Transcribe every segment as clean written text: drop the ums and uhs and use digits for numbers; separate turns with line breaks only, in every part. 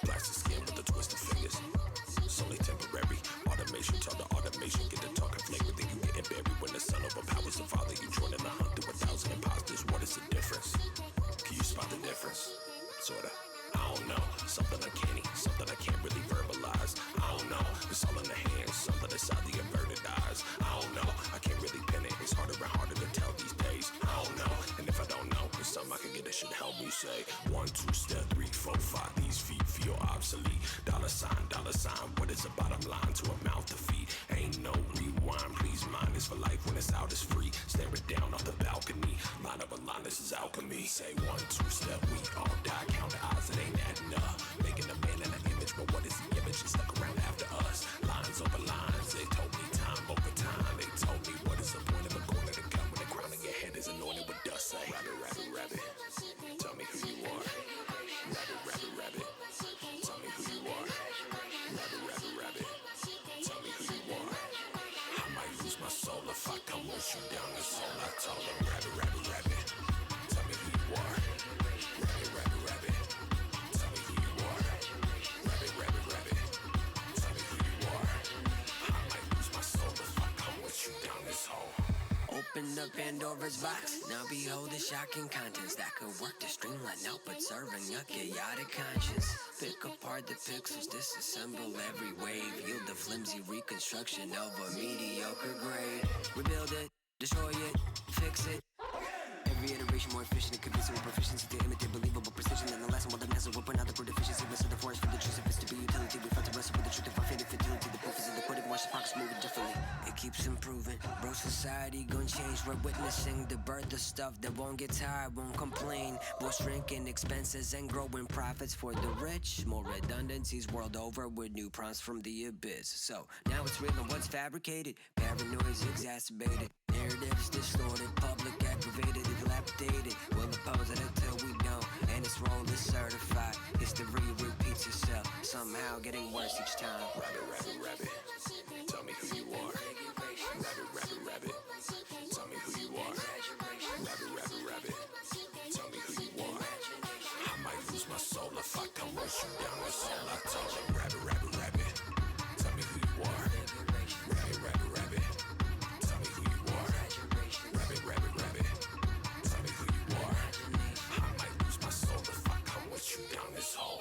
Plastic skin with the twisted fingers. It's only temporary. Automation, turn to automation. Get the talking flavor, then you getting buried. When the sun overpowers the father, you joining the hunt through 1,000 imposters. What is the difference? Can you spot the difference? Sorta. I don't know. Something uncanny, something I can't really verbalize. I don't know. It's all in the hands, something inside the averted eyes. I don't know. I can't really pin it. It's harder and harder to tell these days. I don't know. And if I don't know, it's something I can get that should help me say 1, 2, step 3, 4, 5. These feet feel obsolete. Dollar sign, dollar sign. What is the bottom line to a mouth to feed? Ain't no rewind. Please mind is for life when it's out is free. Stare it down off the balcony. Line up a line, this is alchemy. Say 1, 2, step, we all die. Count the odds, it ain't adding up. Making a man in an image, but what is the image? It's stuck around after us. Lines over lines. They told me time over time. They told me what is the point of a corner to come when the crown of your head is anointed with dust. Say rabbit, rabbit, rabbit. Tell me who you are. Rabbit, rabbit, rabbit. Tell me who you are. Rabbit, rabbit, rabbit. Tell me who you are. I might lose my soul if I come with you down the soul. I told them rabbit, rabbit, rabbit. Tell me who you are. Rabbit, rabbit, rabbit. Tell me who you are. Rabbit, rabbit, rabbit. Tell me who you are. I might lose my soul if I come with you down this hole.
Open up Pandora's box. Now behold the shocking contents that could work to streamline output, serving a chaotic conscience. Pick apart the pixels, disassemble every wave. Yield the flimsy reconstruction of a mediocre grade. Rebuild it, destroy it, fix it. Every iteration more efficient and convincing with proficiency to imitate believable precision. And the last one will the will put out the deficiency. Rest of the forest for the truth of it's to be utility. We fight to wrestle with the truth of our faded fertility. The proof is in the pudding, watch the pockets moving differently. It keeps improving. Bro, society gon' change. We're witnessing the birth of stuff that won't get tired, won't complain. We're shrinking expenses and growing profits for the rich. More redundancies world over with new prompts from the abyss. So now it's real and what's fabricated. Paranoia's exacerbated. Narratives distorted, public aggravated, dilapidated. We'll oppose it until we don't, and its role is certified. History repeats itself, somehow getting worse each time.
Rabbit, rabbit, rabbit. Tell me who you are. Rabbit, rabbit, rabbit. Tell me who you are. Rabbit, rabbit, rabbit. Tell me who you are. I might lose my soul if I come rush you down the soul. I told you, rabbit, rabbit, rabbit. Tell me who you are. Rabbit, rabbit, rabbit. Tell me who you are. Rabbit, rabbit, rabbit. Tell me who you are. I might lose my soul if I come with you down this hole.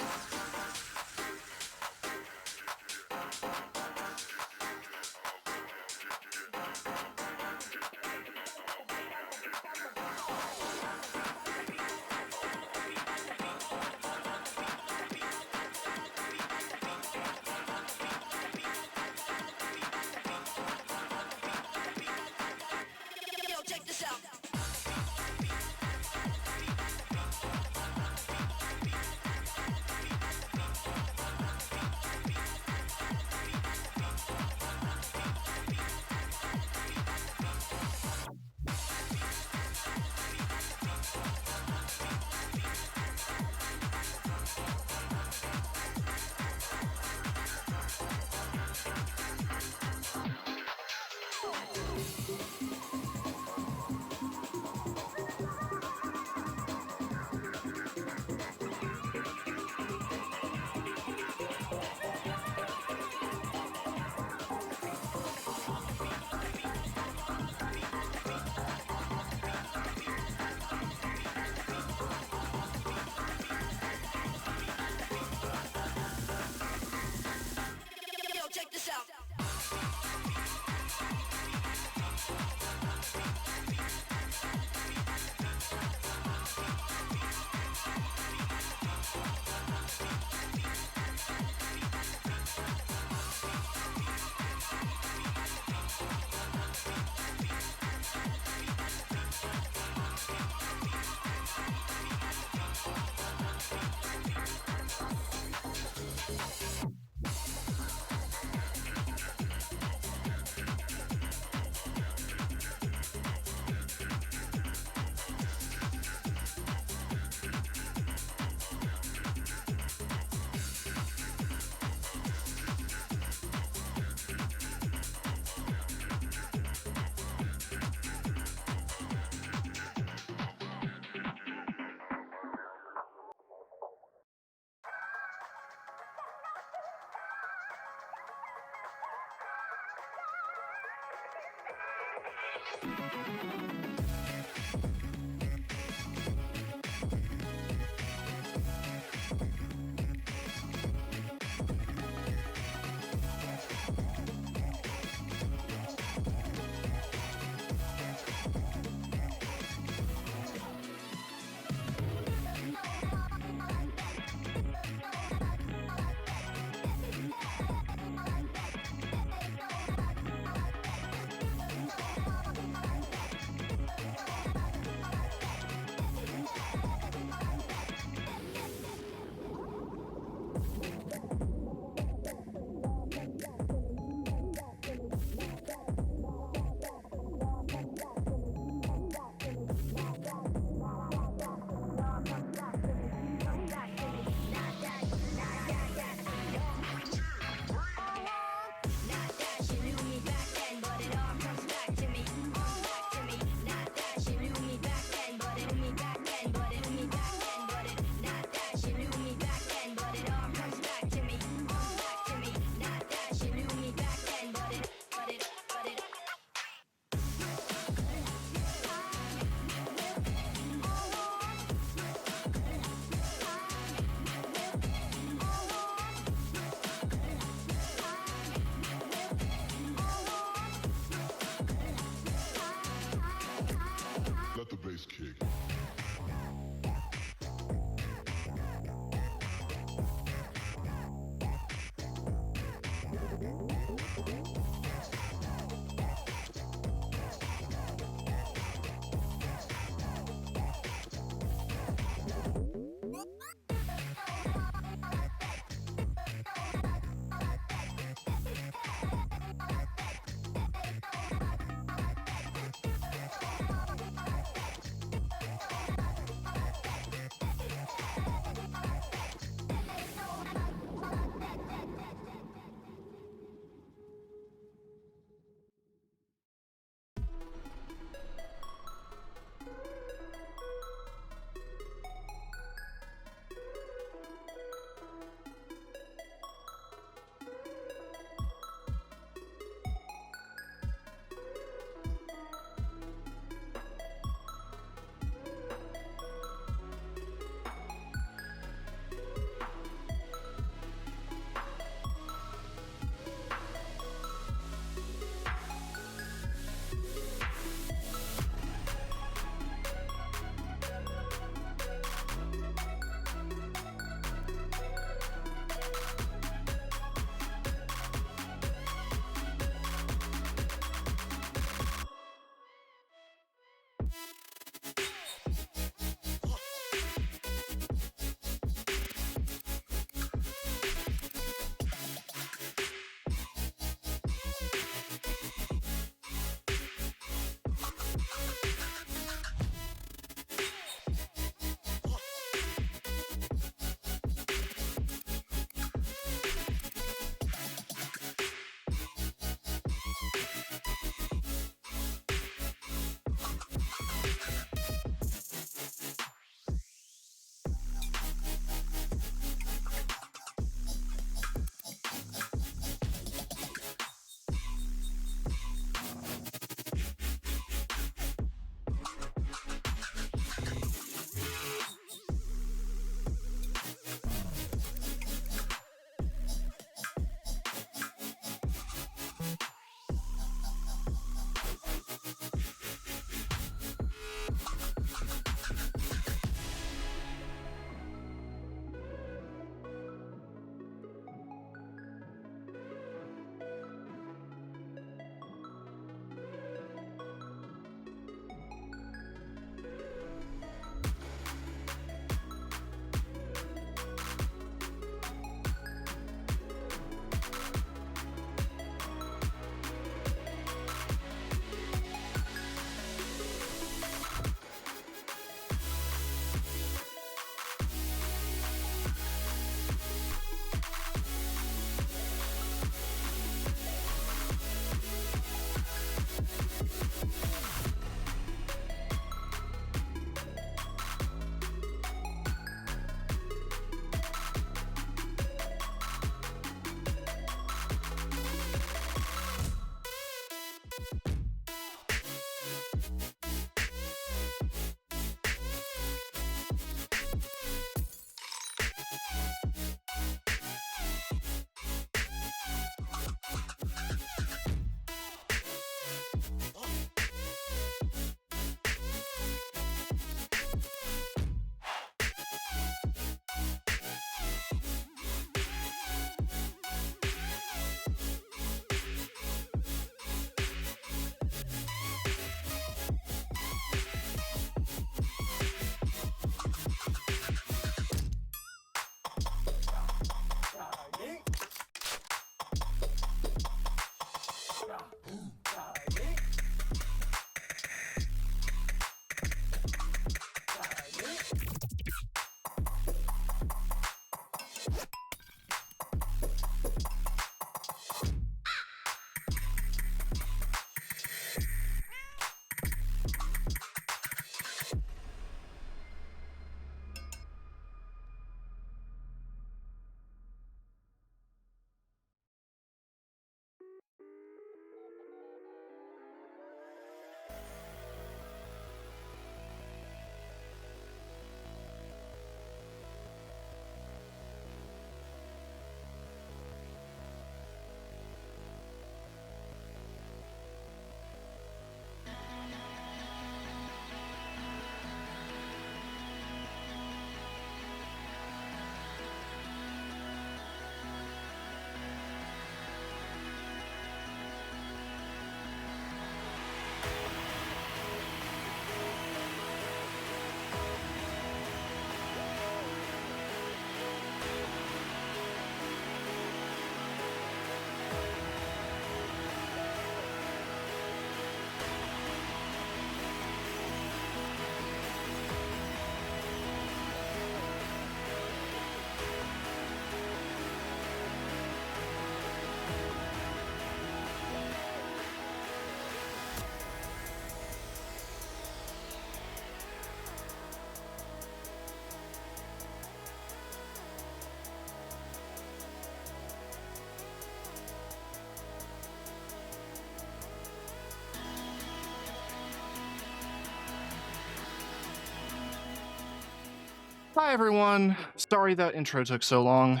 Hi everyone, sorry that intro took so long,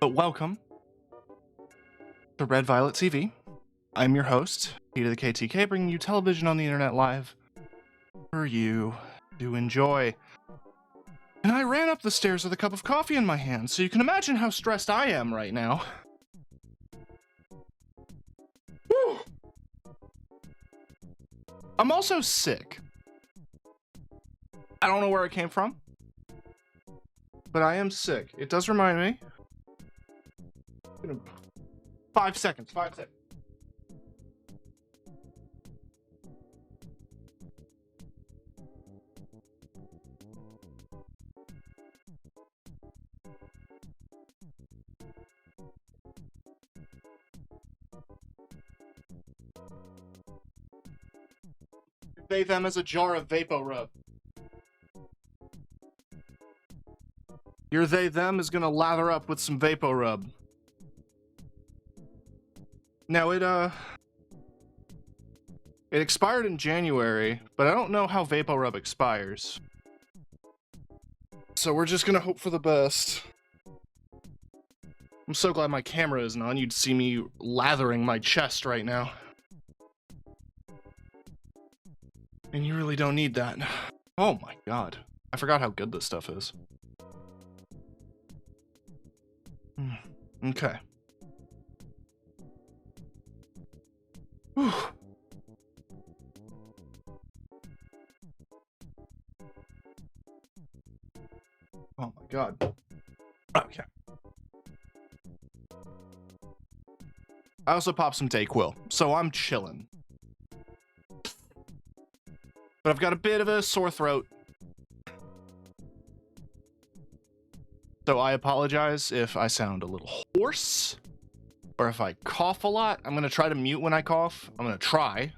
but welcome to Red Violet TV. I'm your host, Peter the KTK, bringing you television on the internet live for you to enjoy. And I ran up the stairs with a cup of coffee in my hand, so you can imagine how stressed I am right now. Whew. I'm also sick. I don't know where it came from, but I am sick. It does remind me. 5 seconds. They them as a jar of VapoRub. Your they them is gonna lather up with some VapoRub. Now it expired in January, but I don't know how VapoRub expires. So we're just gonna hope for the best. I'm so glad my camera isn't on. You'd see me lathering my chest right now. And you really don't need that. Oh my god. I forgot how good this stuff is. Okay. Whew. Oh my god. Okay. I also popped some Dayquil, so I'm chilling. But I've got a bit of a sore throat. So I apologize if I sound a little hoarse, or if I cough a lot. I'm gonna try to mute when I cough. I'm gonna try.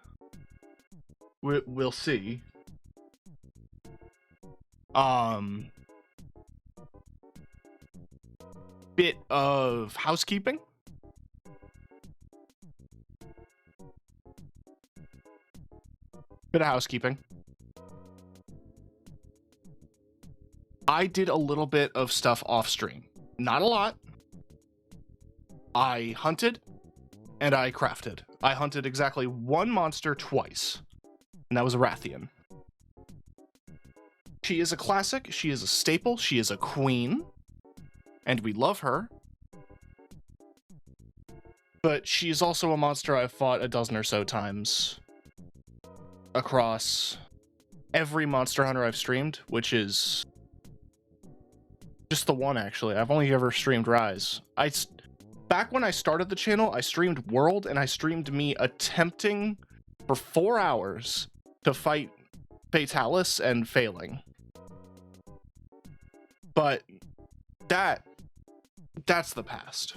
We'll see. Bit of housekeeping. I did a little bit of stuff off stream. Not a lot. I hunted and I crafted. I hunted exactly one monster twice, and that was a Rathian. She is a classic, she is a staple, she is a queen, and we love her. But she is also a monster I've fought a dozen or so times across every Monster Hunter I've streamed, which is just the one, actually. I've only ever streamed Rise. Back when I started the channel, I streamed World, and I streamed me attempting for 4 hours to fight Fatalis and failing. But that's the past.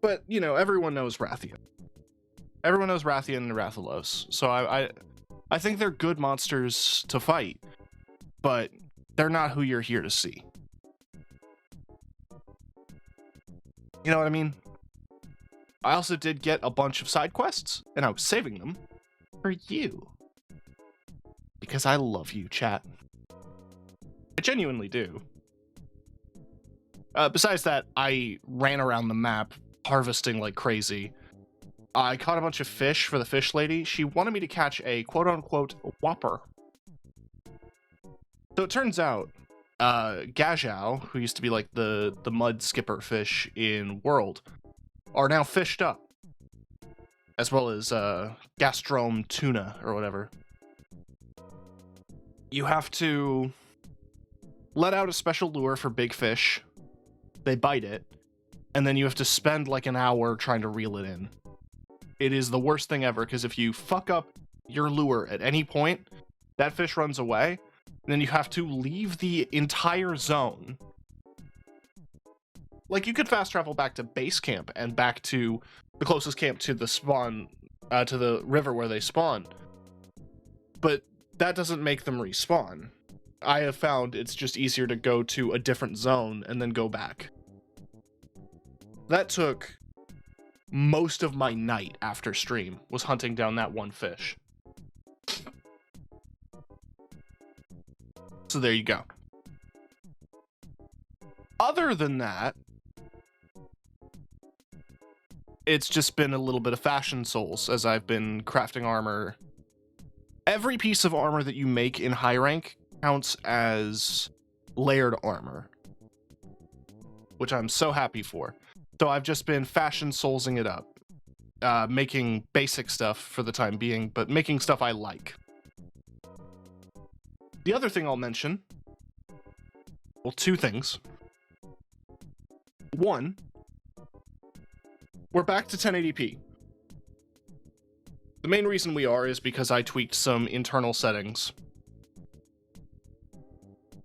But, you know, everyone knows Rathian. Everyone knows Rathian and Rathalos. So I think they're good monsters to fight, but they're not who you're here to see. You know what I mean? I also did get a bunch of side quests, and I was saving them for you. Because I love you, chat. I genuinely do. Besides that, I ran around the map harvesting like crazy. I caught a bunch of fish for the fish lady. She wanted me to catch a quote-unquote whopper. So it turns out, Gazhao, who used to be like the mud skipper fish in World, are now fished up. As well as Gastrome tuna, or whatever. You have to let out a special lure for big fish. They bite it. And then you have to spend like an hour trying to reel it in. It is the worst thing ever, because if you fuck up your lure at any point, that fish runs away, and then you have to leave the entire zone. Like, you could fast travel back to base camp and back to the closest camp to the spawn, to the river where they spawn. But that doesn't make them respawn. I have found it's just easier to go to a different zone and then go back. That took most of my night after stream was hunting down that one fish. So there you go. Other than that, it's just been a little bit of fashion souls as I've been crafting armor. Every piece of armor that you make in high rank counts as layered armor, which I'm so happy for. So I've just been fashion soulsing it up, making basic stuff for the time being, but making stuff I like. The other thing I'll mention, well, two things. One, we're back to 1080p. The main reason we are is because I tweaked some internal settings,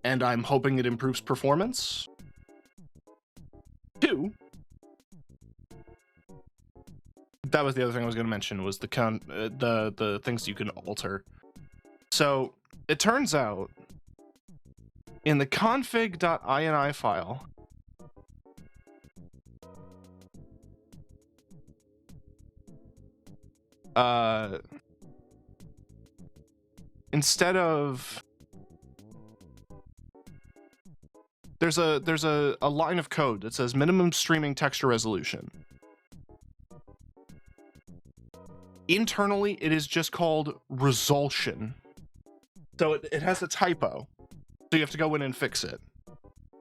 and I'm hoping it improves performance. Two, that was the other thing I was going to mention, was the things you can alter. So it turns out in the config.ini file, instead of there's a line of code that says minimum streaming texture resolution. Internally, it is just called resolution. So it has a typo. So you have to go in and fix it.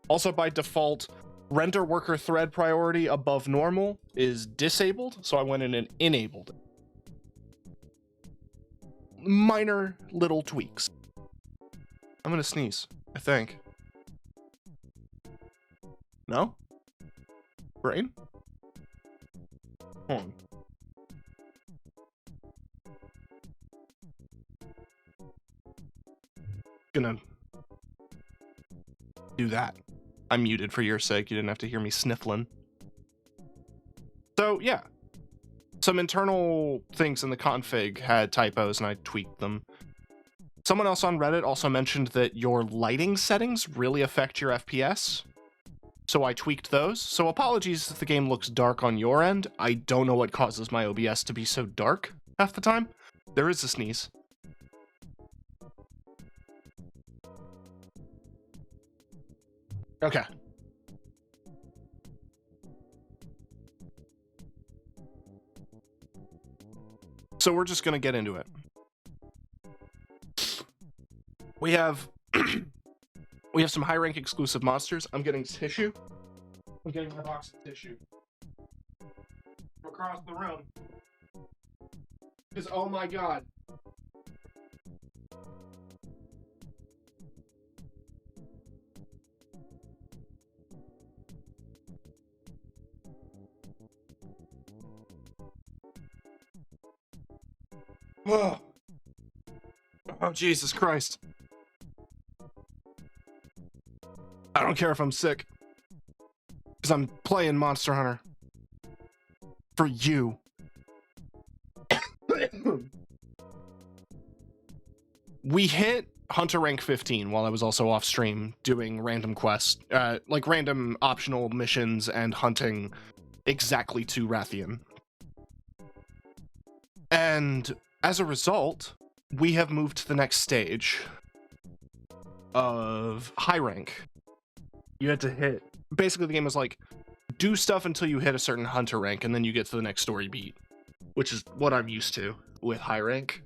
Also, by default, render worker thread priority above normal is disabled, so I went in and enabled it. Minor little tweaks. I'm gonna sneeze, I think. No? Brain? Hold on. Gonna do that. I muted for your sake. You didn't have to hear me sniffling. So, yeah. Some internal things in the config had typos, and I tweaked them. Someone else on Reddit also mentioned that your lighting settings really affect your FPS. So I tweaked those. So apologies if the game looks dark on your end. I don't know what causes my OBS to be so dark half the time. There is a sneeze. Okay. So we're just gonna get into it. We have some high rank exclusive monsters. I'm getting tissue. I'm getting my box of tissue from across the room. Because oh my god. Oh, Jesus Christ. I don't care if I'm sick. Because I'm playing Monster Hunter. For you. We hit Hunter rank 15 while I was also off stream doing random quests, like random optional missions and hunting exactly to Rathian. And as a result, we have moved to the next stage of high rank. You had to hit, basically the game is like, do stuff until you hit a certain hunter rank, and then you get to the next story beat, which is what I'm used to with high rank.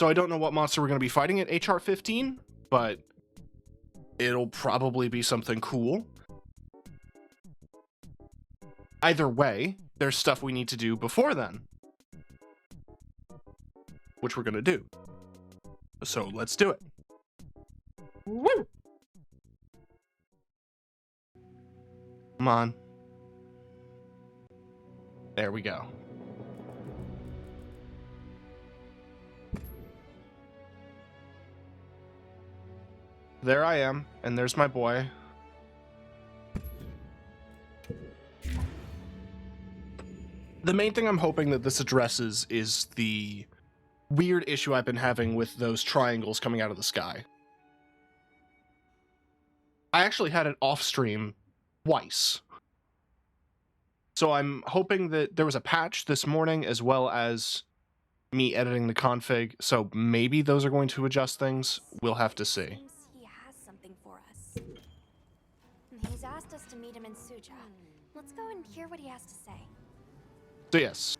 So I don't know what monster we're going to be fighting at HR 15, but it'll probably be something cool. Either way, there's stuff we need to do before then, which we're going to do. So let's do it. Woo! Come on. There we go. There I am, and there's my boy. The main thing I'm hoping that this addresses is the weird issue I've been having with those triangles coming out of the sky. I actually had it off stream twice. So I'm hoping that there was a patch this morning as well as me editing the config, so maybe those are going to adjust things. We'll have to see.
Seems he has something for us. He's asked us to meet him in Suja. Let's go and hear what he has to say.
So yes,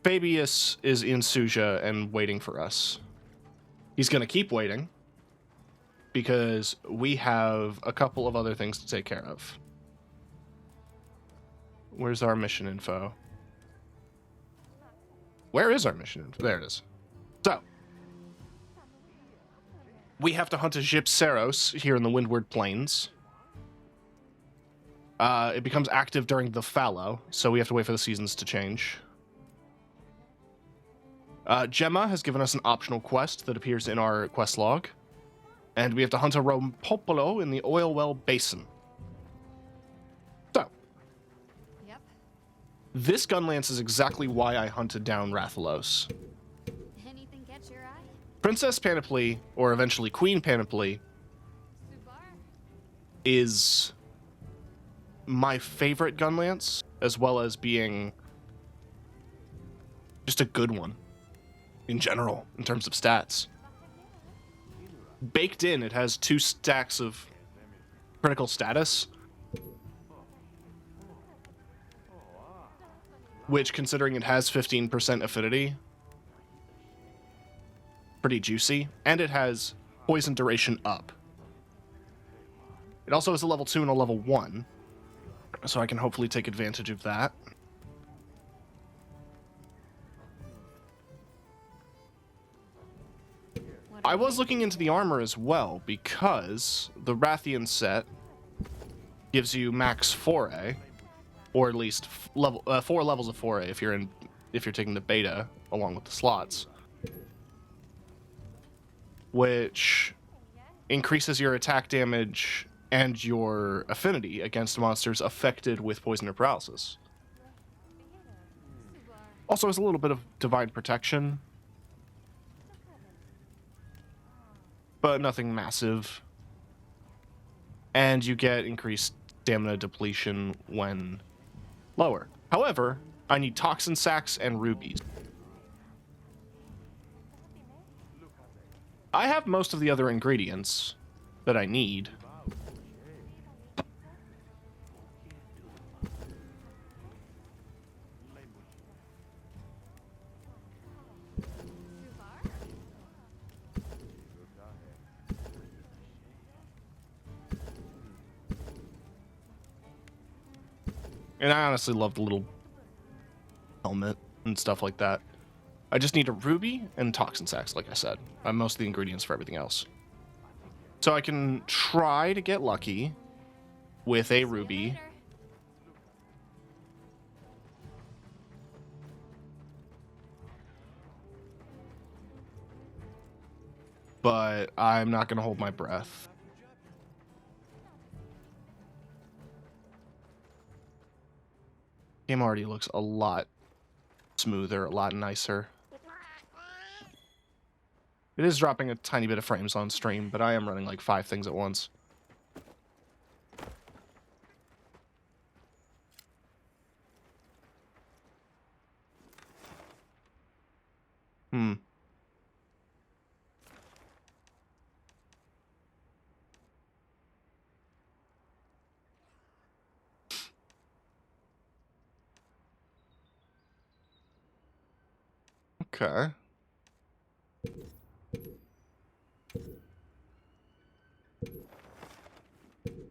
Fabius is in Suja and waiting for us. He's going to keep waiting because we have a couple of other things to take care of. Where's our mission info? Where is our mission info? There it is. So, we have to hunt a Gypceros here in the Windward Plains. It becomes active during the fallow, so we have to wait for the seasons to change. Gemma has given us an optional quest that appears in our quest log. And we have to hunt a Rompopolo in the Oil Well Basin. So, this Gunlance is exactly why I hunted down Rathalos.
Anything catch your eye?
Princess Panoply, or eventually Queen Panoply, is my favorite Gunlance, as well as being just a good one in general, in terms of stats. Baked in, it has 2 stacks of critical status, which, considering it has 15% affinity, pretty juicy, and it has poison duration up. It also has a level 2 and a level 1, so I can hopefully take advantage of that. I was looking into the armor as well, because the Rathian set gives you max 4A, or at least 4 levels of 4A if you're taking the beta along with the slots, which increases your attack damage and your affinity against monsters affected with poison or paralysis. Also has a little bit of divine protection, but nothing massive. And you get increased stamina depletion when lower. However, I need toxin sacks and rubies. I have most of the other ingredients that I need. And I honestly love the little helmet and stuff like that. I just need a ruby and toxin sacks, like I said. I have most of the ingredients for everything else. So I can try to get lucky with a ruby. But I'm not going to hold my breath. Game already looks a lot smoother, a lot nicer. It is dropping a tiny bit of frames on stream, but I am running like 5 things at once. Okay.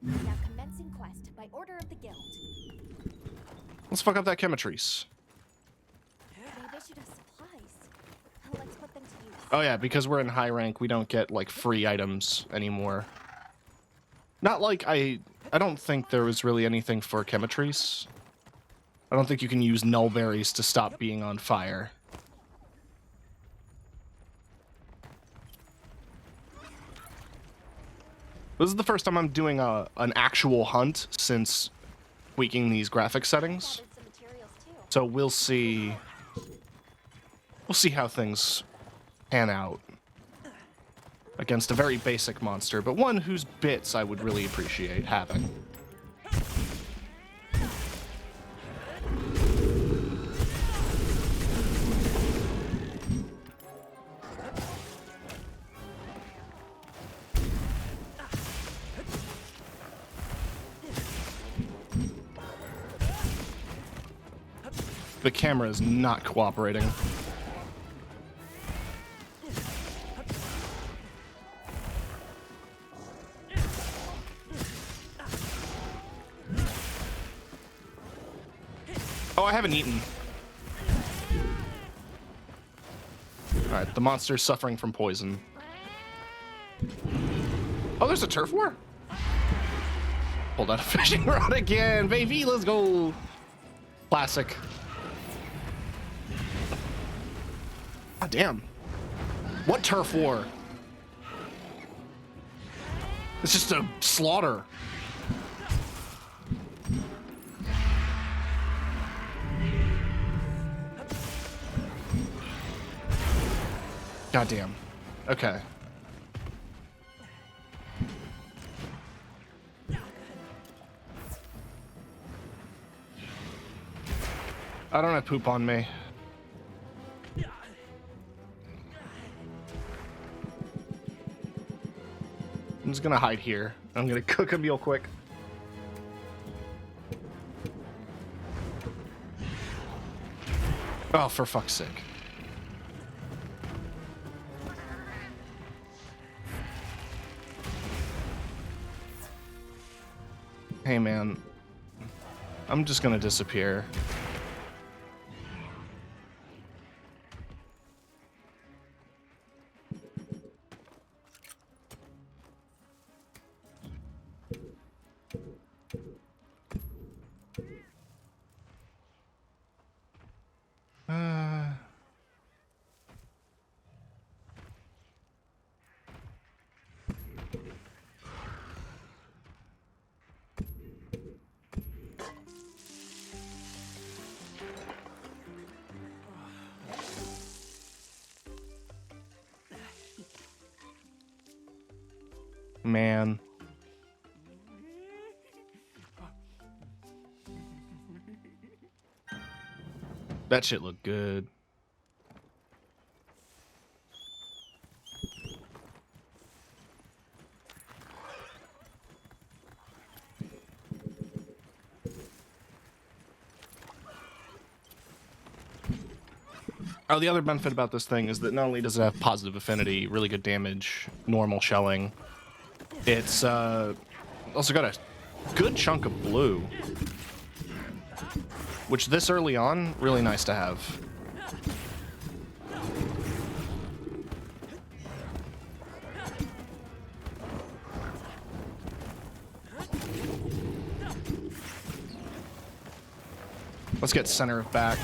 Now commencing quest by order of the guild.
Let's fuck up that Chemitrice.
They've issued us supplies. Let's put them to use.
Oh yeah, because we're in high rank, we don't get like free items anymore. Not like I don't think there was really anything for Chemitrice. I don't think you can use nullberries to stop being on fire. This is the first time I'm doing an actual hunt since tweaking these graphic settings. So we'll see how things pan out against a very basic monster, but one whose bits I would really appreciate having. The camera is not cooperating. Oh, I haven't eaten. Alright, the monster's suffering from poison. Oh, there's a turf war? Pulled out a fishing rod again, baby, let's go. Classic. God damn. What turf war? It's just a slaughter. God damn. Okay. I don't have poop on me. I'm just gonna hide here. I'm gonna cook a meal quick. Oh, for fuck's sake. Hey man, I'm just gonna disappear. Man. That shit looked good. Oh, the other benefit about this thing is that not only does it have positive affinity, really good damage, normal shelling, it's also got a good chunk of blue, which this early on, really nice to have. Let's get center of back.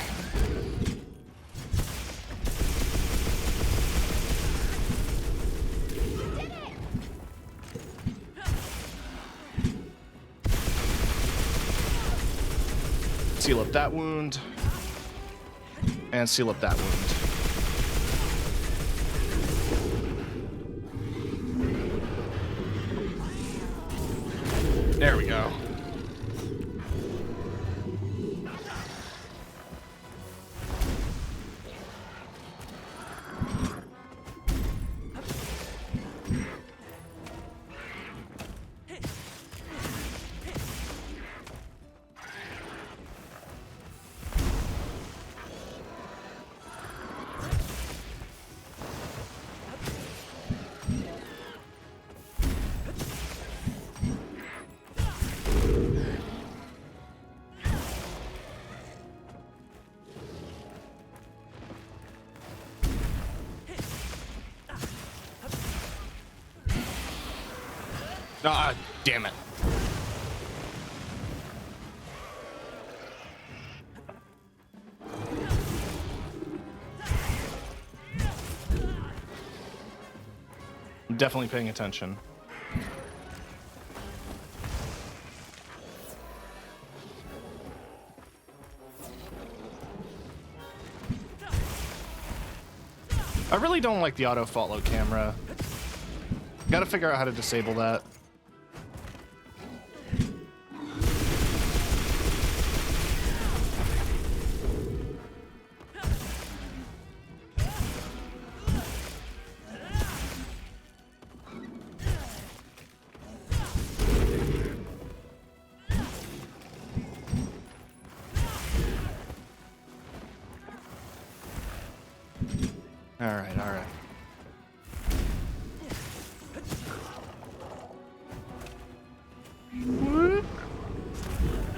Seal up that wound, and seal up that wound. There we go. Ah, damn it. I'm definitely paying attention. I really don't like the auto follow camera. Gotta figure out how to disable that. Alright, alright.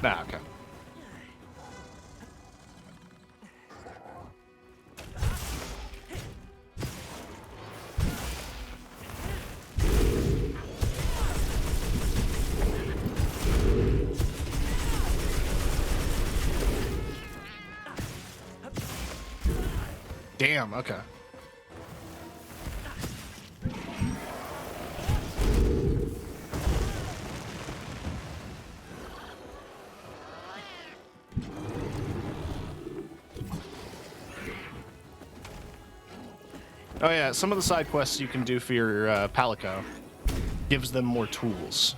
Ah, okay. Damn, okay. Oh yeah, some of the side quests you can do for your Palico gives them more tools.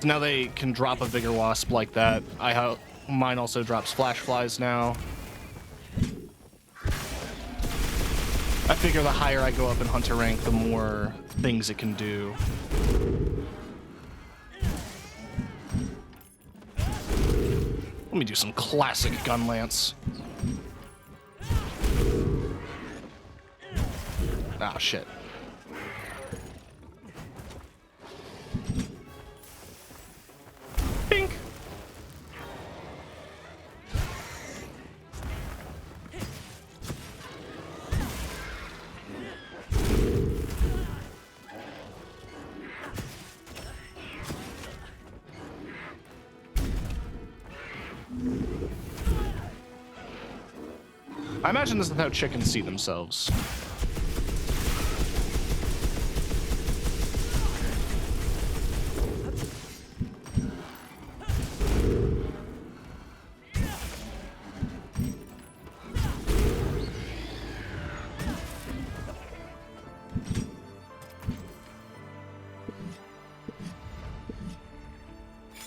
So now they can drop a Vigor Wasp like that. Mine also drops Flash Flies now. I figure the higher I go up in Hunter rank, the more things it can do. Let me do some classic Gun Lance. Ah, shit. Bink! I imagine this is how chickens see themselves.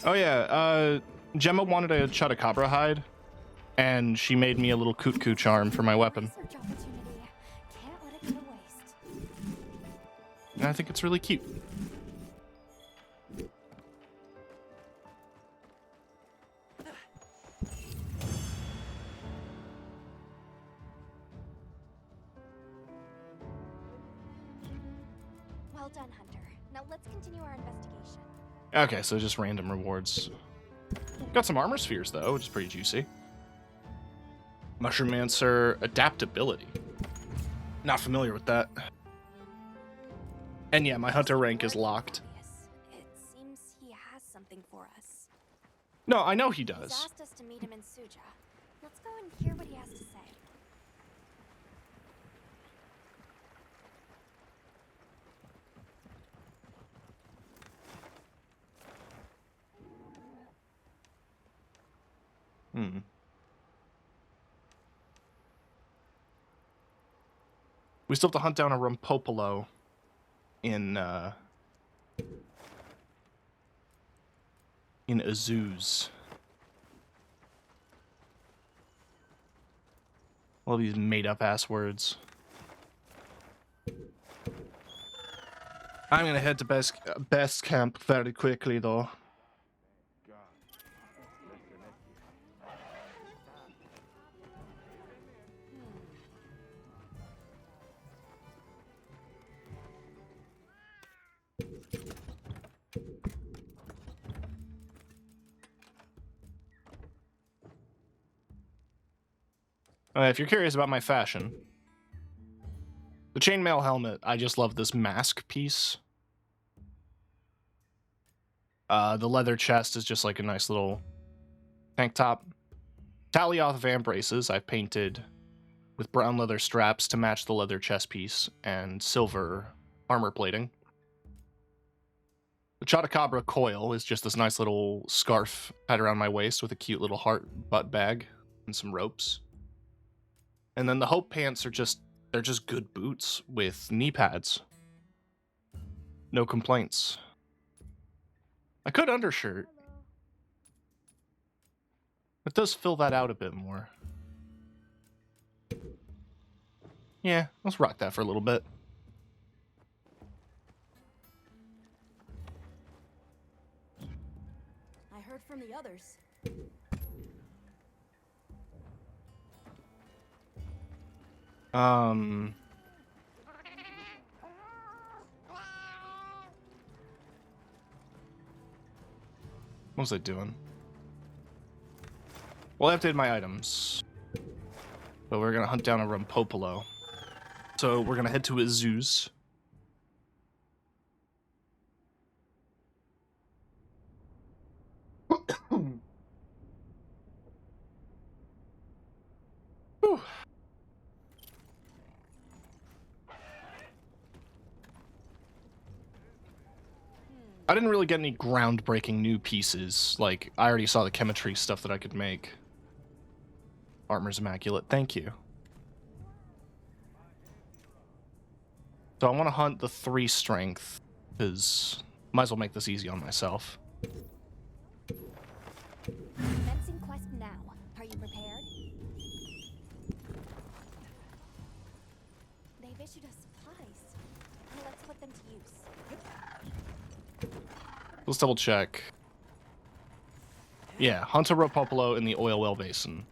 Oh yeah, Gemma wanted a Chutacabra hide, and she made me a little Kutku charm for my weapon.
Research opportunity. Can't let it go to waste.
And I think it's really cute.
Well done, Hunter. Now let's continue our investigation.
Okay, so just random rewards. Got some armor spheres, though, which is pretty juicy. Mushroom-mancer adaptability. Not familiar with that. And yeah, my hunter rank is locked.
It seems he has something for us.
No, I know he
He's
does.
asked us to meet him in Suja. Let's go and hear what he has to say.
We still have to hunt down a Rumpopolo in Azuz. All these made-up ass words. I'm gonna head to best camp very quickly, though. If you're curious about my fashion, the chainmail helmet, I just love this mask piece. The leather chest is just like a nice little tank top. Talioth Van braces I've painted with brown leather straps to match the leather chest piece and silver armor plating. The Chotacabra coil is just this nice little scarf tied around my waist with a cute little heart butt bag and some ropes. And then the Hope pants are they're just good boots with knee pads. No complaints. I could undershirt. It does fill that out a bit more. Yeah, let's rock that for a little bit.
I heard from the others.
What was I doing? Well, I updated my items. But we're gonna hunt down a Rumpopolo. So we're gonna head to Azuz. Whew. I didn't really get any groundbreaking new pieces. Like, I already saw the chemistry stuff that I could make. Armor's immaculate. Thank you. So I want to hunt the 3 strength, because might as well make this easy on myself.
Commencing quest now. Are you prepared? They've issued us supplies. Let's put them to use.
Let's double check. Yeah, hunt a Rumpopolo in the oil well basin.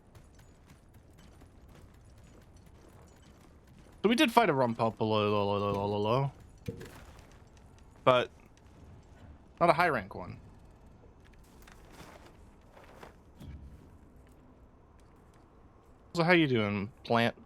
So we did fight a Rumpopolo, but not a high rank one. So how you doing, plant?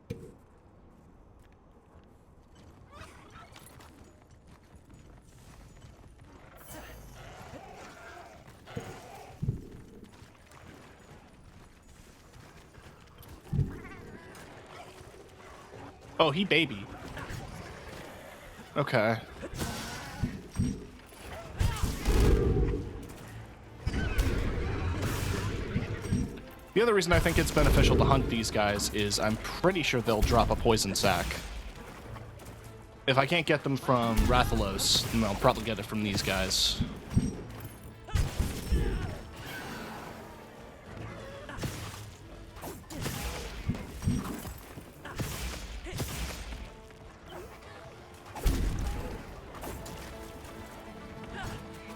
Oh, he baby. Okay. The other reason I think it's beneficial to hunt these guys is I'm pretty sure they'll drop a poison sac. If I can't get them from Rathalos, then I'll probably get it from these guys.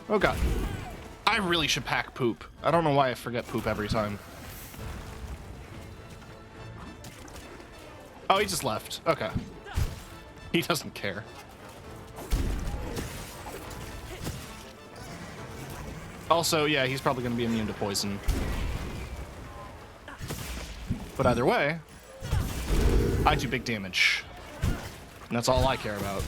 Oh god. I really should pack poop. I don't know why I forget poop every time. Oh, he just left. Okay. He doesn't care. Also, yeah, he's probably going to be immune to poison. But either way, I do big damage. And that's all I care about.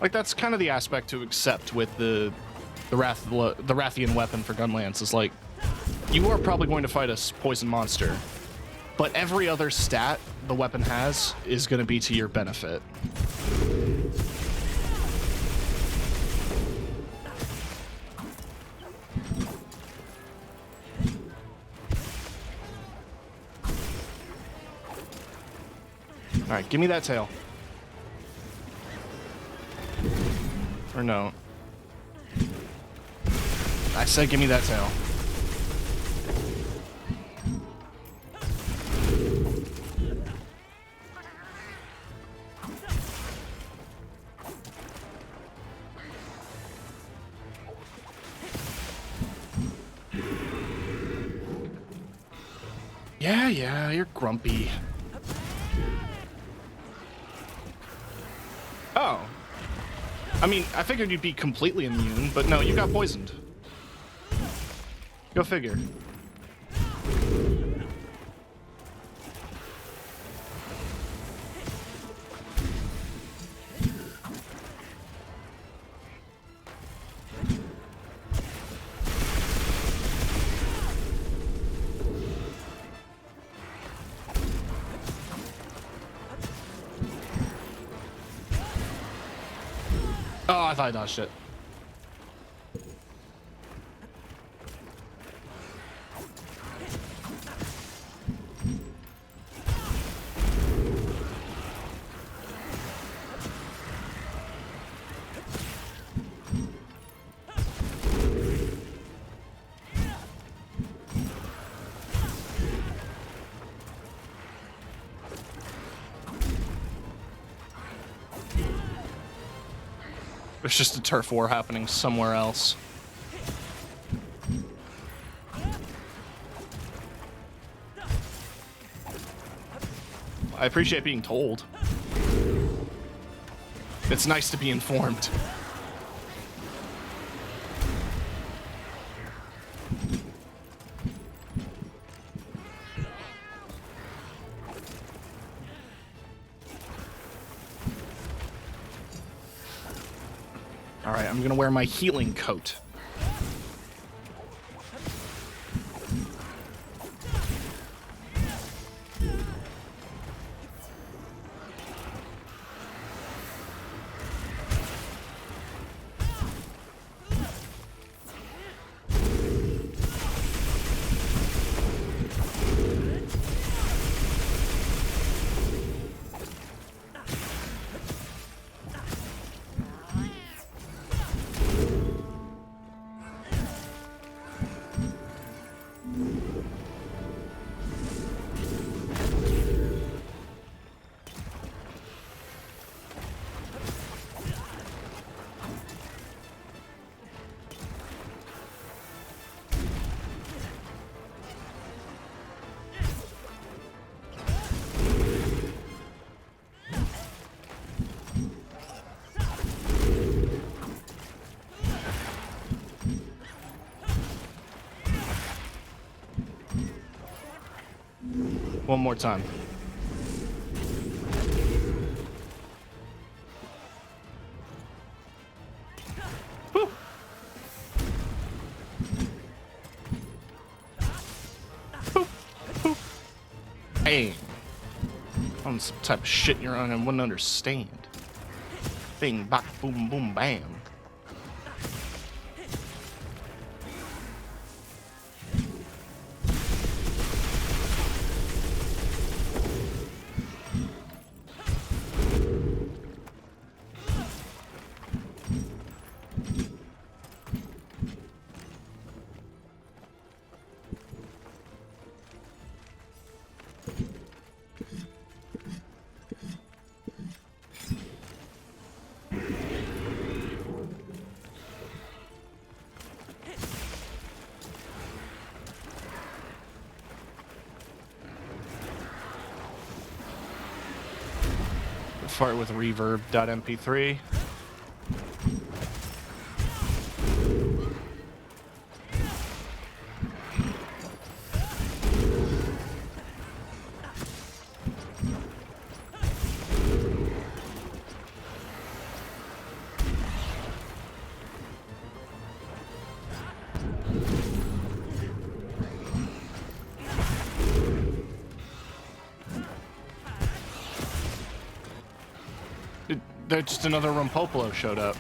Like, that's kind of the aspect to accept with the Rathian weapon for Gunlance, is like, you are probably going to fight a poison monster, but every other stat the weapon has is going to be to your benefit. Alright, give me that tail. Or no. I said give me that tail. Yeah, you're grumpy. Oh. I mean, I figured you'd be completely immune, but no, you got poisoned. Go figure. Oh, I thought I dodged it. There's just a turf war happening somewhere else. I appreciate being told. It's nice to be informed. Alright, I'm gonna wear my healing coat. One more time. Woo. Woo. Woo. Hey. On some type of shit you're on and wouldn't understand. Bing, bop, boom, boom, bam. Fart with reverb.mp3. There's just another Rumpopolo showed up.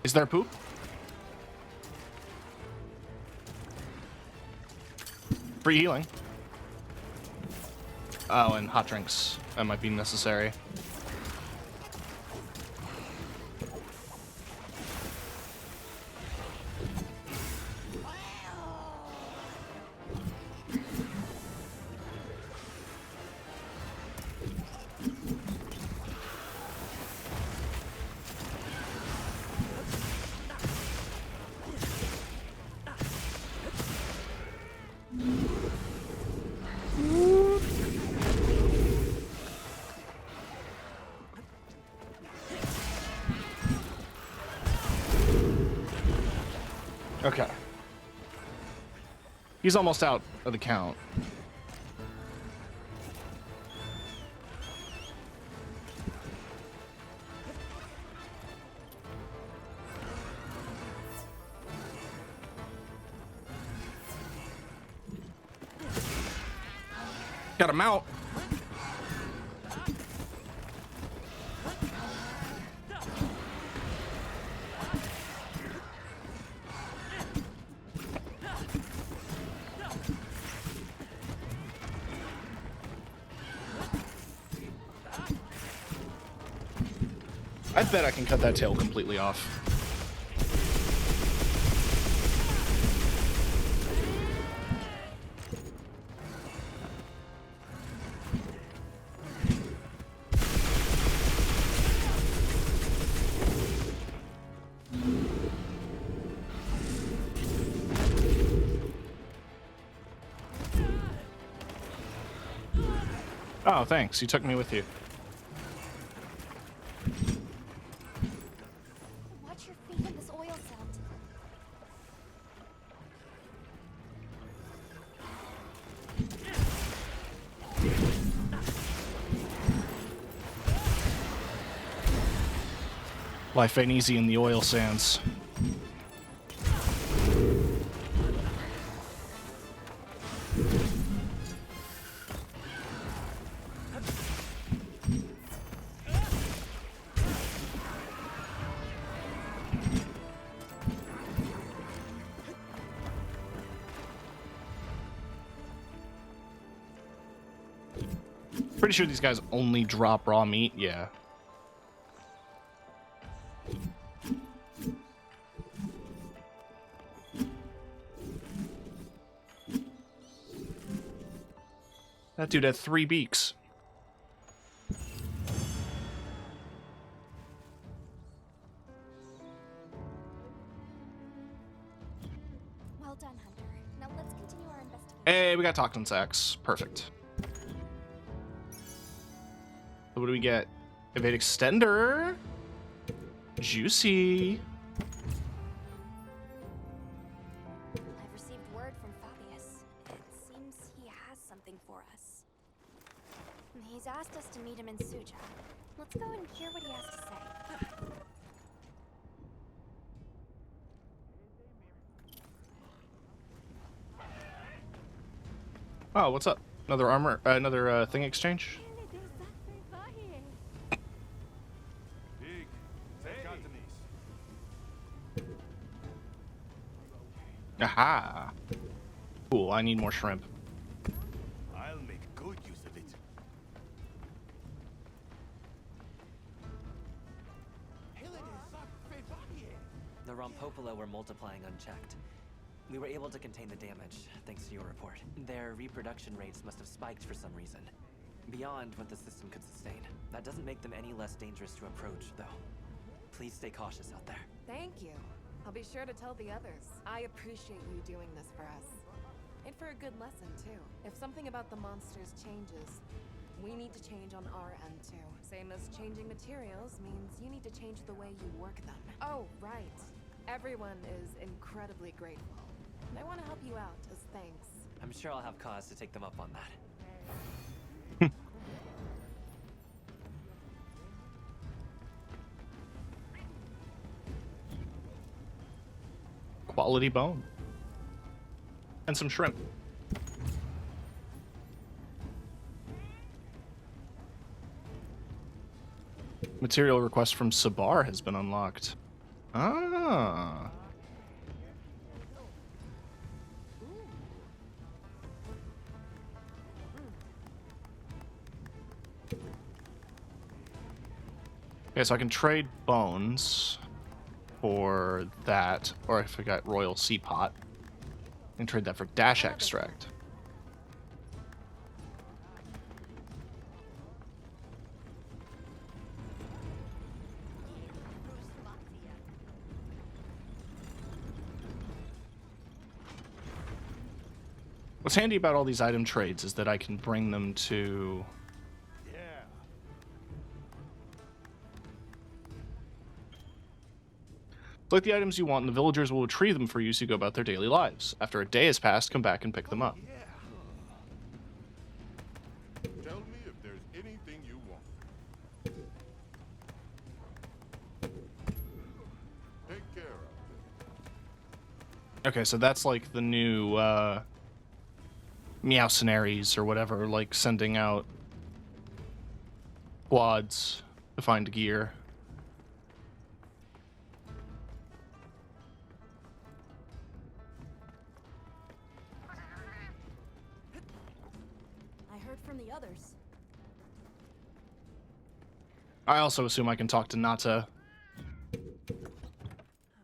Is there poop? Free healing. Oh, and hot drinks. That might be necessary. Okay. He's almost out of the count. Got him out. I bet I can cut that tail completely off. Oh, thanks. You took me with you.
Watch your feet in this oil scent.
Life ain't easy in the oil sands. Pretty sure these guys only drop raw meat, yeah. That dude had 3 beaks.
Well done, Hunter. Now let's continue our investigation.
Hey, we got toxin sacks. Perfect. So what do we get? Evade extender. Juicy.
I've received word from Fabius. It seems he has something for us. He's asked us to meet him in Suja. Let's go and hear what he has to say.
Oh, what's up? Another armor, another thing exchange? Aha! Cool, I need more shrimp.
I'll make good use of it.
The Rompopolo were multiplying unchecked. We were able to contain the damage, thanks to your report. Their reproduction rates must have spiked for some reason. Beyond what the system could sustain. That doesn't make them any less dangerous to approach, though. Please stay cautious out there.
Thank you. I'll be sure to tell the others. I appreciate you doing this for us. And for a good lesson, too. If something about the monsters changes, we need to change on our end, too. Same as changing materials means you need to change the way you work them. Oh, right. Everyone is incredibly grateful. And I want to help you out as thanks.
I'm sure I'll have cause to take them up on that.
Quality bone. And some shrimp. Material request from Sabar has been unlocked. Ah. Okay, so I can trade bones for that, or if I got Royal Sea Pot, and trade that for Dash Extract. What's handy about all these item trades is that I can bring them to... Select the items you want, and the villagers will retrieve them for you so you go about their daily lives. After a day has passed, come back and pick them up.
Tell me if there's anything you want. Take care of it.
Okay, so that's like the new Meowcenaries or whatever, like sending out quads to find gear.
I heard from the others.
I also assume I can talk to Nata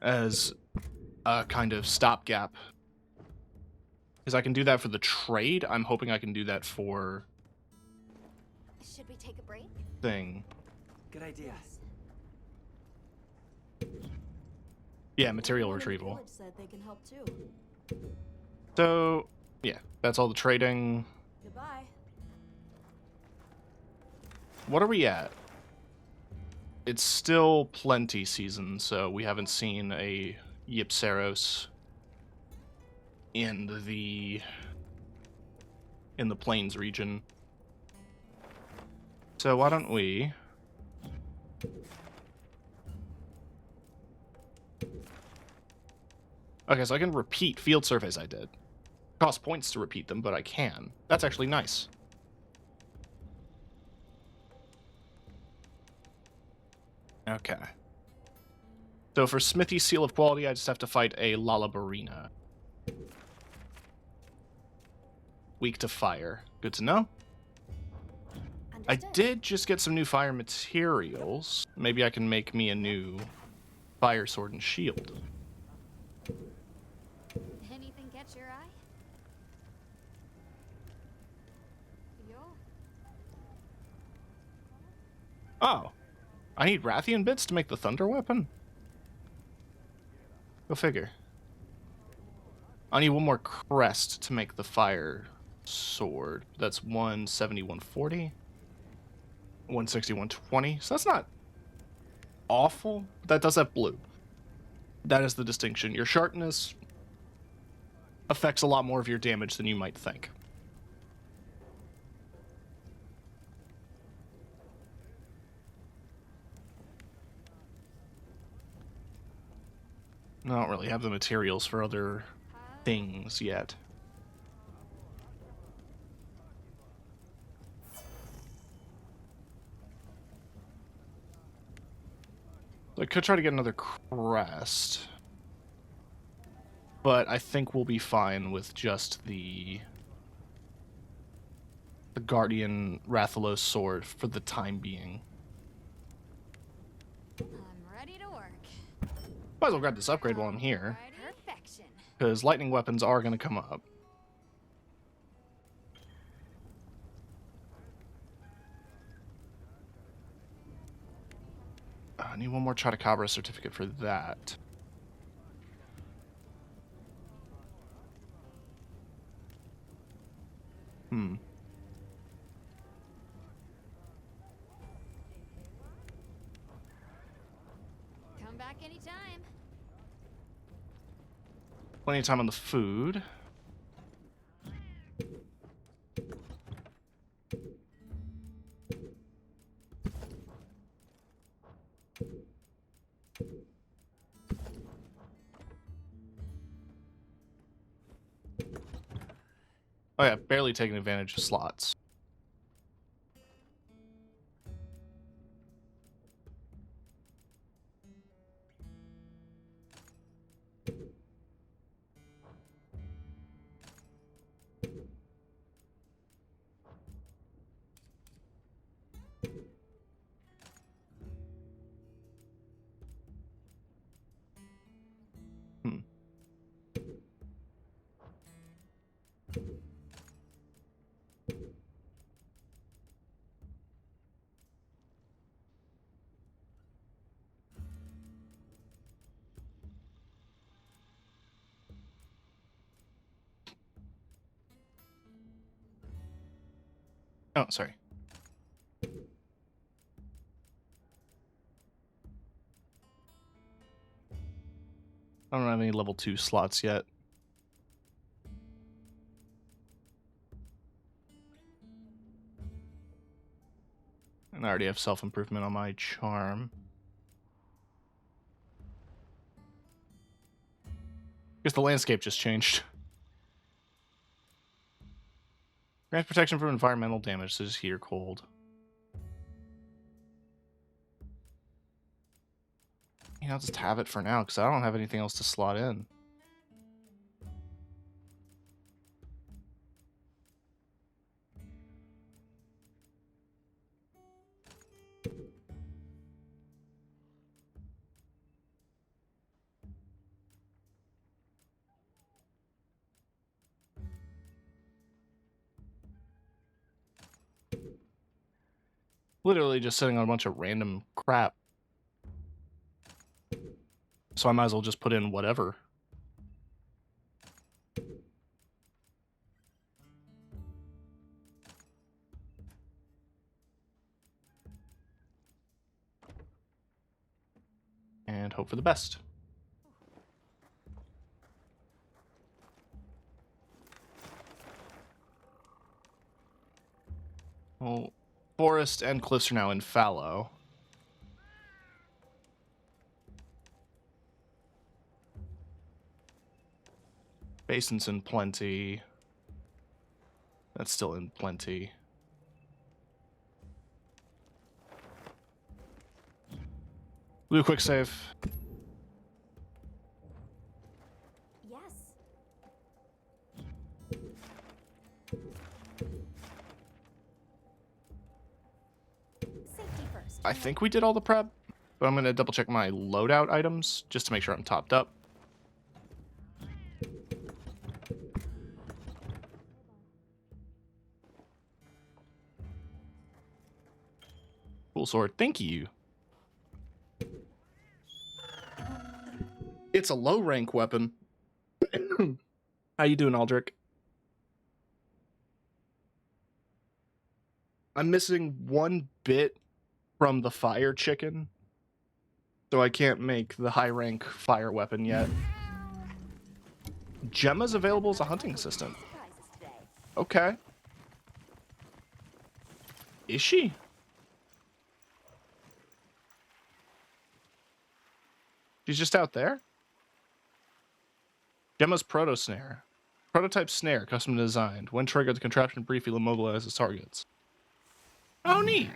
as a kind of stopgap. Because I can do that for the trade. I'm hoping I can do that for
Should we take a break?
thing.
Good idea.
Yeah, material
Everyone in the
retrieval.
village said they can help too.
So, yeah, that's all the trading.
Goodbye.
what are we at? It's still plenty season, so we haven't seen a Ypsaros in the Plains region. So why don't we... Okay, so I can repeat field surveys I did. Cost points to repeat them, but I can. That's actually nice. Okay. So for Smithy Seal of Quality, I just have to fight a Lalabarina. Weak to fire. Good to know. I
Understood.
did just get some new fire materials. Maybe I can make me a new fire sword and shield.
Anything catch your eye? Yo.
Oh. I need Rathian bits to make the thunder weapon? Go figure. I need one more crest to make the fire sword. That's 170, 140. 160, 120. So that's not awful. That does have blue. That is the distinction. Your sharpness affects a lot more of your damage than you might think. I don't really have the materials for other things yet. So I could try to get another crest. But I think we'll be fine with just the Guardian Rathalos sword for the time being.
I'm ready to work.
Might as well grab this upgrade while I'm here,
Alrighty. Perfection.
because lightning weapons are going to come up. I need one more Chotacabra certificate for that.
Come back anytime.
Plenty of time on the food. Oh yeah, barely taking advantage of slots. Oh, sorry. I don't have any level 2 slots yet. And I already have self-improvement on my charm. Guess the landscape just changed. Grants protection from environmental damage, so just heat or cold. You know, I'll just have it for now, because I don't have anything else to slot in. Literally just sitting on a bunch of random crap. So I might as well just put in whatever. hope for the best. Well, forest and cliffs are now in fallow. Basin's in plenty. That's still in plenty. Do a quick save.
Yes. Safety first.
I think we did all the prep, but I'm going to double check my loadout items just to make sure I'm topped up. Cool sword. Thank you. It's a low rank weapon. How you doing, Aldrich? I'm missing one bit from the fire chicken, so I can't make the high rank fire weapon yet. Gemma's available as a hunting assistant.
Surprises today.
Okay. Is she? She's just out there? Gemma's proto snare. Prototype snare, custom designed. When triggered, the contraption briefly immobilizes targets. Oh, neat.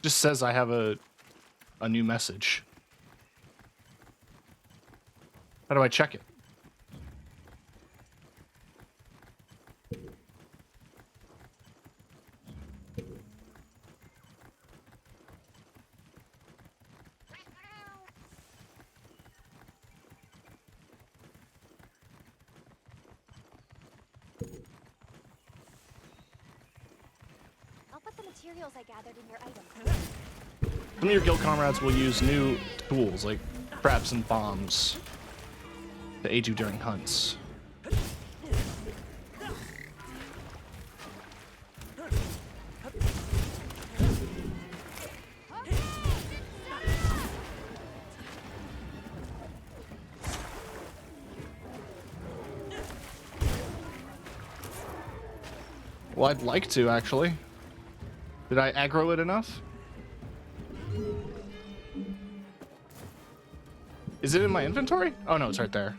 Just says I have a new message. How do I check it?
I'll put the materials I gathered in your items.
Some of your guild comrades will use new tools like traps and bombs to aid you during hunts. Well, I'd like to, actually. Did I aggro it enough? Is it in my inventory? Oh no, it's right there.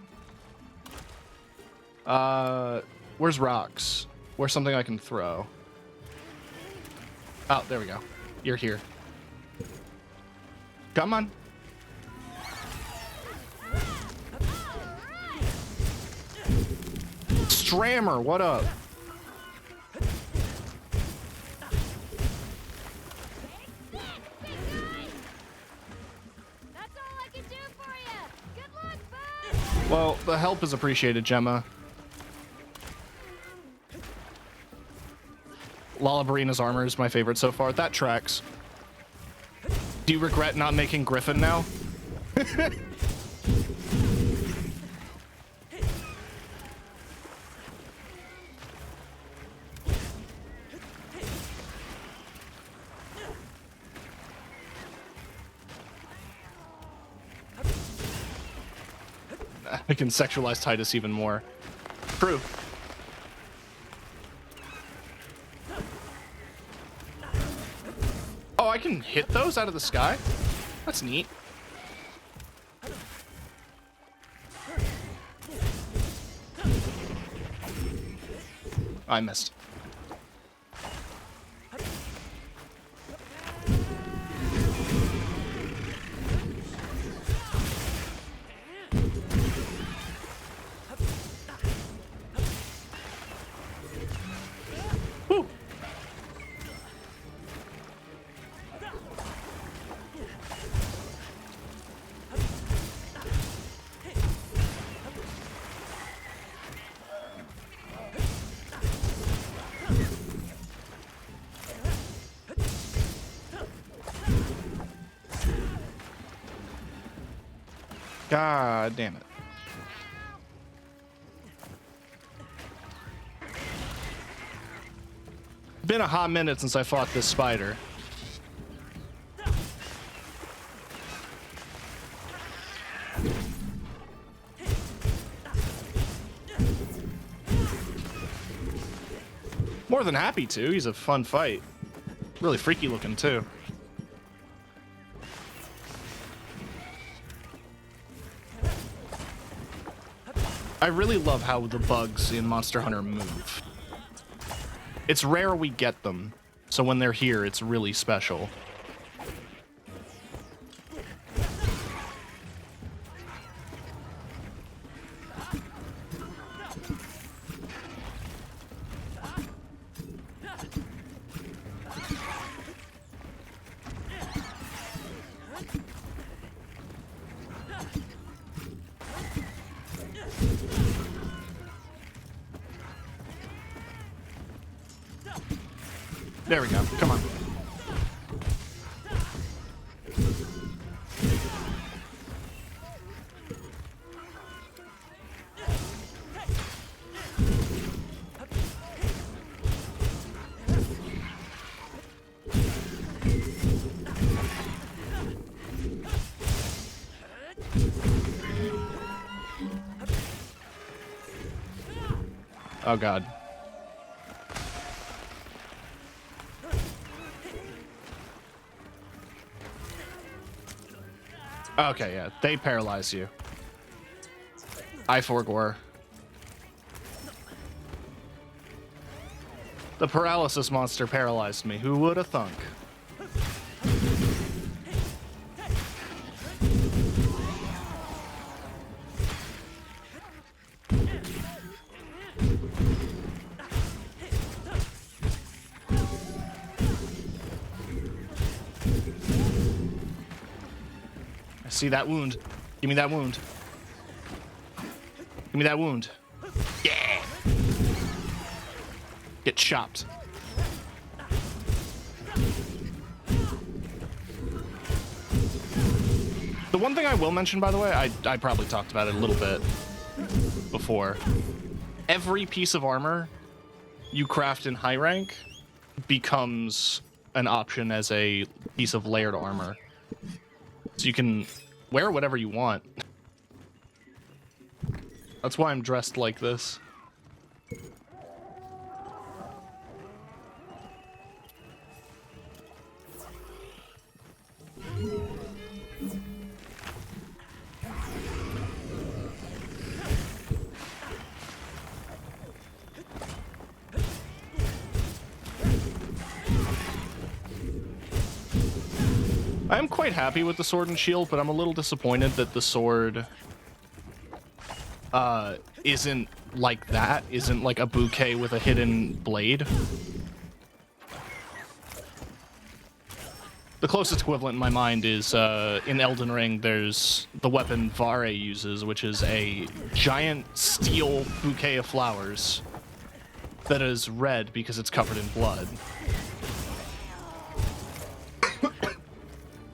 Where's rocks? Where's something I can throw? Oh, there we go. You're here. Come on. Strammer, what up? Well, the help is appreciated, Gemma. Lalabarina's armor is my favorite so far. That tracks. Do you regret not making Griffin now? I can sexualize Titus even more. True. Oh, I can hit those out of the sky? That's neat. I missed. Whew. God damn it. Been a hot minute since I fought this spider. More than happy to. He's a fun fight. Really freaky looking too. I really love how the bugs in Monster Hunter move. It's rare we get them, so when they're here, it's really special. There we go. Come on. Oh God. Okay, yeah, they paralyze you. I forgore. The paralysis monster paralyzed me. Who would have thunk? See that wound? Give me that wound. Give me that wound. Yeah! Get chopped. The one thing I will mention, by the way, I probably talked about it a little bit before. Every piece of armor you craft in high rank becomes an option as a piece of layered armor. So you can wear whatever you want. That's why I'm dressed like this. I'm quite happy with the sword and shield, but I'm a little disappointed that the sword isn't like that, isn't like a bouquet with a hidden blade. The closest equivalent in my mind is in Elden Ring, there's the weapon Vare uses, which is a giant steel bouquet of flowers that is red because it's covered in blood.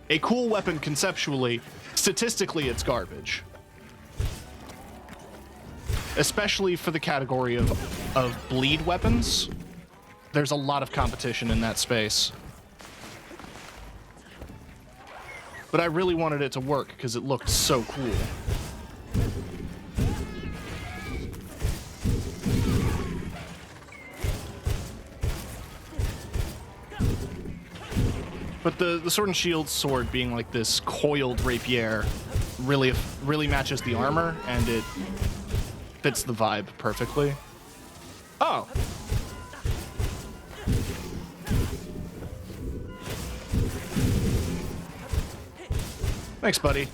A cool weapon conceptually, statistically it's garbage. Especially for the category of bleed weapons. There's a lot of competition in that space. But I really wanted it to work because it looked so cool. But the sword and shield sword being like this coiled rapier really matches the armor, and it fits the vibe perfectly. Oh! Thanks, buddy.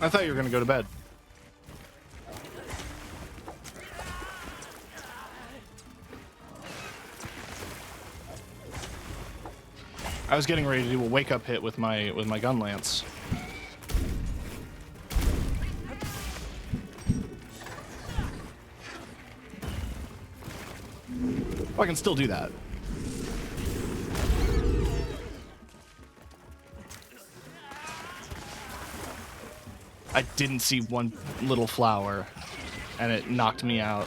I thought you were gonna go to bed. I was getting ready to do a wake-up hit with my gun lance. Well, I can still do that. I didn't see one little flower, and it knocked me out.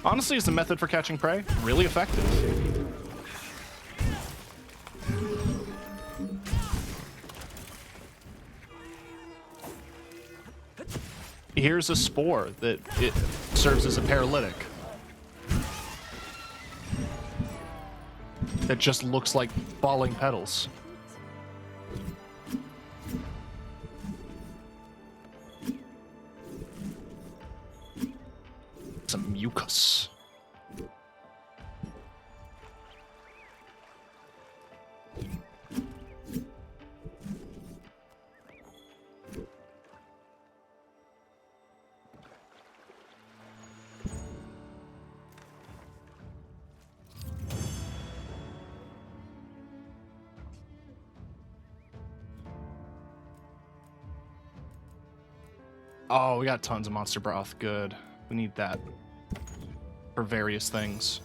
Honestly, it's a method for catching prey. Really effective. Here's a spore that it serves as a paralytic. That just looks like falling petals. Some mucus. Oh, we got tons of monster broth. Good. We need that for various things.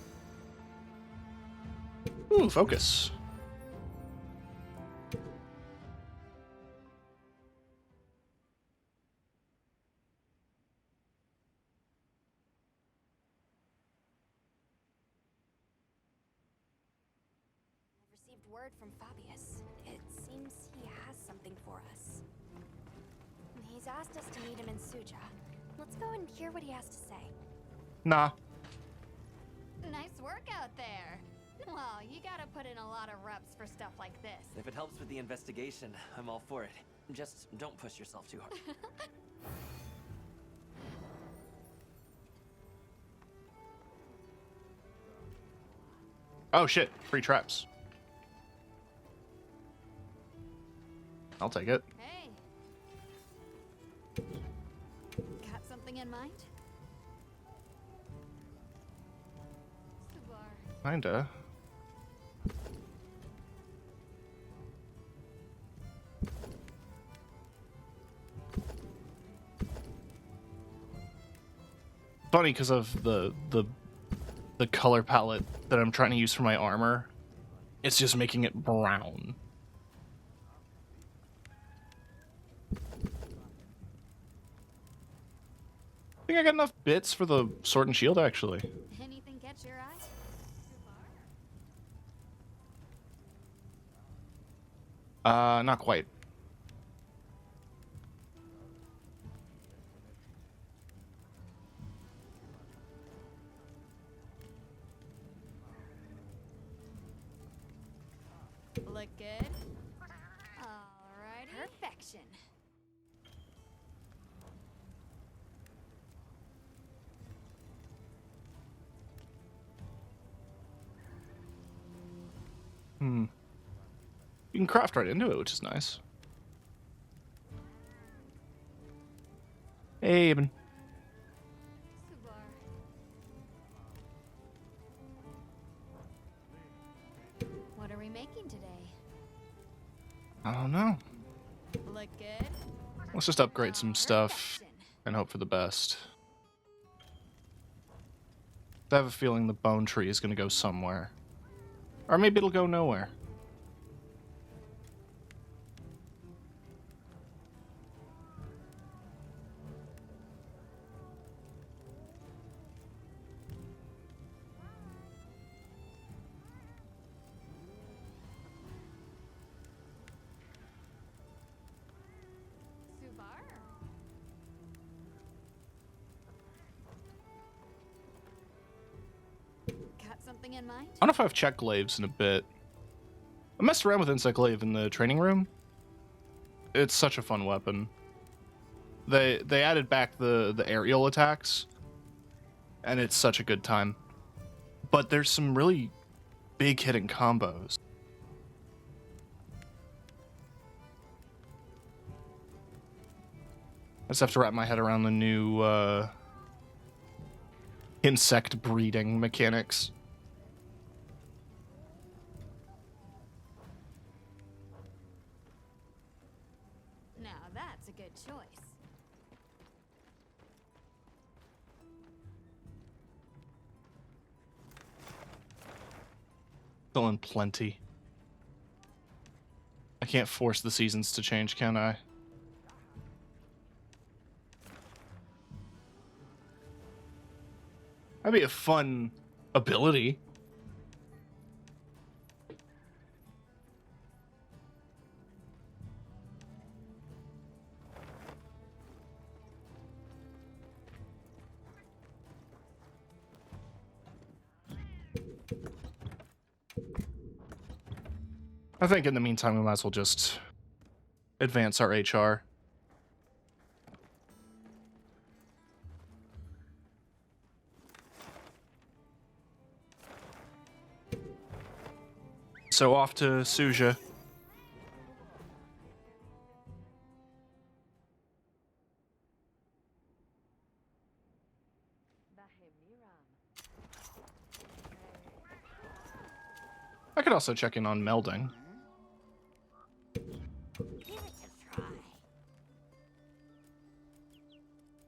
Ooh, focus.
I've received word from Fabius. It seems he has something for us. He's asked us to meet him in Suja. Let's go and hear what he has to say.
Nah.
Nice work out there. Well, you gotta put in a lot of reps for stuff like this.
If it helps with the investigation, I'm all for it. Just don't push yourself too hard.
Oh shit, free traps. I'll take it.
Hey. Got something in mind? Subar.
Kinda. Funny because of the color palette that I'm trying to use for my armor. It's just making it brown. I think I got enough bits for the sword and shield, actually.
Anything catch your eye?
Not quite.
Look good? Alrighty. Perfection.
Hmm. You can craft right into it, which is nice. Hey, Eben.
Subar. What are we making today?
I don't know.
Look good?
Let's just upgrade some stuff
Perfection.
and hope for the best. I have a feeling the bone tree is going to go somewhere. Or maybe it'll go nowhere.
Subar. Got something in mind?
I don't know if I've checked glaives in a bit. I messed around with Insect Glaive in the training room. It's such a fun weapon. They added back the aerial attacks, and it's such a good time. But there's some really big hitting combos. just have to wrap my head around the new insect breeding mechanics.
Now that's a good choice.
Still in plenty. I can't force the seasons to change, can I? That'd be a fun ability. I think in the meantime we might as well just advance our HR. So off to Suja. I could also check in on melding.
Give it a try.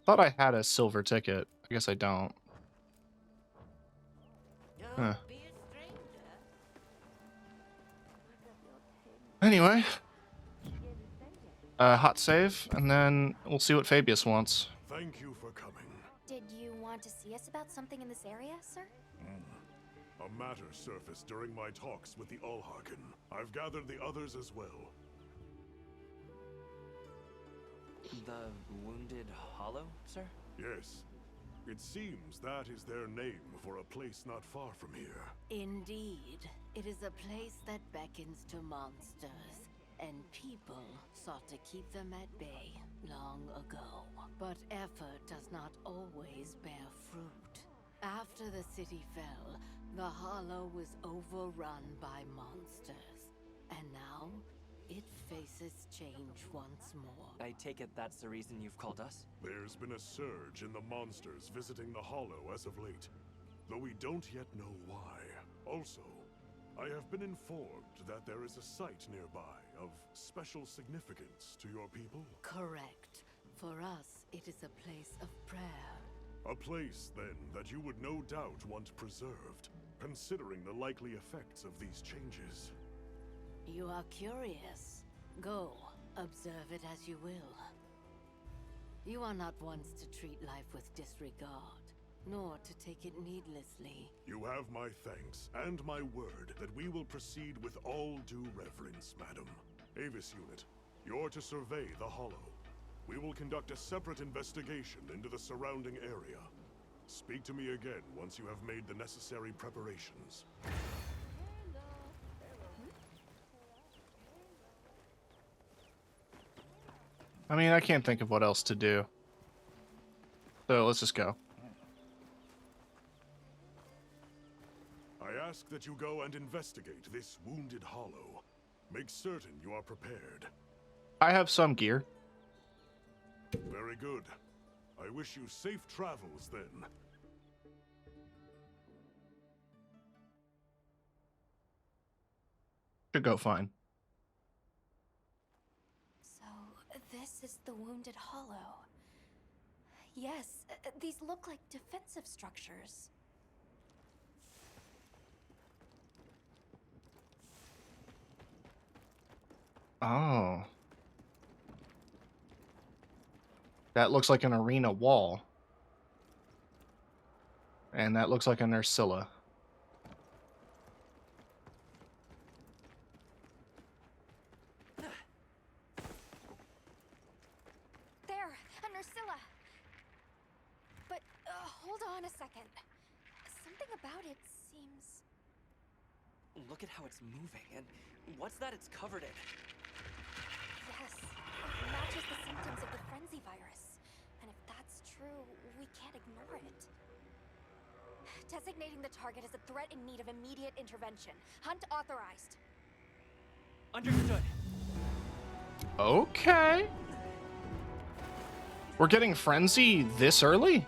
Thought I had a silver ticket. I guess I don't. Huh. Anyway. Hot save, and then we'll see what Fabius wants.
Thank you for coming.
Did you want to see us about something in this area, sir?
A matter surfaced during my talks with the Ulharken. I've gathered the others as well.
The Wounded Hollow, sir?
Yes. It seems that is their name for a place not far from here.
Indeed. It is a place that beckons to monsters, and people sought to keep them at bay long ago. But effort does not always bear fruit. After the city fell, the Hollow was overrun by monsters, and now it faces change once more.
I take it that's the reason you've called us?
There's been a surge in the monsters visiting the Hollow as of late, though we don't yet know why. Also, I have been informed that there is a site nearby of special significance to your people.
Correct. For us, it is a place of prayer.
A place, then, that you would no doubt want preserved, considering the likely effects of these changes.
You are curious. Go, observe it as you will. You are not ones to treat life with disregard, nor to take it needlessly.
You have my thanks, and my word that we will proceed with all due reverence, madam. Avis Unit, you're to survey the Hollow. We will conduct a separate investigation into the surrounding area. Speak to me again once you have made the necessary preparations.
I mean, I can't think of what else to do. So let's just go.
I ask that you go and investigate this Wounded Hollow. Make certain you are prepared.
I have some gear.
Very good. I wish you safe travels, then.
Should go fine.
So, this is the Wounded Hollow. Yes, these look like defensive structures.
Oh. That looks like an arena wall. And that looks like a Nursilla.
There, a Nursilla. But hold on a second. Something about it seems...
Look at how it's moving, and what's that it's covered in?
Yes, it matches the symptoms of the frenzy virus. And if that's true, we can't ignore it. Designating the target as a threat in need of immediate intervention. Hunt authorized.
Understood.
Okay. We're getting Frenzy this early?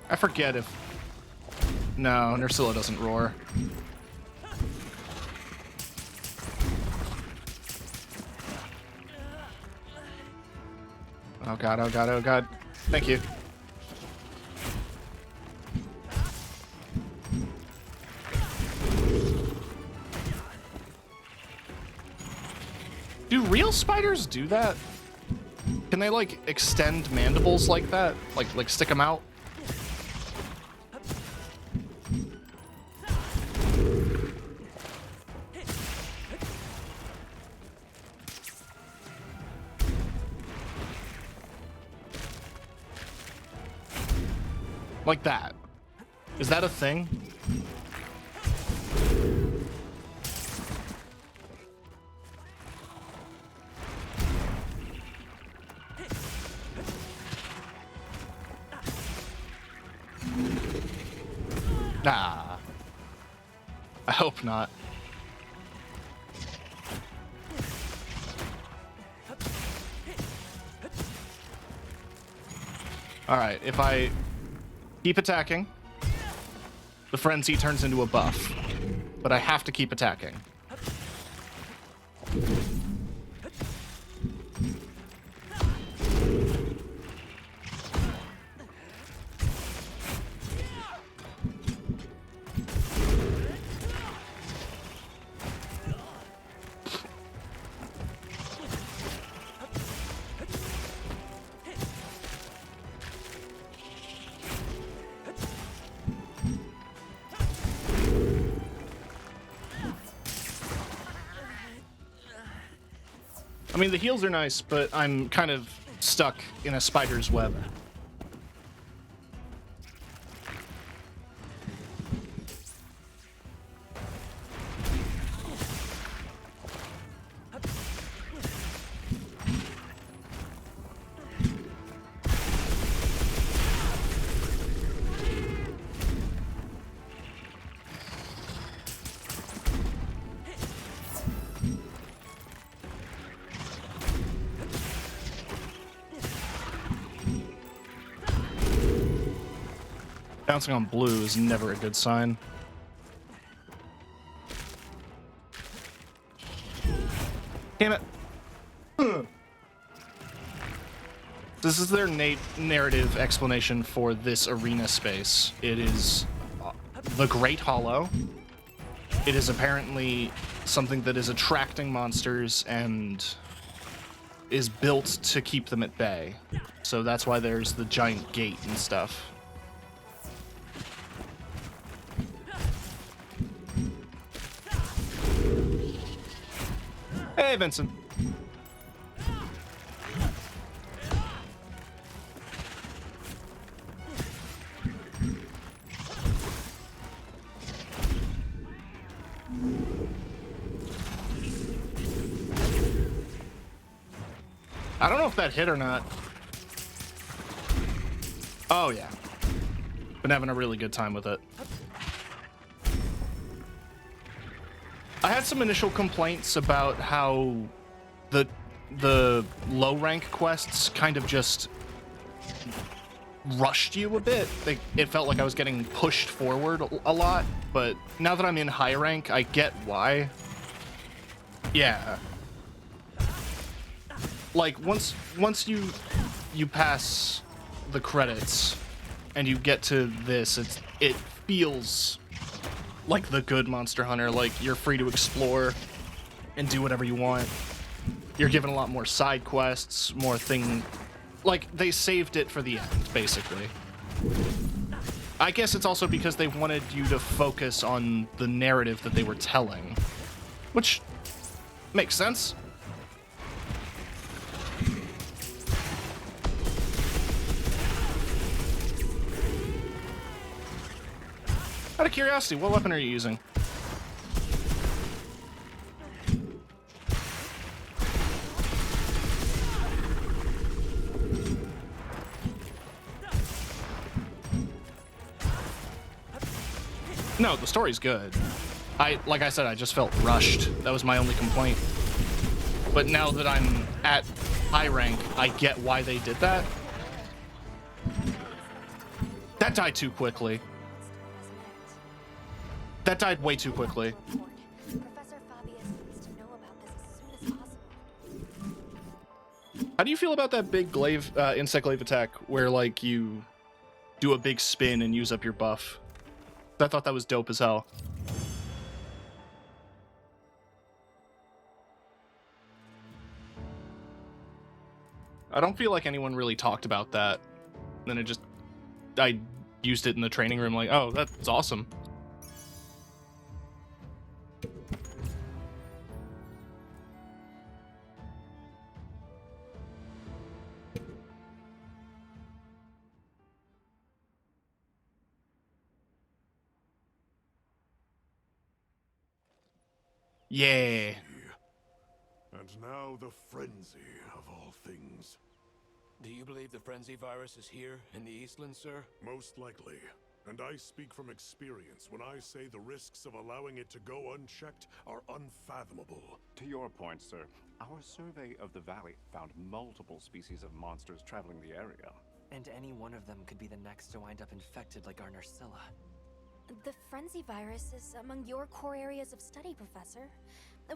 I forget if... No, Nursilla doesn't roar. Oh god, oh god, oh god. Thank you. Do real spiders do that? Can they, like, extend mandibles like that? Like stick them out? Like that. Is that a thing? Nah. I hope not. Alright, if I keep attacking, the frenzy turns into a buff. But I have to keep attacking. I mean, the heals are nice, but I'm kind of stuck in a spider's web. Bouncing on blue is never a good sign. Damn it. This is their narrative explanation for this arena space. It is the Great Hollow. It is apparently something that is attracting monsters and is built to keep them at bay. So that's why there's the giant gate and stuff. Hey, Vincent. I don't know if that hit or not. Oh, yeah. Been having a really good time with it. I had some initial complaints about how the low rank quests kind of just rushed you a bit. It felt like I was getting pushed forward a lot, but now that I'm in high rank, I get why. Yeah. Like once you pass the credits and you get to this, it feels like the good Monster Hunter. Like, you're free to explore and do whatever you want. You're given a lot more side quests, more thing... Like, they saved it for the end, basically. I guess it's also because they wanted you to focus on the narrative that they were telling. Which makes sense. Out of curiosity, what weapon are you using? No, the story's good. Like I said, I just felt rushed. That was my only complaint. But now that I'm at high rank, I get why they did that. That died too quickly. That died way too quickly.
Professor Fabius needs to know about this as soon as possible.
How do you feel about that big glaive, insect glaive attack where, like, you do a big spin and use up your buff? I thought that was dope as hell. I don't feel like anyone really talked about that. Then I used it in the training room like, oh, that's awesome. Yeah.
And now the frenzy of all things.
Do you believe the frenzy virus is here in the Eastlands, sir?
Most likely. And I speak from experience when I say the risks of allowing it to go unchecked are unfathomable.
To your point, sir, our survey of the valley found multiple species of monsters traveling the area.
And any one of them could be the next to wind up infected like our Nerscylla.
The frenzy virus is among your core areas of study, Professor.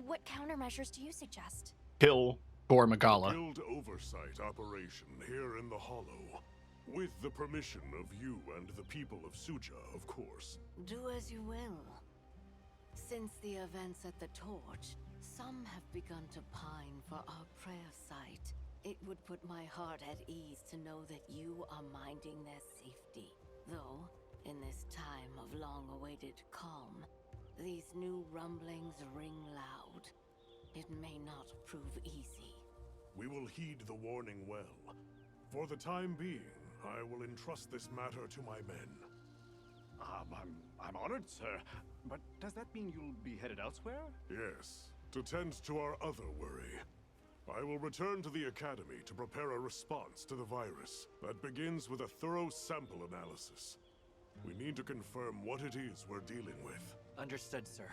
What countermeasures do you suggest?
Kill Gore Magala.
Guild oversight operation here in the Hollow. With the permission of you and the people of Suja, of course.
Do as you will. Since the events at the Torch, some have begun to pine for our prayer site. It would put my heart at ease to know that you are minding their safety. Though, in this time of long-awaited calm, these new rumblings ring loud. It may not prove easy.
We will heed the warning well. For the time being, I will entrust this matter to my men.
I'm honored, sir. But does that mean you'll be headed elsewhere?
Yes, to tend to our other worry. I will return to the Academy to prepare a response to the virus that begins with a thorough sample analysis. We need to confirm what it is we're dealing with.
Understood, sir.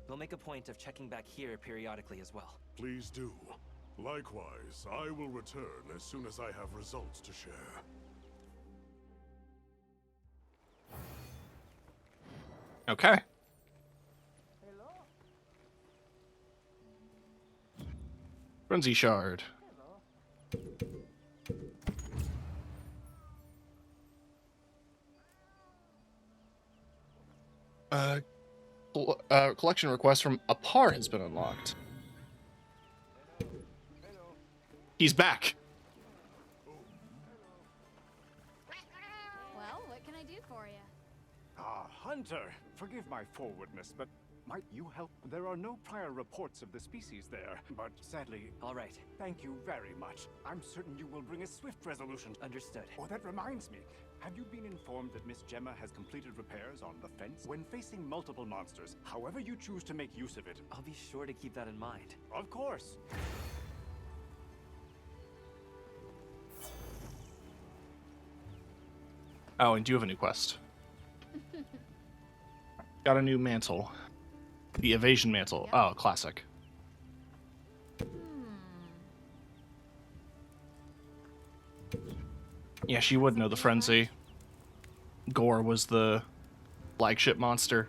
We'll make a point of checking back here periodically as well.
Please do. Likewise, I will return as soon as I have results to share.
Okay. Frenzy Shard. Collection request from Apar has been unlocked. He's back.
Well, what can I do for you?
Hunter, forgive my forwardness, but might you help? There are no prior reports of the species there, but sadly...
All right.
Thank you very much. I'm certain you will bring a swift resolution.
Understood.
Oh, that reminds me. Have you been informed that Miss Gemma has completed repairs on the fence? When facing multiple monsters, however you choose to make use of it...
I'll be sure to keep that in mind.
Of course.
Oh, and do you have a new quest? Got a new mantle. The evasion mantle.
Yep.
Oh, classic. Yeah, she would know the frenzy. Gore was the flagship monster.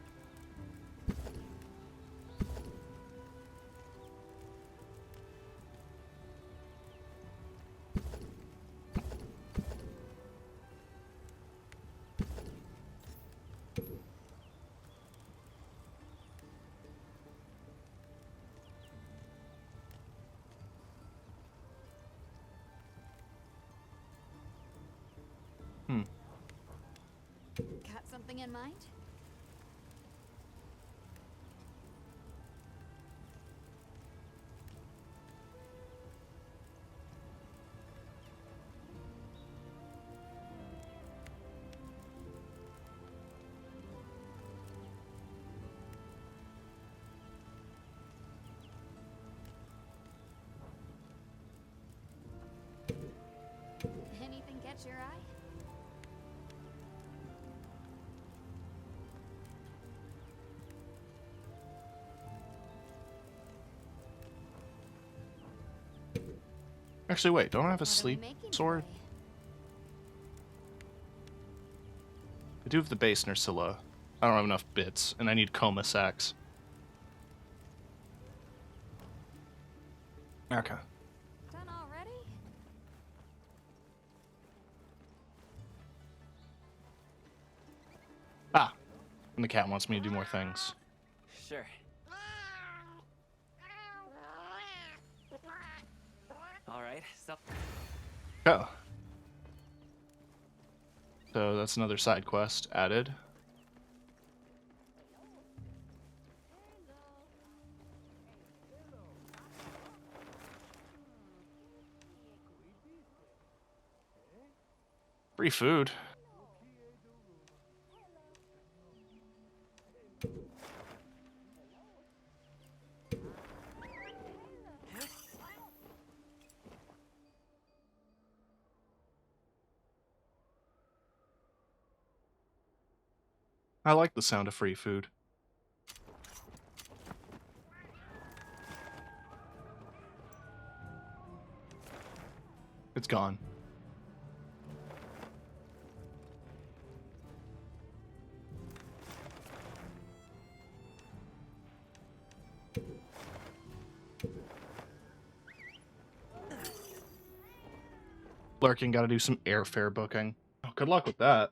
Got something in mind? Anything catch your eye?
Actually, wait, don't I have a
What are we
sleep
making
sword?
today?
I do have the base Nerscylla. I don't have enough bits, and I need Coma sacks. Okay.
Done already?
Ah! And the cat wants me to do more things.
Sure. Alright, so
Oh. So that's another side quest added. Free food. I like the sound of free food. It's gone. Lurking, gotta do some airfare booking. Oh, good luck with that.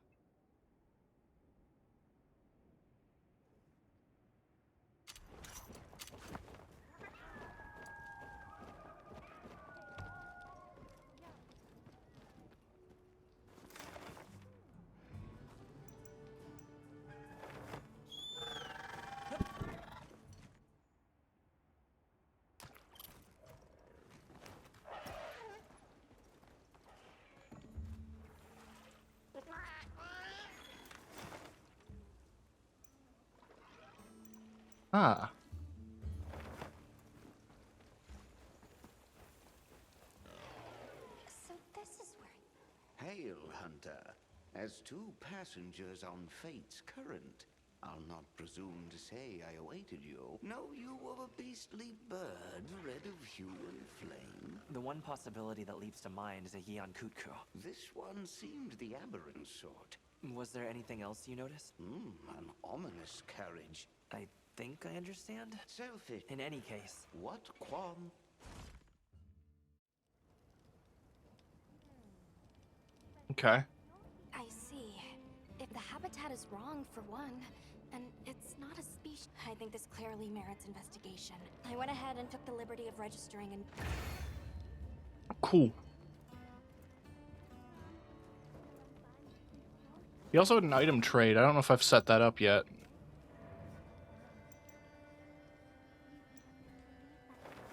Ah.
So this is where...
Hail, Hunter. As two passengers on Fate's current, I'll not presume to say I awaited you. Know you of a beastly bird, red of hue and flame?
the one possibility that leaps to mind is a Yeon Kutku.
This one seemed the aberrant sort.
Was there anything else you noticed?
An ominous carriage.
I think I understand.
Selfish.
In any case,
What qualm?
Okay.
I see. If the habitat is wrong, for one, and it's not a species, I think this clearly merits investigation. I went ahead and took the liberty of registering and...
Cool. He also had an item trade. I don't know if I've set that up yet.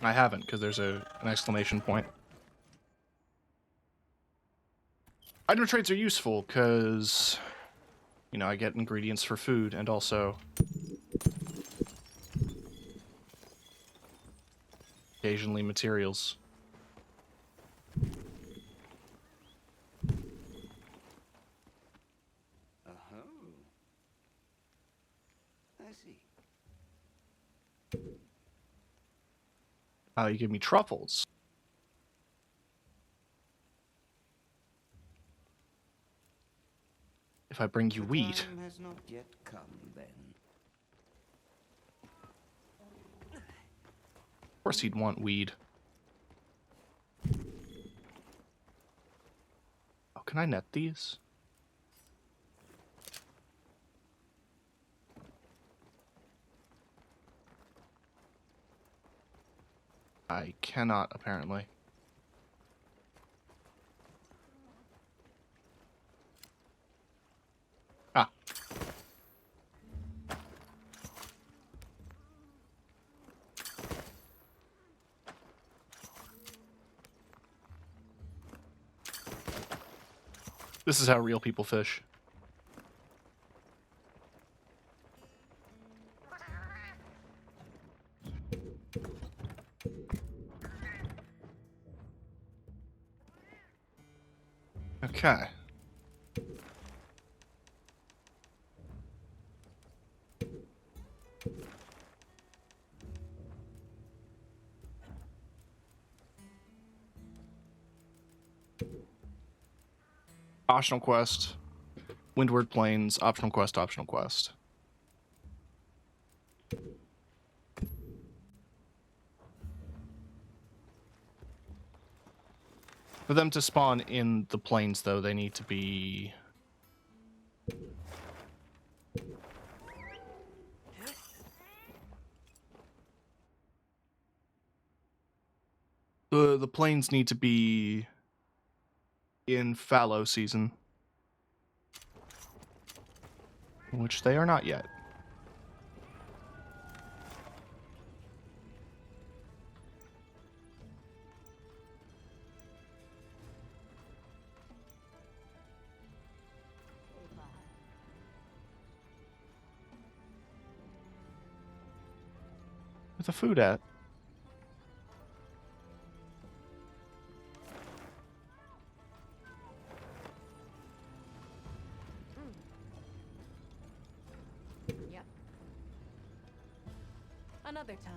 I haven't, because there's an exclamation point. Item trades are useful, because, you know, I get ingredients for food, and also occasionally materials.
I see.
You give me truffles. If I bring you wheat.
Time has not yet come, then.
Of course he'd want weed. Oh, can I net these? I cannot, apparently. Ah. This is how real people fish. Okay. Optional quest. Windward Plains. Optional quest. Optional quest. For them to spawn in the plains, though, they need to be... The plains need to be in fallow season. Which they are not yet. Where's the food at?
Yep. Another time.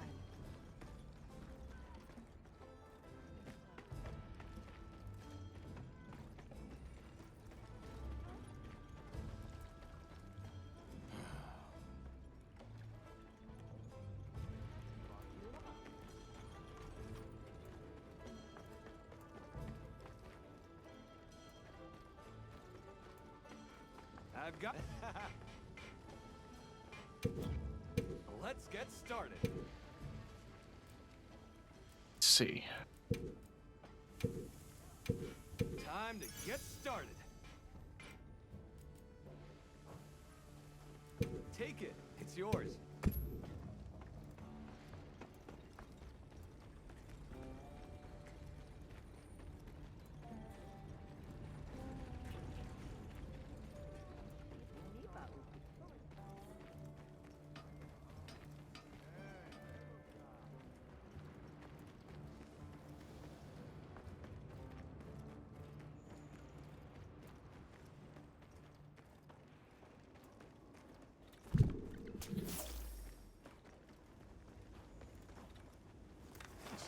I've got... Let's get started.
Let's see.
Time to get started. Take it. It's yours.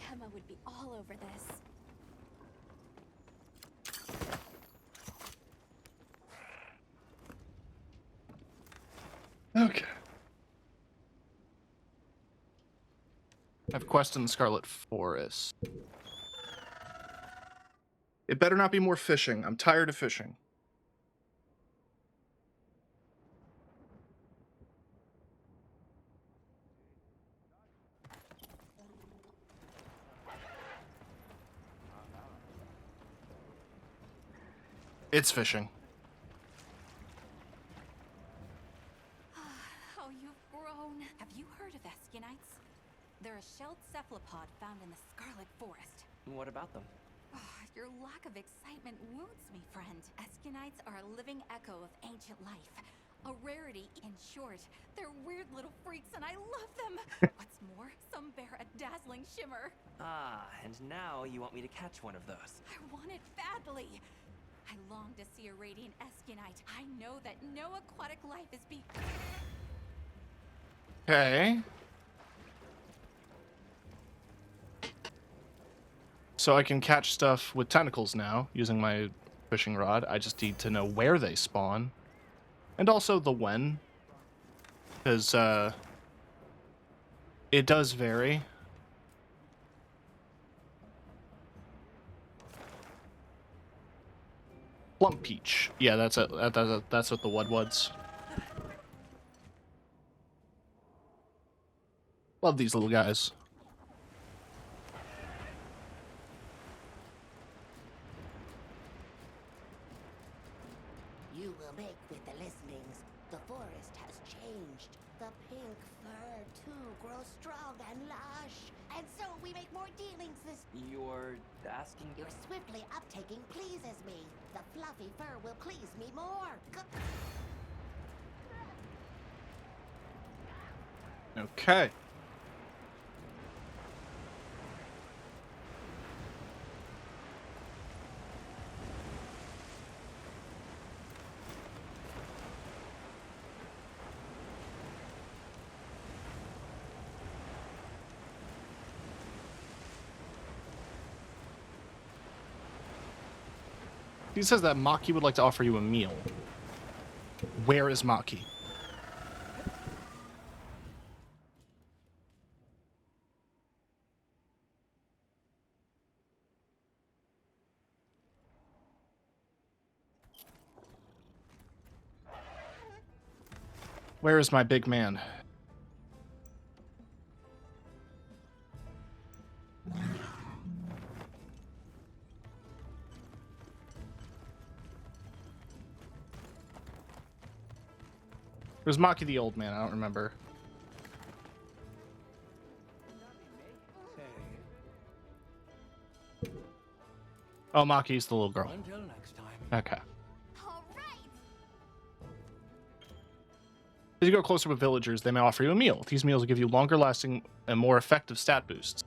Gemma would be all over this.
Okay. I have a quest in the Scarlet Forest. It better not be more fishing. I'm tired of fishing. It's fishing.
Oh, you've grown. Have you heard of Eskinites? They're a shelled cephalopod found in the Scarlet Forest.
What about them?
Your lack of excitement wounds me, friend. Eskinites are a living echo of ancient life. A rarity, in short. They're weird little freaks and I love them. What's more, some bear a dazzling shimmer.
Ah, and now you want me to catch one of those.
I want it badly. I long to see a radiant Eskinite. I know that no aquatic life is
Okay. So I can catch stuff with tentacles now, using my fishing rod. I just need to know where they spawn. And also the when. Because, it does vary. Plump peach. Yeah, that's it. That's what the Wudwuds. Love these little guys.
You will make with the listenings. The forest has changed. The pink fur, too, grows strong and lush. And so we make more dealings this...
You're asking...
Your swiftly uptaking pleases me. The fluffy fur will please me more.
Okay. He says that Maki would like to offer you a meal. Where is Maki? Where is my big man? It was Maki the old man, I don't remember. Oh, Maki's the little girl.
Until next time.
Okay. As you go closer with villagers, they may offer you a meal. These meals will give you longer lasting and more effective stat boosts.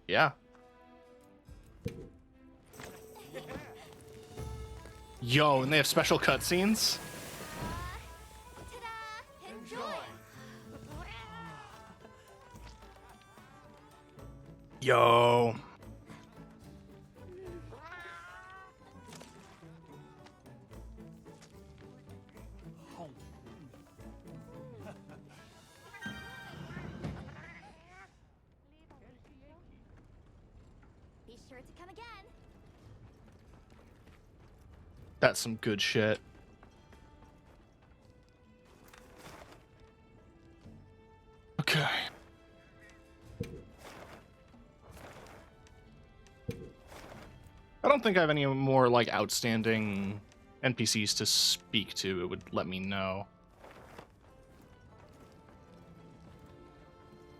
Yeah. Yo, and they have special cutscenes? Yo.
Be sure to come again.
That's some good shit. Okay. I don't think I have any more, like, outstanding NPCs to speak to. It would let me know.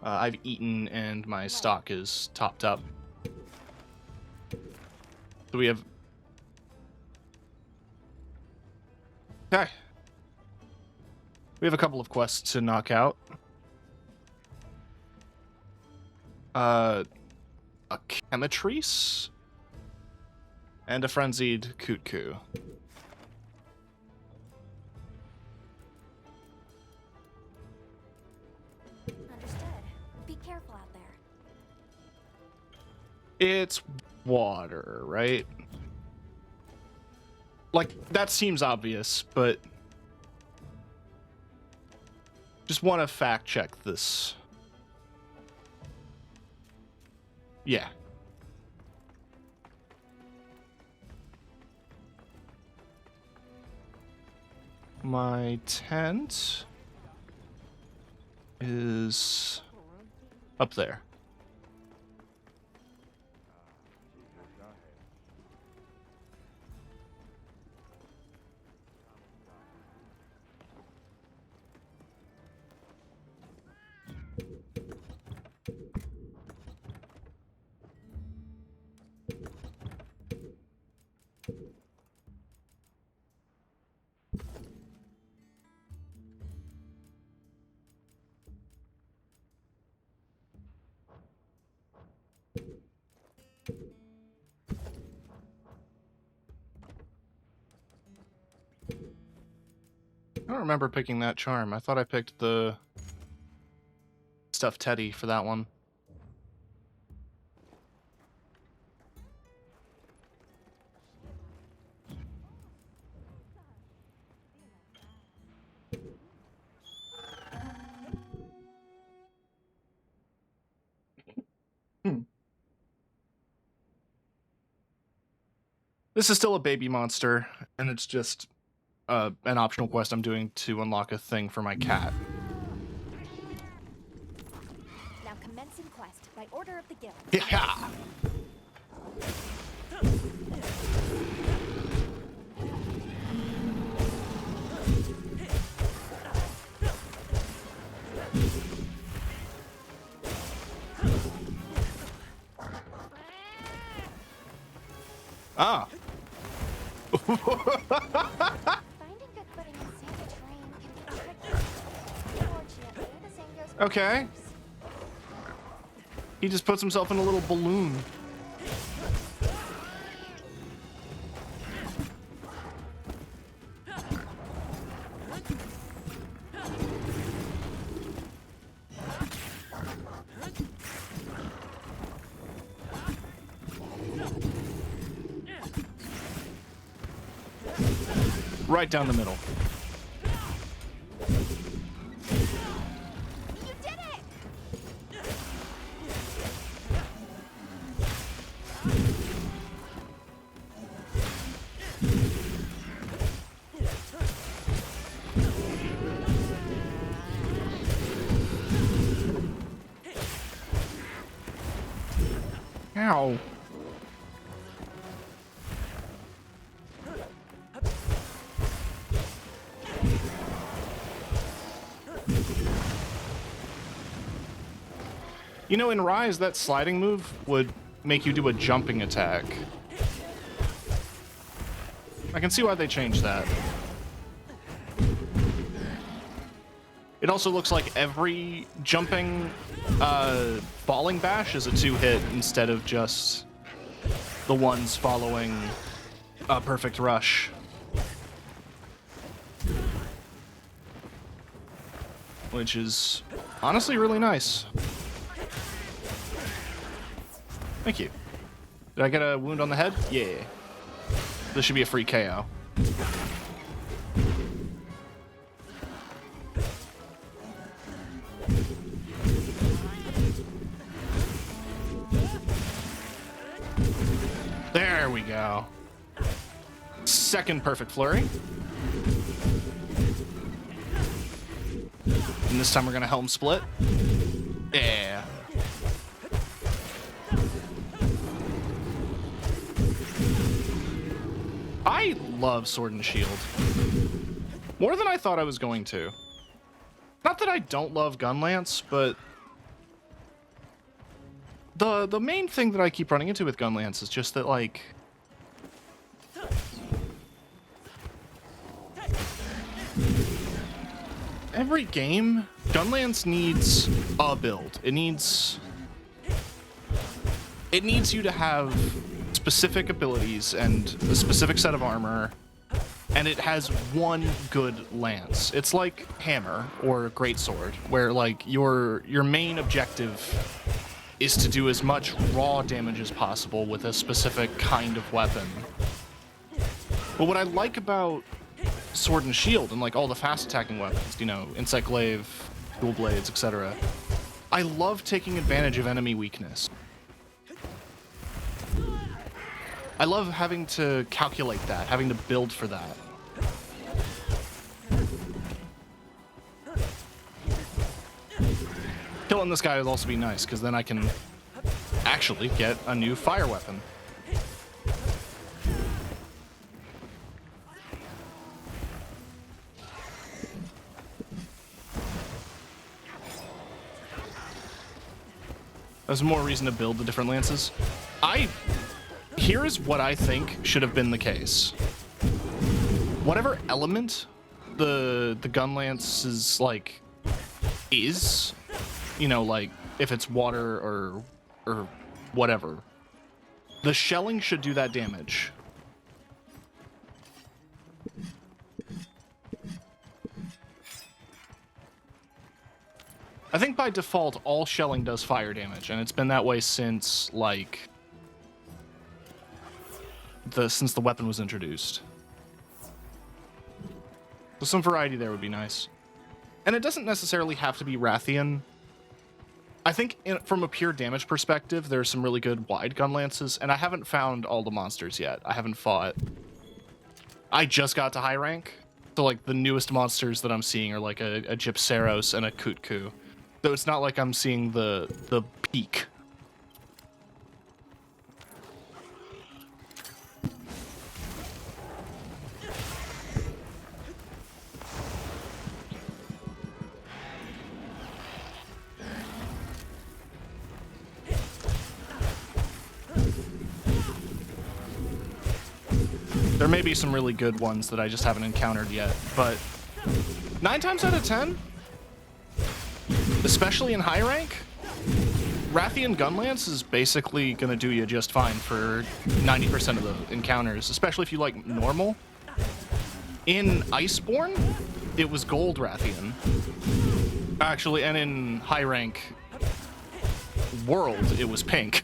I've eaten and my stock is topped up. So we have... Okay. We have a couple of quests to knock out. A Chemitrice? And a Frenzied Kutku.
Understood. Be careful out there.
It's water, right? Like, that seems obvious, but... just want to fact check this. Yeah. My tent is up there. I don't remember picking that charm. I thought I picked the stuffed teddy for that one. This is still a baby monster, and it's just an optional quest I'm doing to unlock a thing for my cat.
Now commencing quest by order of the guild.
Yeah. Ah.
Finding good footing in Santa terrain can be tricky. Fortunately, the same goes for
Okay. He just puts himself in a little balloon. right down the middle.
You did it!
Ow. You know, in Rise, that sliding move would make you do a jumping attack. I can see why they changed that. It also looks like every jumping falling bash is a 2-hit instead of just the ones following a perfect rush. Which is honestly really nice. Thank you. Did I get a wound on the head? Yeah. This should be a free KO. There we go. Second perfect flurry. And this time we're gonna helm split. Yeah. I love Sword and Shield. More than I thought I was going to. Not that I don't love Gunlance, but the main thing that I keep running into with Gunlance is just that, like, every game, Gunlance needs a build. It needs you to have specific abilities and a specific set of armor, and it has one good lance. It's like Hammer or Greatsword, where like your main objective is to do as much raw damage as possible with a specific kind of weapon. But what I like about Sword and Shield and like all the fast attacking weapons, you know, Insect Glaive, Dual Blades, etc., I love taking advantage of enemy weakness. I love having to calculate that, having to build for that. Killing this guy would also be nice, because then I can actually get a new fire weapon. There's more reason to build the different lances. Here is what I think should have been the case. Whatever element the gun lance is like is, you know, like if it's water or whatever, the shelling should do that damage. I think by default all shelling does fire damage, and it's been that way since like since the weapon was introduced. So some variety there would be nice. And it doesn't necessarily have to be Rathian. I think from a pure damage perspective, there's some really good wide gun lances, and I haven't found all the monsters yet. I haven't fought. I just got to high rank, so like the newest monsters that I'm seeing are like a Gypceros and a Kutku. So it's not like I'm seeing the peak. There may be some really good ones that I just haven't encountered yet, but 9 times out of 10, especially in high rank, Rathian Gunlance is basically going to do you just fine for 90% of the encounters, especially if you like normal. In Iceborne, it was gold Rathian. Actually, and in high rank World, it was pink.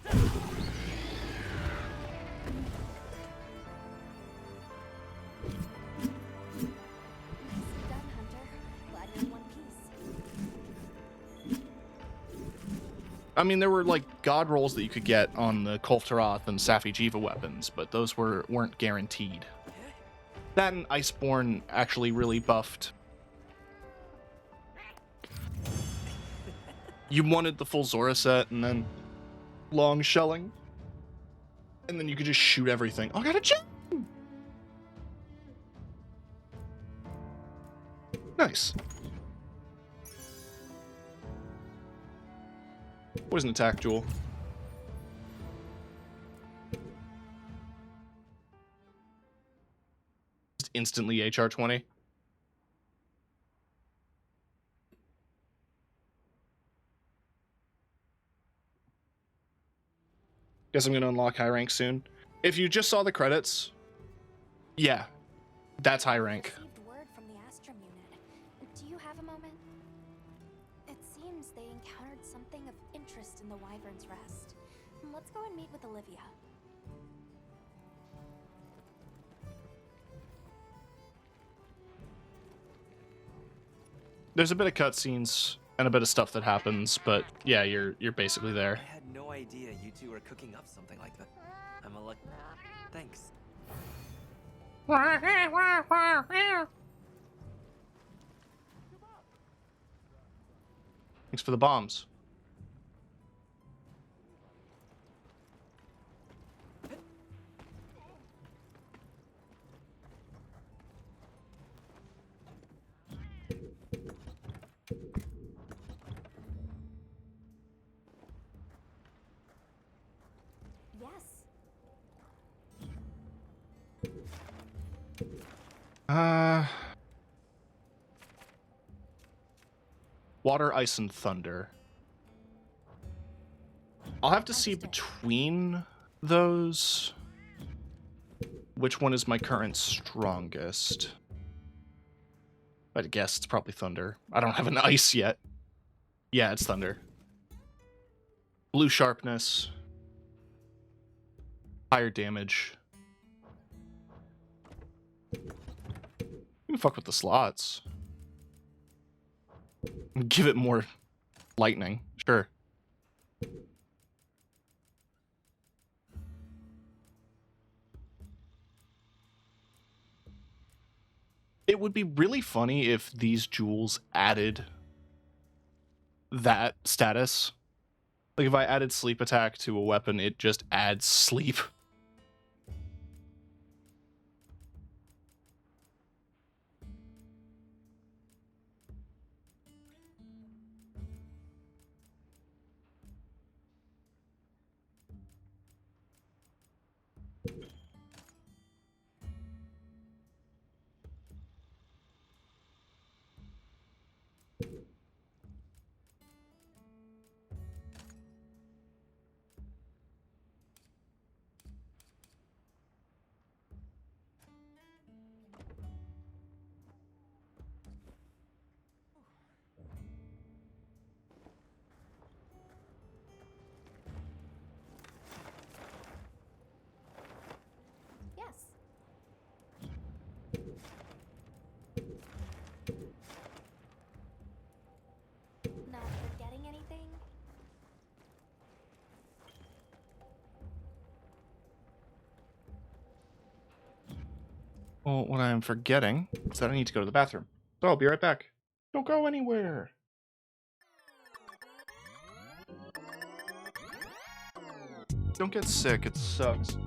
I mean, there were like god rolls that you could get on the Kulf Taroth and Safi Jiva weapons, but those weren't guaranteed. That and Iceborne actually really buffed. You wanted the full Zora set and then long shelling, and then you could just shoot everything. Oh, I got a gem! Nice. Poison attack, Jewel. Just instantly HR 20. Guess I'm gonna unlock high rank soon. If you just saw the credits, yeah, that's high rank.
Received word from the Astrum unit. Do you have a moment? It seems they encountered something of interest in the Wyvern's Rest. Let's go and meet with Olivia.
There's a bit of cutscenes and a bit of stuff that happens, but yeah, you're basically there.
I had no idea you two were cooking up something like that. I'm a luck. Thanks.
Thanks for the bombs.
Yes.
Water, ice, and thunder. I'll have to see between those which one is my current strongest. I'd guess it's probably thunder. I don't have an ice yet. Yeah, it's thunder. Blue sharpness. Higher damage. You can fuck with the slots. Give it more lightning. Sure. It would be really funny if these jewels added that status. Like if I added sleep attack to a weapon, it just adds sleep.
Yes. Not forgetting anything?
Well, what I'm forgetting is that I need to go to the bathroom. So I'll be right back. Don't go anywhere. Don't get sick, it sucks.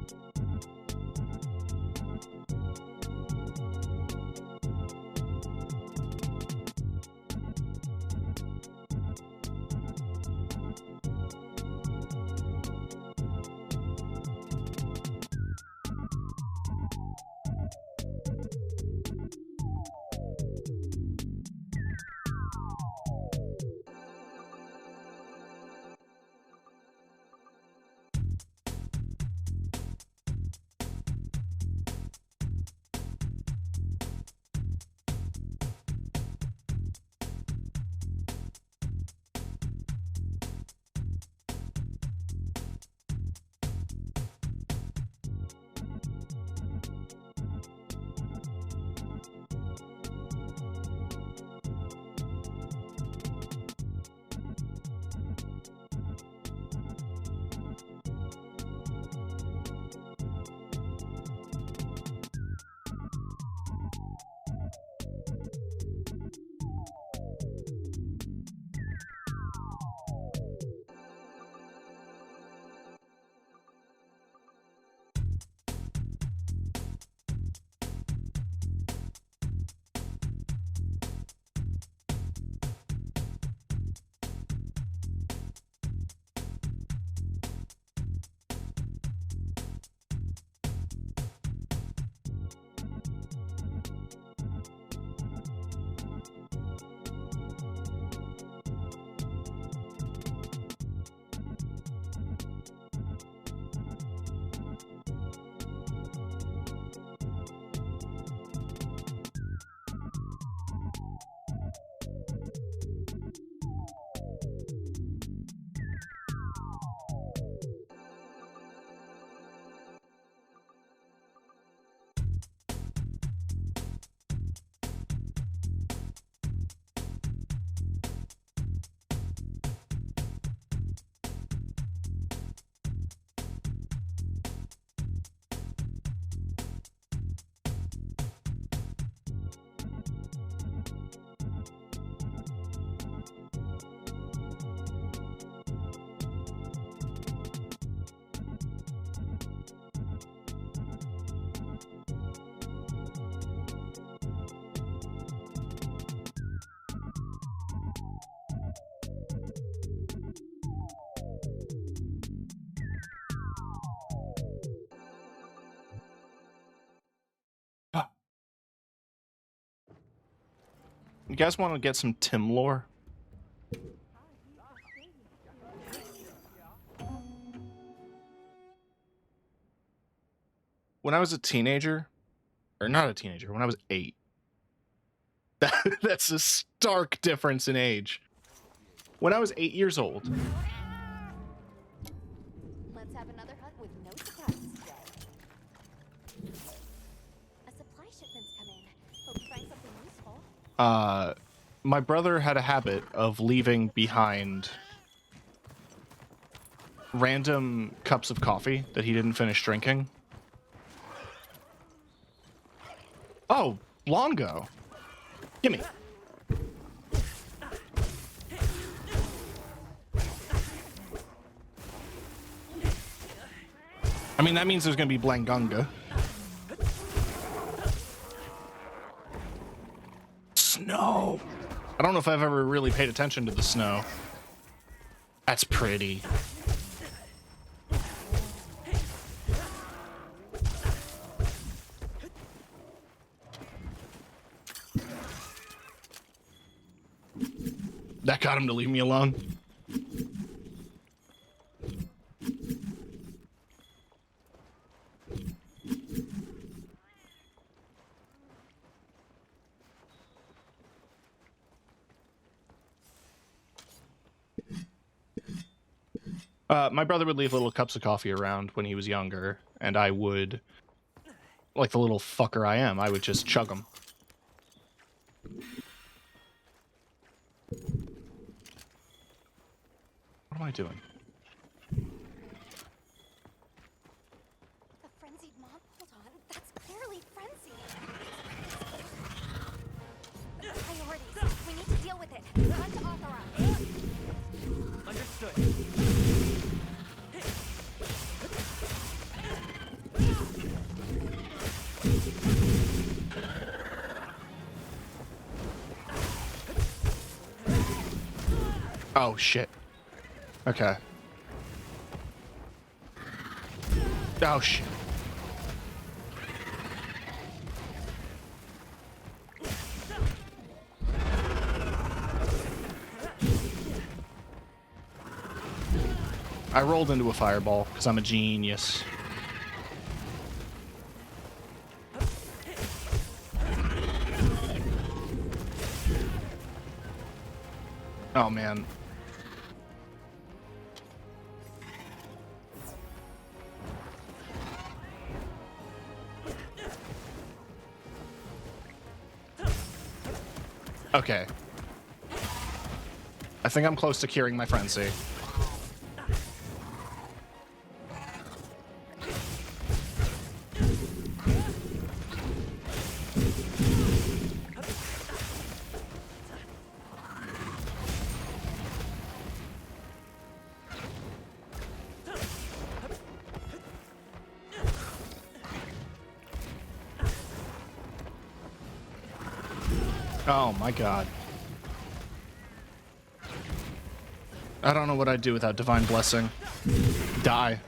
guys want to get some Tim lore? When I was a teenager, or not a teenager, when I was 8, that's a stark difference in age. When I was 8 years old,
Let's have another hunt with no surprises today. A supply shipment's come in. Hope you find something useful.
my brother had a habit of leaving behind random cups of coffee that he didn't finish drinking. Oh, Longo. Gimme. I mean, that means there's gonna be Blangunga. Snow. I don't know if I've ever really paid attention to the snow. That's pretty. That got him to leave me alone. My brother would leave little cups of coffee around when he was younger, and I would, like the little fucker I am, I would just chug them. What am I doing?
A frenzied mob? Hold on, that's clearly frenzy. Priorities. We need to deal with it. Run to Authora.
Understood.
Oh, shit. Okay. Oh, shit. I rolled into a fireball because I'm a genius. Oh, man. Okay. I think I'm close to curing my frenzy. Oh my god. I don't know what I'd do without Divine Blessing. Die.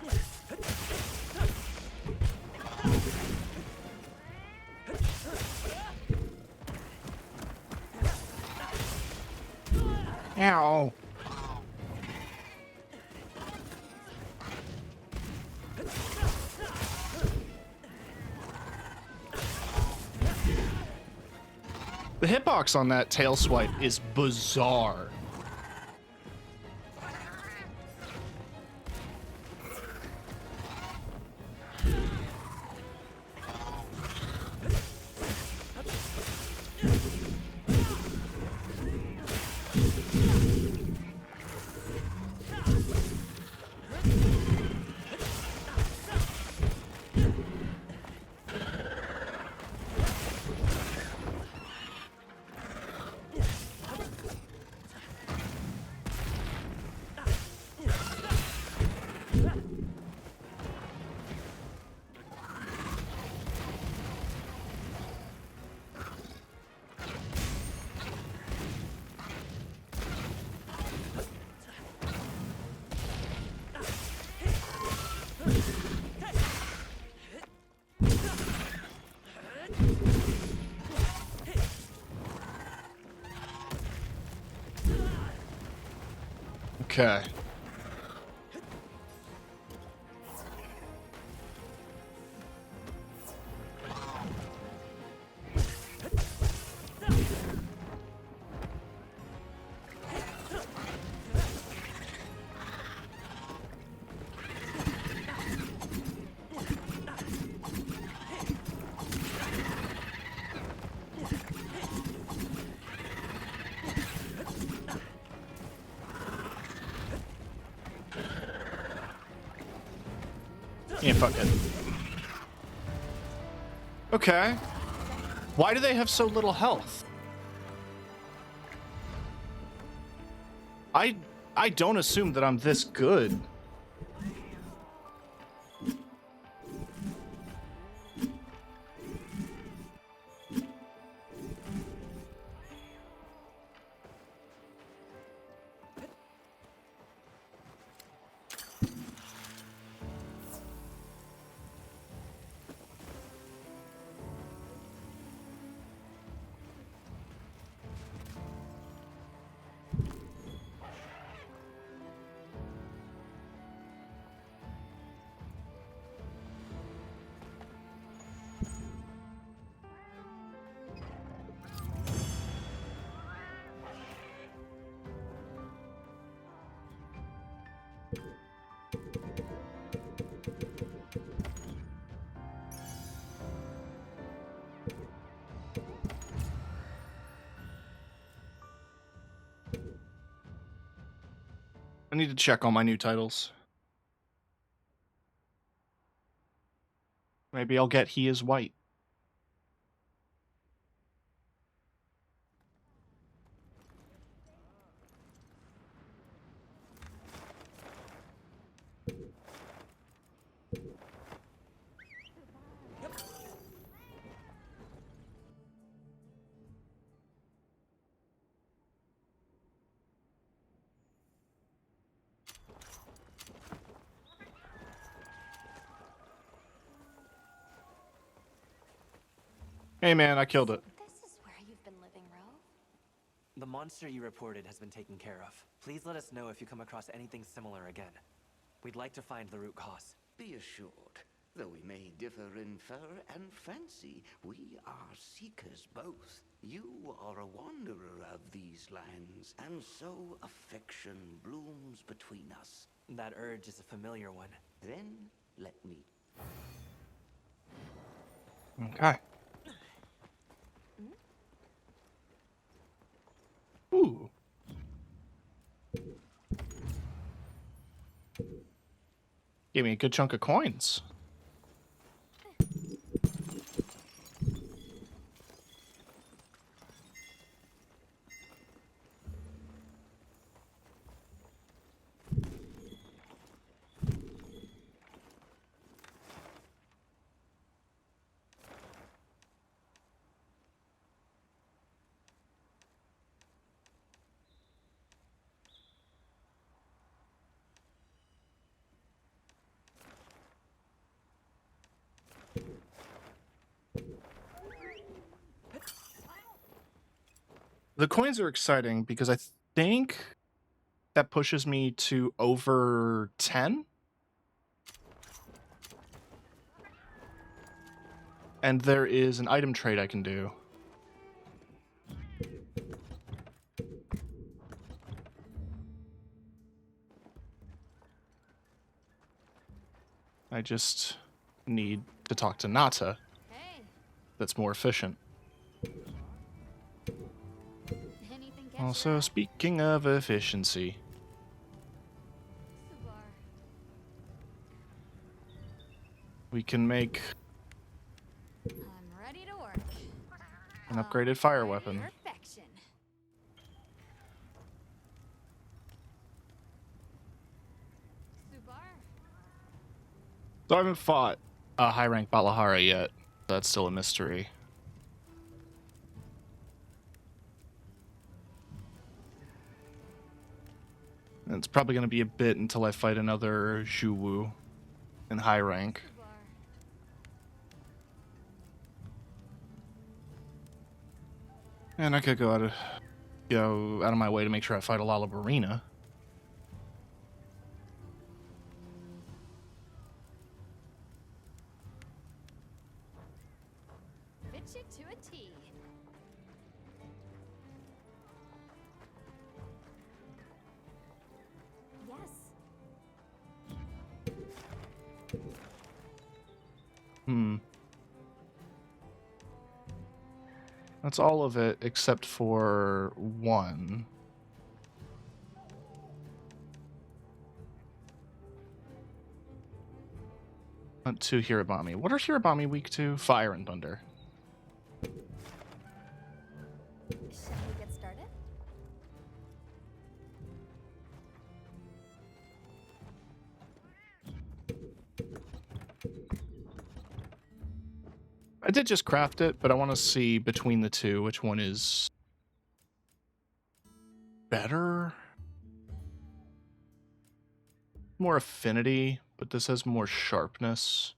Ow. The hitbox on that tail swipe is bizarre. Okay. Yeah, fuck it. Okay. Why do they have so little health? I don't assume that I'm this good. I need to check all my new titles. Maybe I'll get He Is White. Hey man, I killed it.
This is where you've been living, Ro.
The monster you reported has been taken care of. Please let us know if you come across anything similar again. We'd like to find the root cause.
Be assured, though we may differ in fur and fancy, we are seekers both. You are a wanderer of these lands, and so affection blooms between us.
That urge is a familiar one.
Then let me.
Okay. Ooh. Gave me a good chunk of coins. The coins are exciting because I think that pushes me to over 10. And there is an item trade I can do. I just need to talk to Nata. That's more efficient. Also, speaking of efficiency. We can make
I'm ready to work.
an upgraded fire weapon.
Perfection.
So I haven't fought a high-rank Balahara yet. That's still a mystery. And it's probably going to be a bit until I fight another Zhu Wu in high rank. And I could go out of my way to make sure I fight a Lalabarina. That's all of it except for one. Hunt 2 Hirabami. What are Hirabami weak to? Fire and thunder.
Shall we get started?
I did just craft it, but I want to see between the two which one is better. More affinity, but this has more sharpness.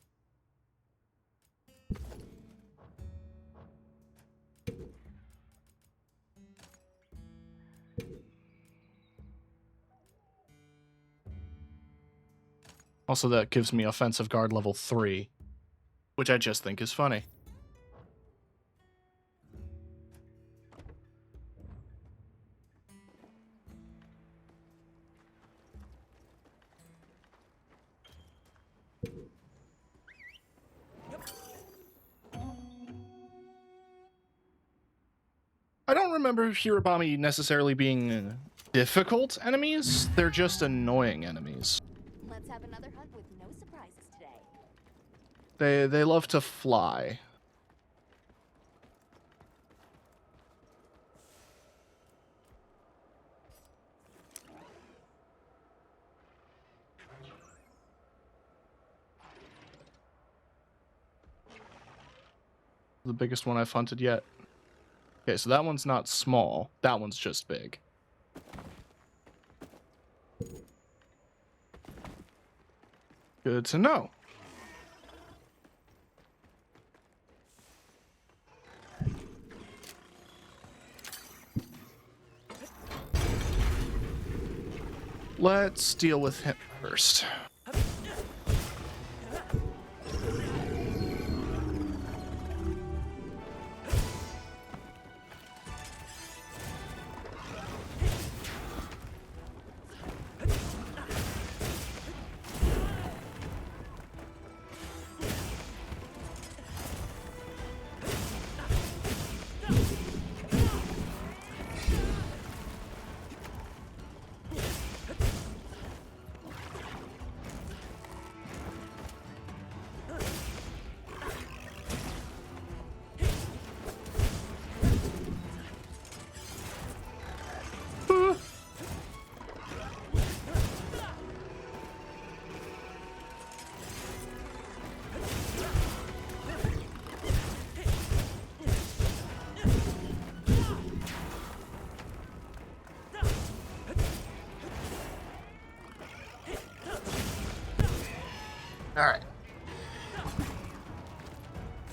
Also, that gives me offensive guard level 3, which I just think is funny. I don't remember Hirabami necessarily being difficult enemies. They're just annoying enemies.
Let's have another hunt with no surprises today.
They love to fly. The biggest one I've hunted yet. Okay, so that one's not small. That one's just big. Good to know. Let's deal with him first. Alright.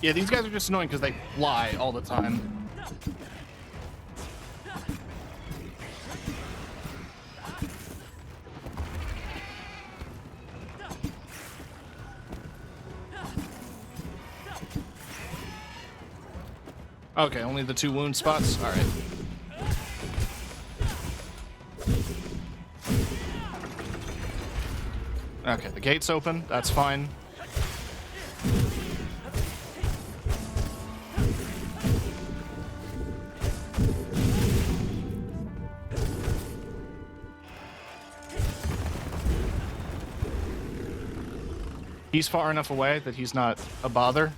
Yeah, these guys are just annoying because they fly all the time. Okay, only the 2 wound spots? Alright. Okay, the gate's open. That's fine. He's far enough away that he's not a bother.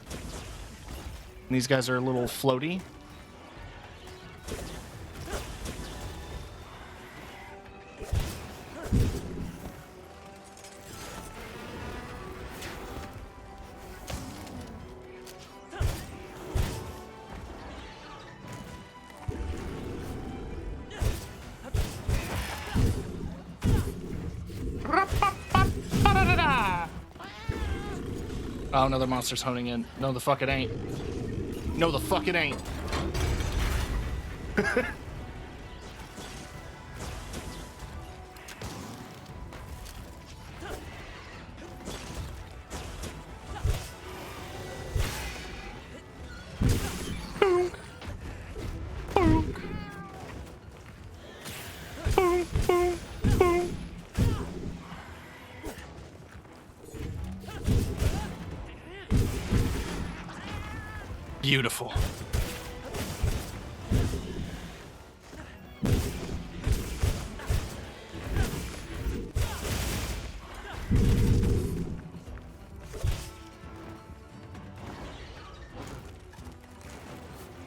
And these guys are a little floaty. Oh, another monster's honing in. No, the fuck it ain't. No, the fuck it ain't. Beautiful.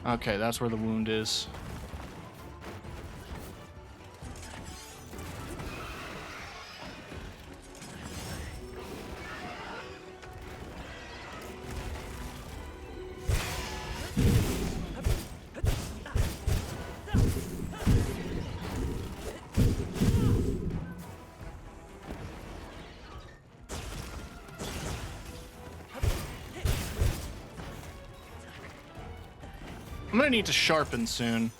Okay, that's where the wound is. I'm gonna need to sharpen soon.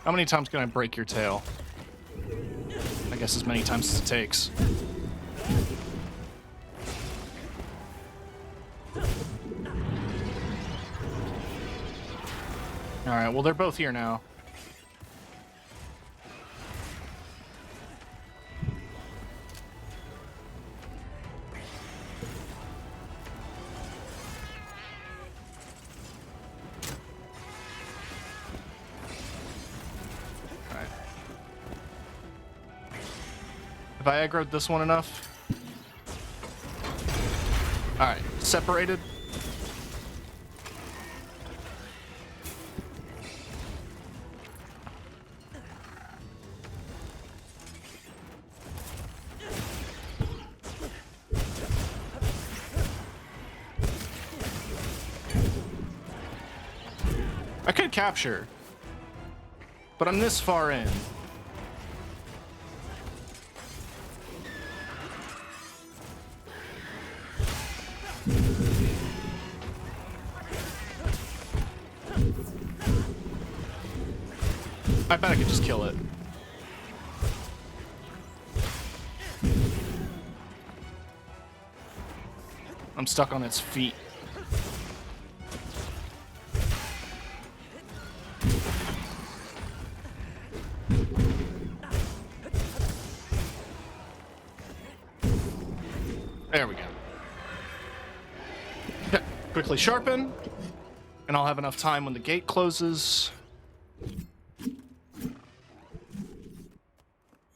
How many times can I break your tail? I guess as many times as it takes. Alright, well they're both here now. Have I aggroed this one enough? Alright, separated. I could capture, but I'm this far in. I bet I could just kill it. I'm stuck on its feet. There we go. Okay, quickly sharpen, and I'll have enough time when the gate closes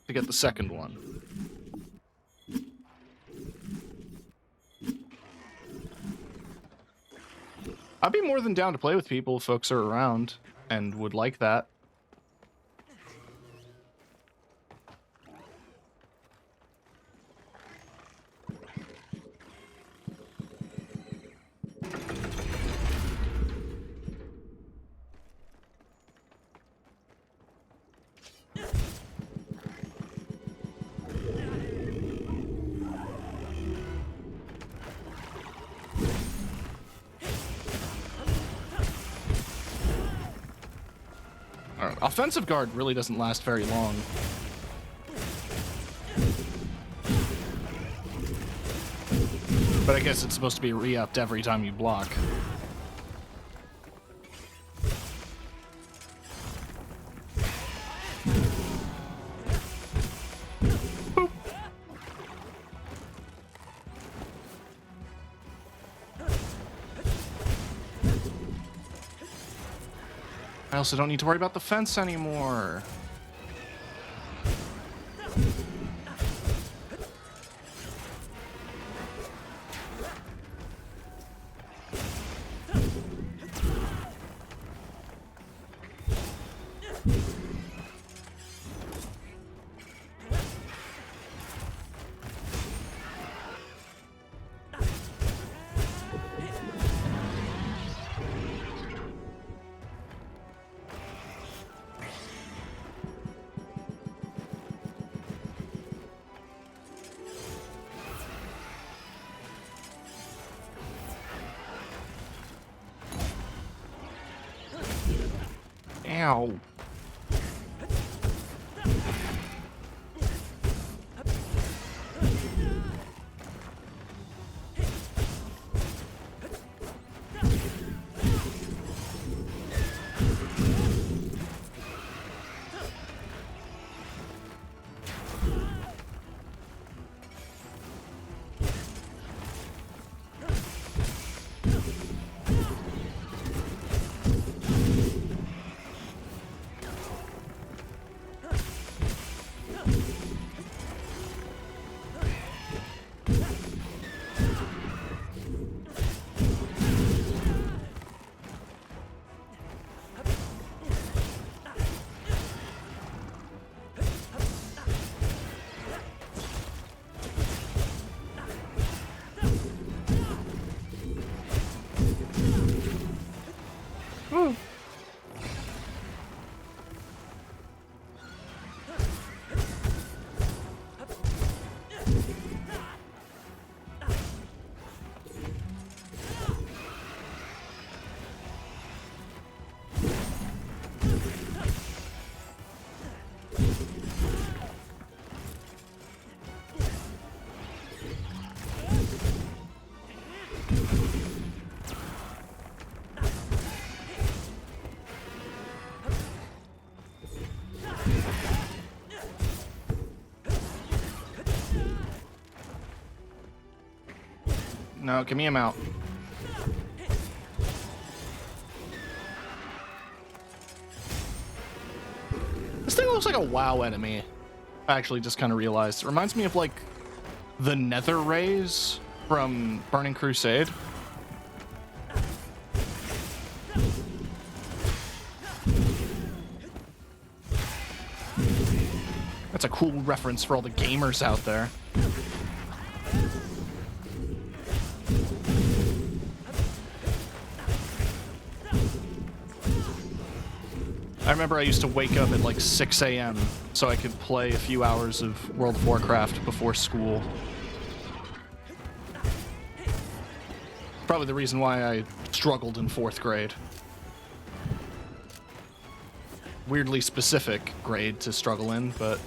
to get the second one. I'd be more than down to play with people if folks are around and would like that. Offensive guard really doesn't last very long. But I guess it's supposed to be re-upped every time you block. Boop. I also don't need to worry about the fence anymore. Ow. No, give me him out. This thing looks like a WoW enemy. I actually just kind of realized. It reminds me of, like, the Nether Rays from Burning Crusade. That's a cool reference for all the gamers out there. I remember I used to wake up at like 6 a.m. so I could play a few hours of World of Warcraft before school. Probably the reason why I struggled in 4th grade. Weirdly specific grade to struggle in, but...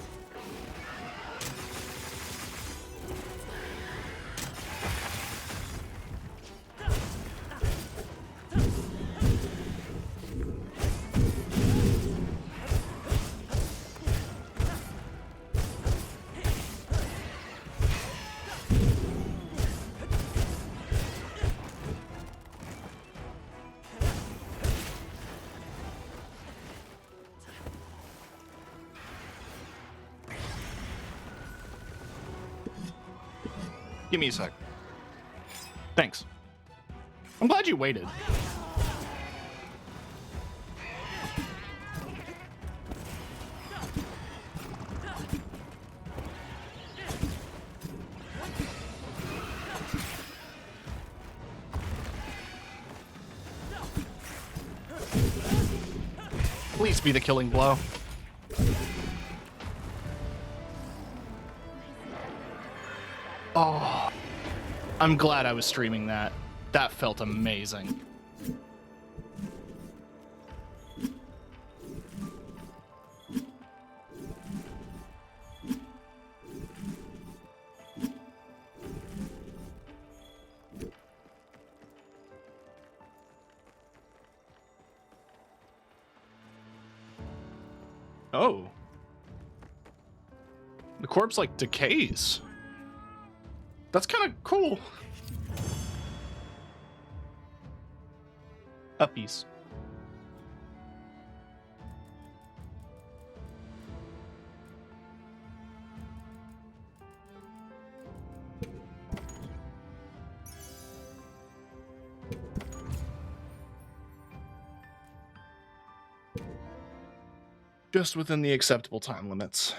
Give me a sec. Thanks. I'm glad you waited. Please be the killing blow. Oh, I'm glad I was streaming that. That felt amazing. Oh. The corpse, like, decays. That's kind of cool. Uppies. Just within the acceptable time limits.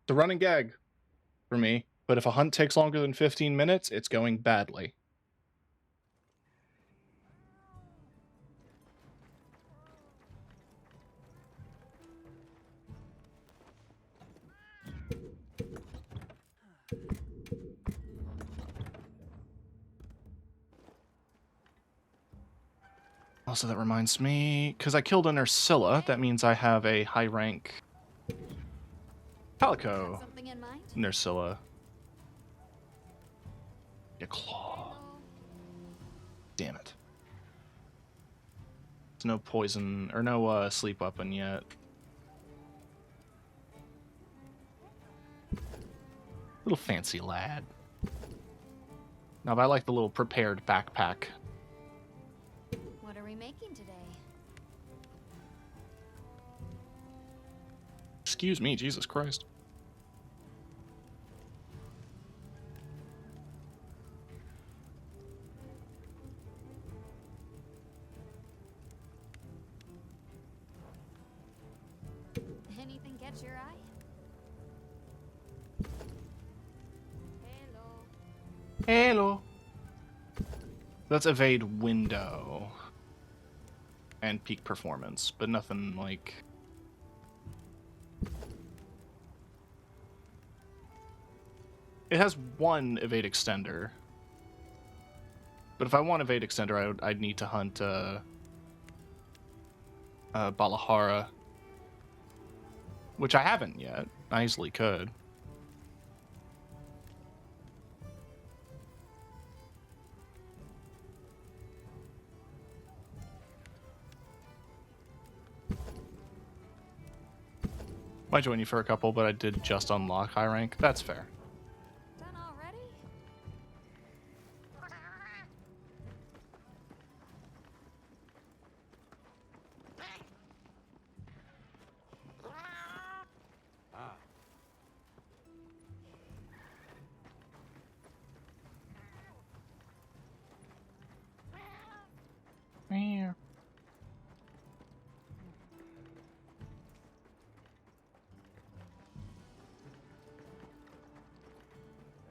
The running gag for me, but if a hunt takes longer than 15 minutes, it's going badly. Also, that reminds me, because I killed a Nursilla, that means I have a high rank Calico
Something in mind?
Nursilla. A claw. Damn it. There's no poison, or no sleep weapon yet. Little fancy lad. Now, but I like the little prepared backpack.
What are we making today?
Excuse me, Jesus Christ.
Anything catch your eye? Hello.
Hello. Let's evade window and peak performance, but nothing like... It has one evade extender. But if I want evade extender, I'd need to hunt Balahara. Which I haven't yet. I easily could. Might join you for a couple, but I did just unlock high rank. That's fair.
Done already?
Meow.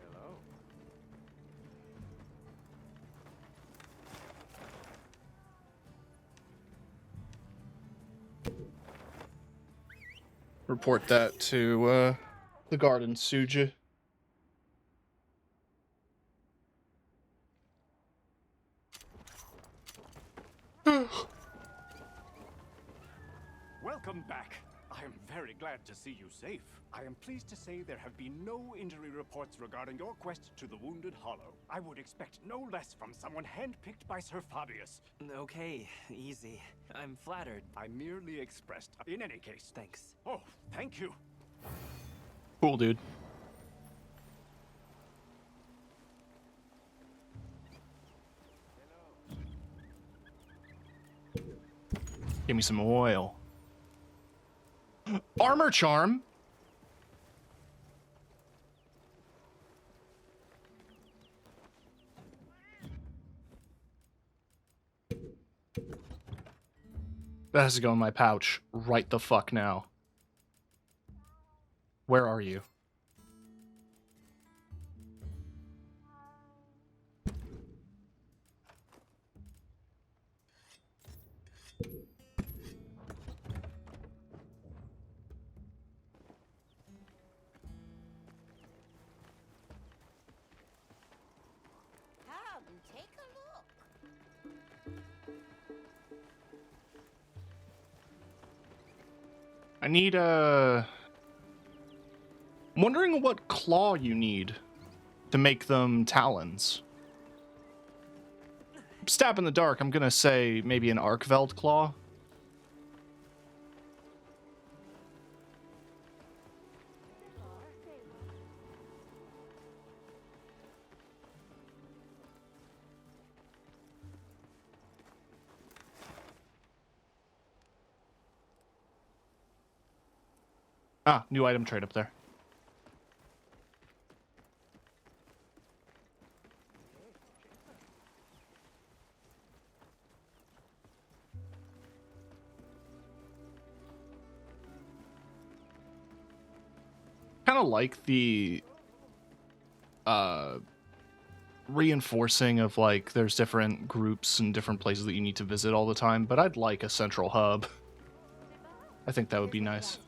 Hello.
Report that to the garden, Suja.
Welcome back. I am very glad to see you safe. I am pleased to say there have been no injury reports regarding your quest to the Wounded Hollow. I would expect no less from someone handpicked by Sir Fabius.
Okay, easy. I'm flattered.
I merely expressed... In any case...
Thanks.
Oh, thank you.
Cool, dude. Give me some oil. Armor charm? That has to go in my pouch right the fuck now. Where are you?
Come, take a look.
I need I'm wondering what claw you need to make them talons. Stab in the dark, I'm gonna say maybe an Arkveld claw. Ah, new item trade up there. Kind of like the reinforcing of like there's different groups and different places that you need to visit all the time, but I'd like a central hub. I think that would be nice.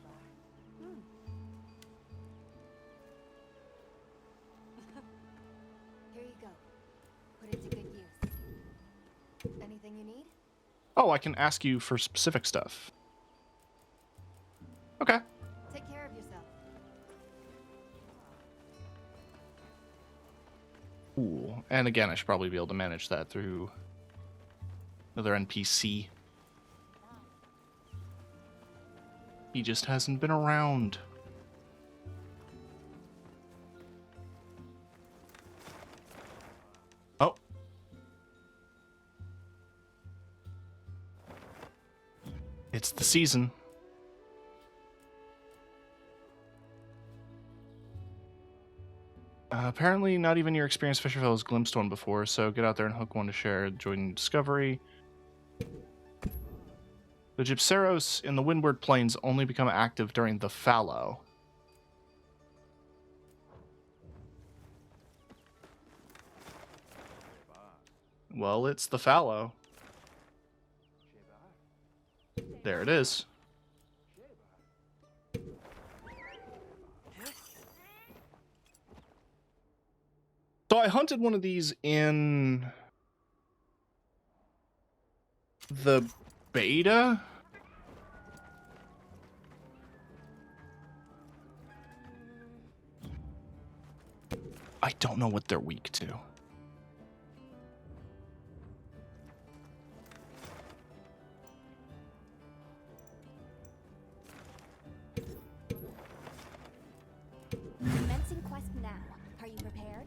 Here you go. Put it to good use. Anything you need?
Oh, I can ask you for specific stuff. Okay.
Take care of yourself.
Cool. And again, I should probably be able to manage that through another NPC. He just hasn't been around. Oh. It's the season. Apparently, not even your experienced fisher fellows glimpsed one before, so get out there and hook one to share. Join Discovery. The Gypceros in the Windward Plains only become active during the fallow. Well, it's the fallow. There it is. So I hunted one of these in the beta. I don't know what they're weak to.
Commencing quest now. Are you prepared?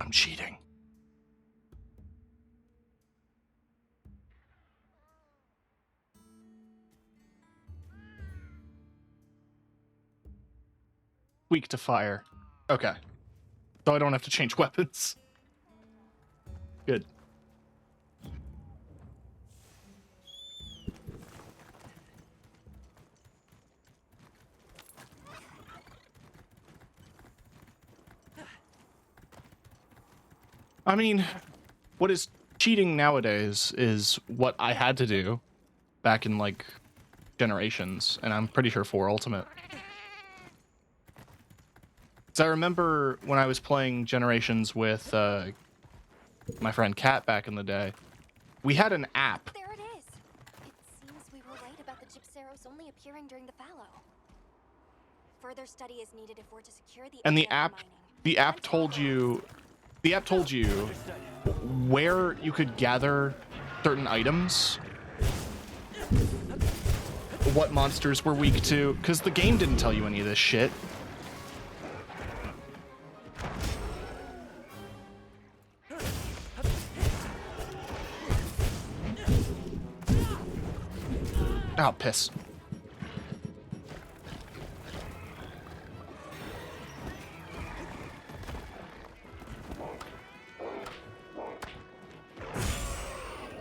I'm cheating. Weak to fire. Okay. So I don't have to change weapons. Good. I mean, what is cheating nowadays is what I had to do back in, like, Generations, and I'm pretty sure 4 Ultimate. So I remember when I was playing Generations with my friend Kat back in the day, we had an app.
There it is. It seems we were right about the Gypceros only appearing during the fallow. Further study is needed if we're to secure the
And the
area
app,
mining.
the app told you where you could gather certain items, what monsters were weak to, because the game didn't tell you any of this shit. Oh, piss.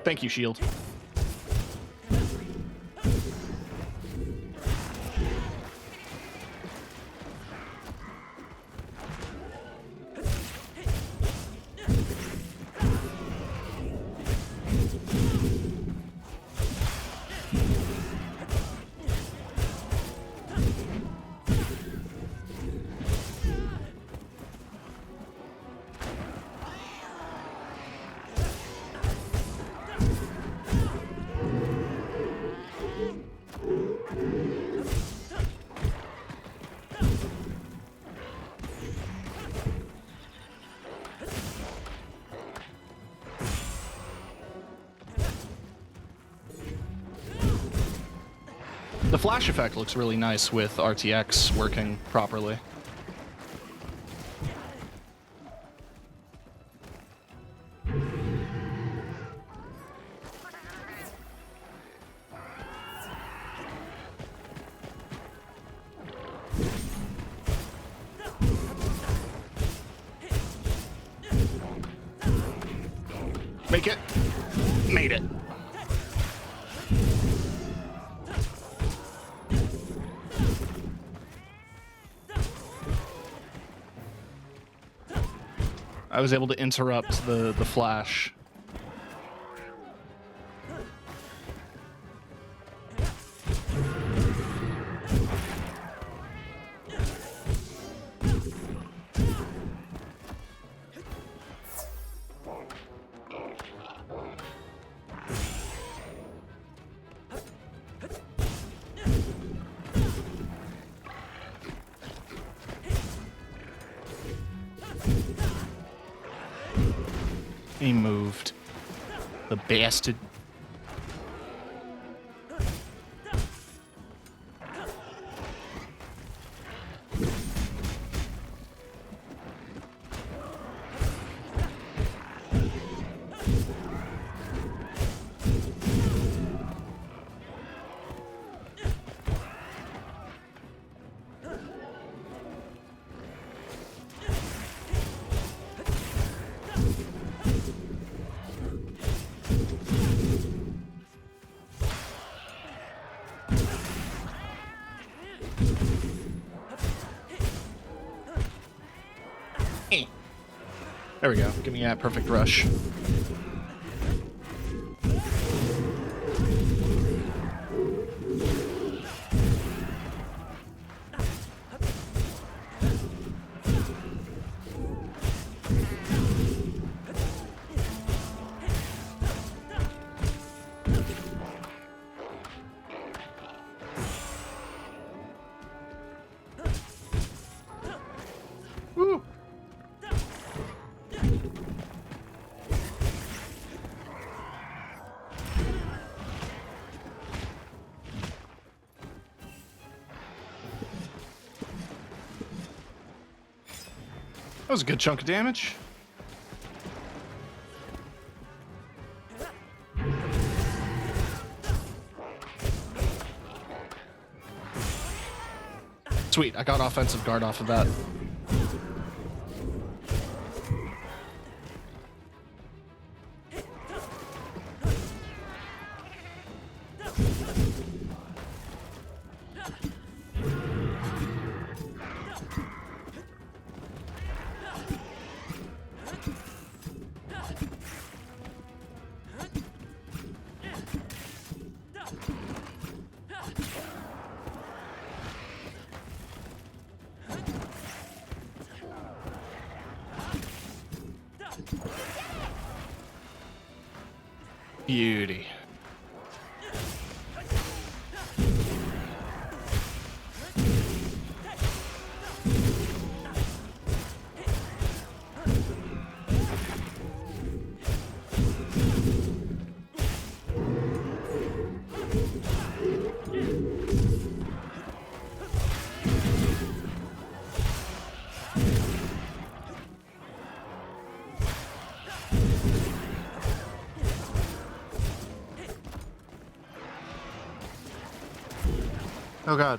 Thank you, shield. The flash effect looks really nice with RTX working properly. Make it. Made it. I was able to interrupt the flash. He moved. The bastard. There we go. Give me that perfect rush. Woo! That was a good chunk of damage. Sweet, I got offensive guard off of that. Beauty. Oh god.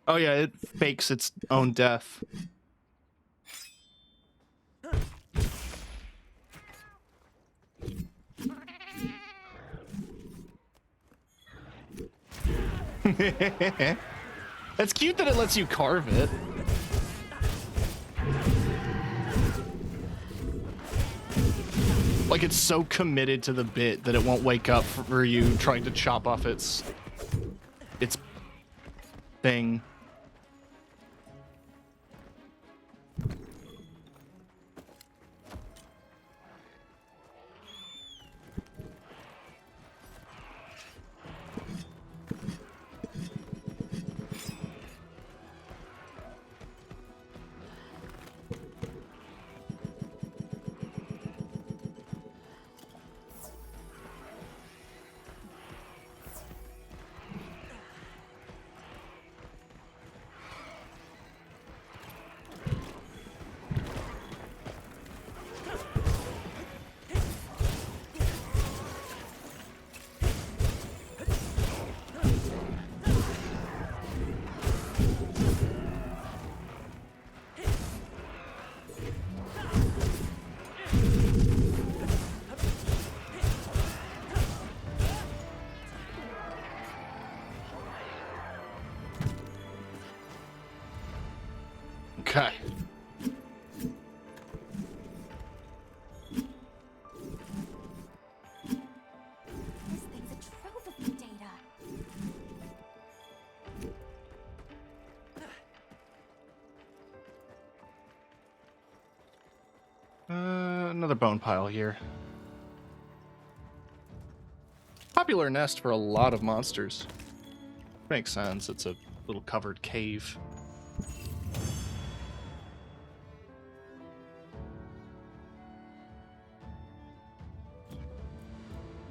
Oh yeah, it fakes its own death. That's cute that it lets you carve it. Like it's so committed to the bit that it won't wake up for you trying to chop off its thing. Okay.
This thing's a trove of new data.
bone pile here. Popular nest for a lot of monsters. Makes sense, it's a little covered cave.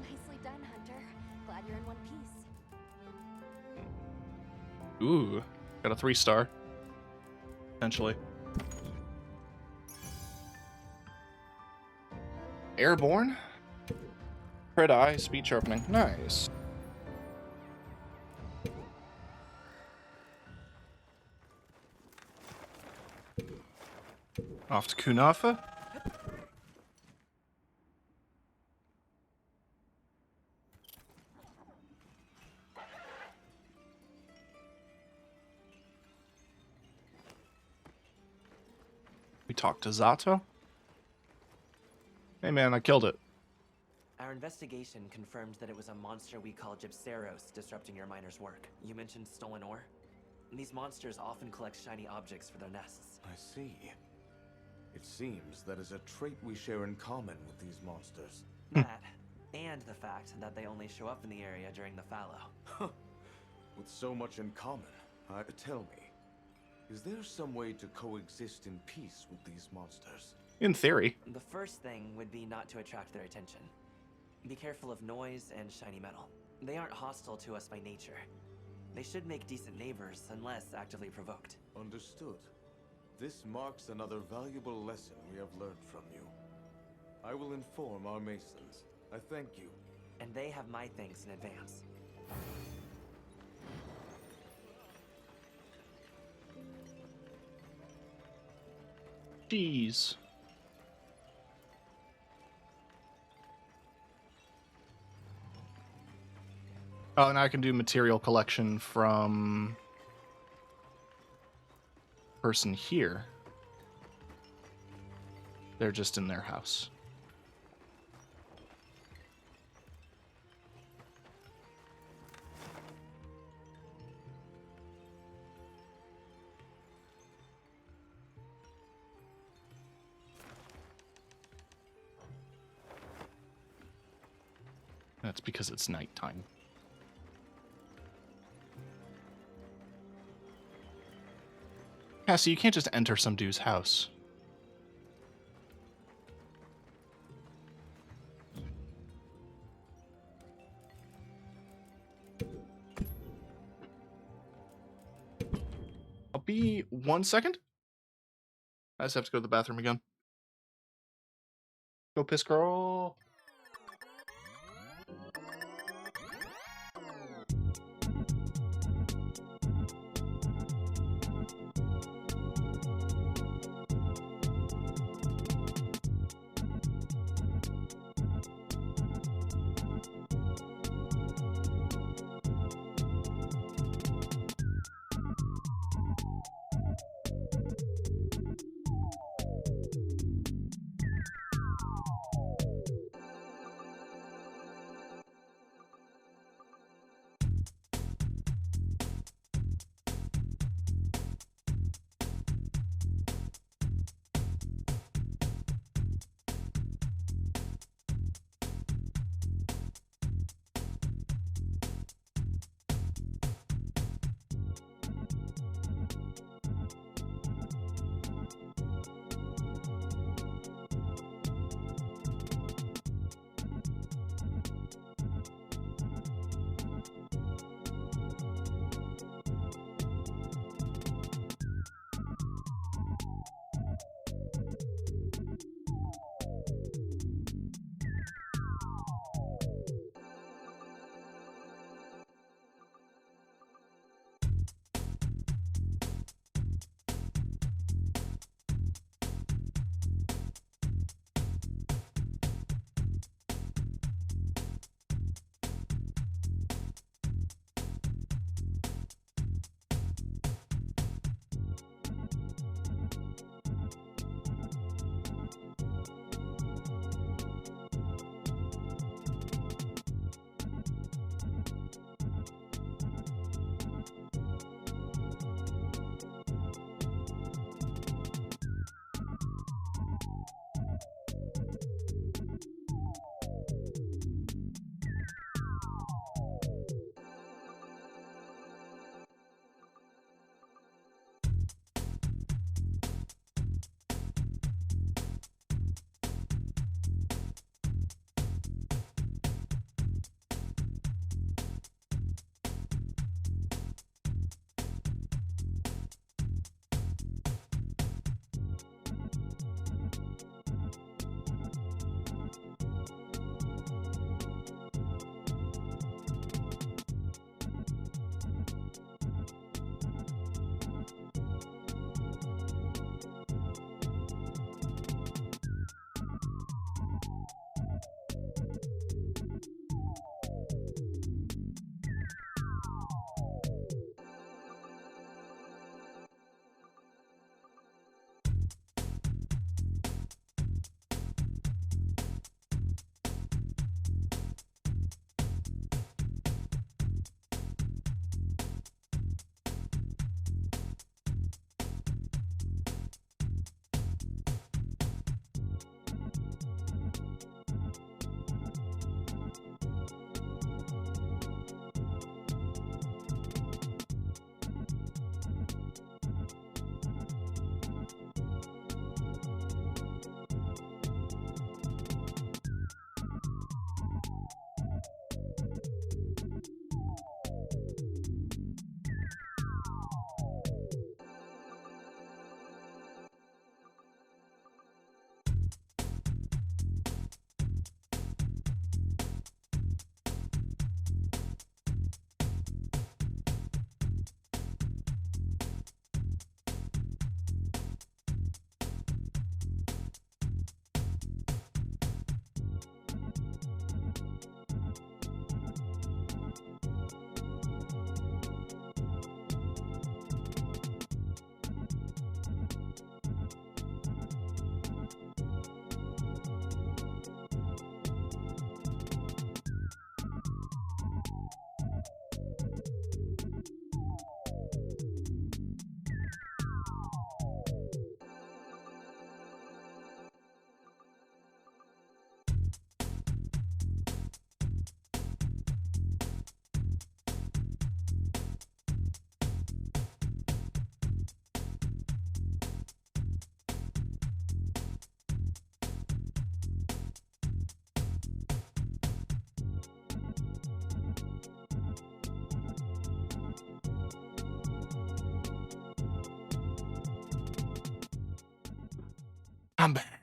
Nicely done, Hunter. Glad you're in one piece.
Ooh, got a 3-star. Potentially. Airborne? Red eye, speed sharpening. Nice. Off to Kunafa. We talked to Zato. Hey man, I killed it.
Our investigation confirmed that it was a monster we call Gypceros disrupting your miners' work. You mentioned stolen ore? These monsters often collect shiny objects for their nests.
I see. It seems that is a trait we share in common with these monsters.
That, and the fact that they only show up in the area during the fallow.
With so much in common, tell me, is there some way to coexist in peace with these monsters?
In theory.
The first thing would be not to attract their attention. Be careful of noise and shiny metal. They aren't hostile to us by nature. They should make decent neighbors unless actively provoked.
Understood. This marks another valuable lesson we have learned from you. I will inform our Masons. I thank you.
And they have my thanks in advance.
Jeez. Oh, and I can do material collection from person here. They're just in their house. That's because it's nighttime. Cassie, you can't just enter some dude's house. I'll be 1 second. I just have to go to the bathroom again. Go piss, girl. I'm back.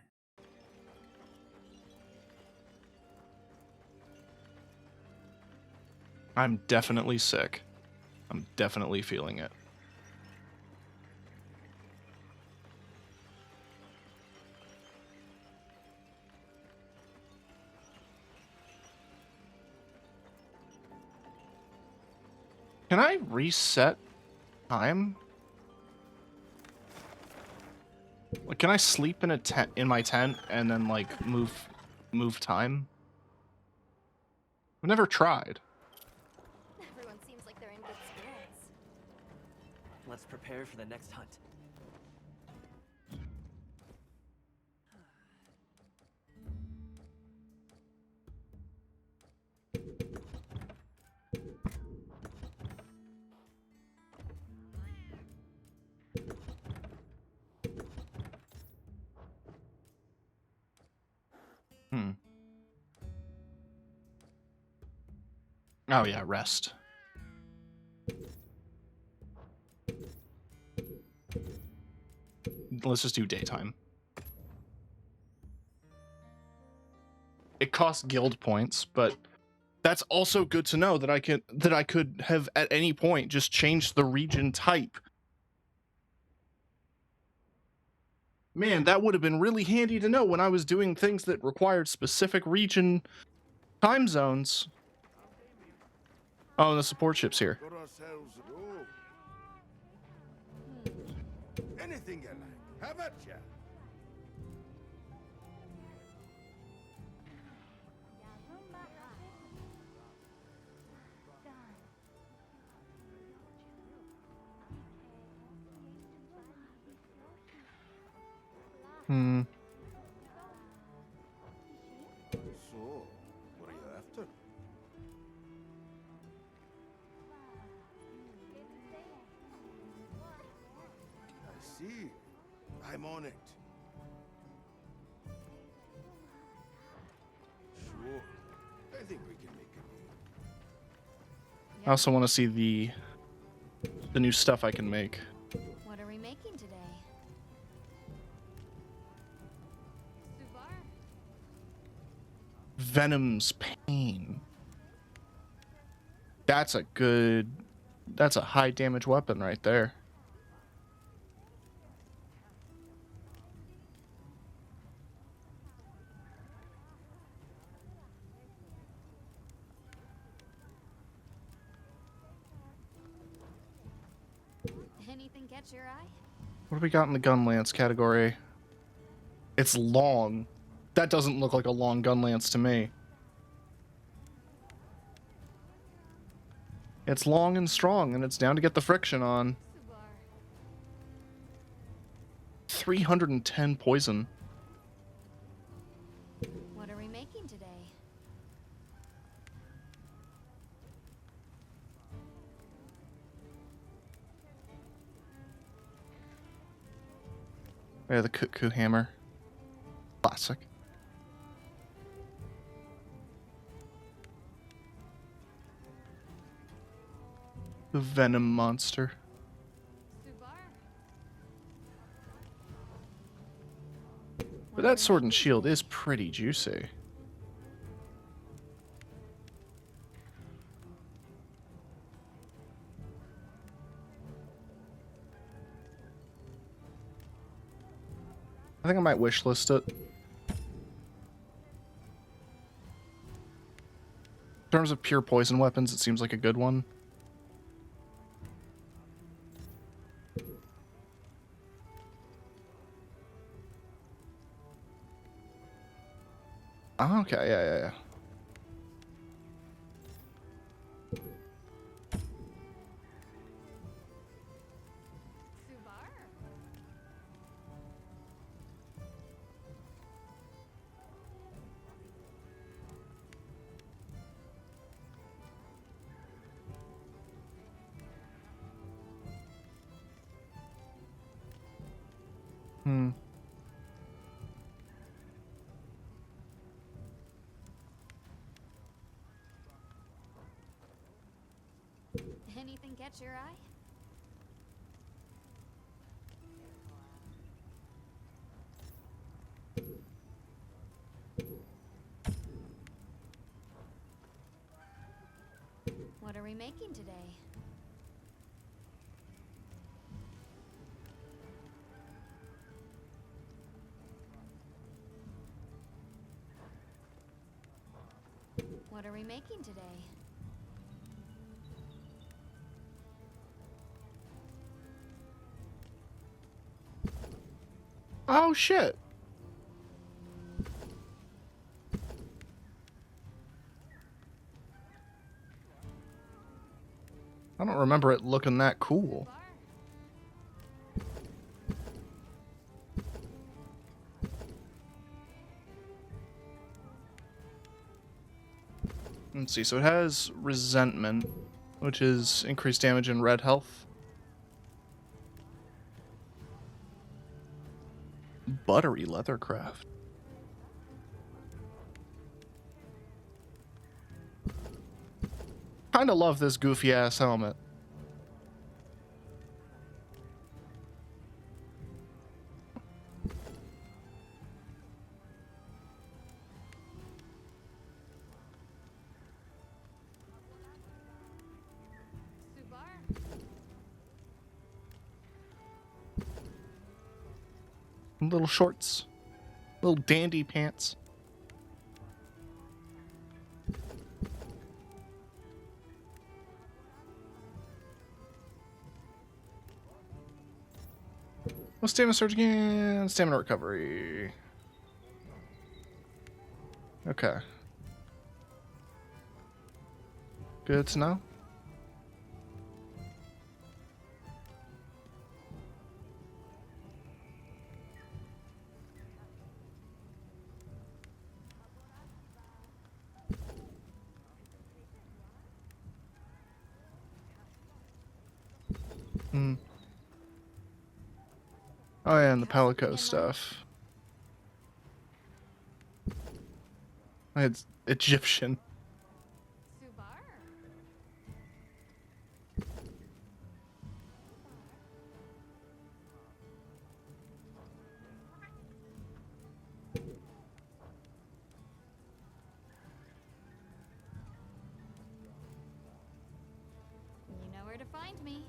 I'm definitely sick. I'm definitely feeling it. Can I reset time? Like, can I sleep in a tent in my tent and then like move time? I've never tried.
Everyone seems like they're in good spirits.
Let's prepare for the next hunt.
Oh yeah, rest. Let's just do daytime. It costs guild points, but that's also good to know that I could have at any point just changed the region type. Man, that would have been really handy to know when I was doing things that required specific region time zones. Oh, and the support ship's here.
Got ourselves anything you like. Have at ya. So, what are you after? I see. I'm on it. Sure. I think we can make a deal.
I also want to see the new stuff I can make.
What are we making today?
Venom's Pain. That's a high damage weapon right there.
Anything catch your eye?
What do we got in the gun lance category? It's long. That doesn't look like a long gun lance to me. It's long and strong, and it's down to get the friction on. 310 poison.
What are we making today?
Yeah, the Cuckoo Hammer. Classic. The Venom Monster. But that sword and shield is pretty juicy. I think I might wishlist it. In terms of pure poison weapons, it seems like a good one. Oh, okay, yeah.
Anything catch your eye?
What are we making today? What are we making today?
Oh shit. I don't remember it looking that cool. Let's see, so it has resentment, which is increased damage and red health. Buttery leathercraft. Kinda love this goofy ass helmet. Little shorts. Little dandy pants. What's stamina surge again? Stamina recovery. Okay. Good to know. Oh yeah, and the Palico stuff. It's Egyptian.
You know where to find me.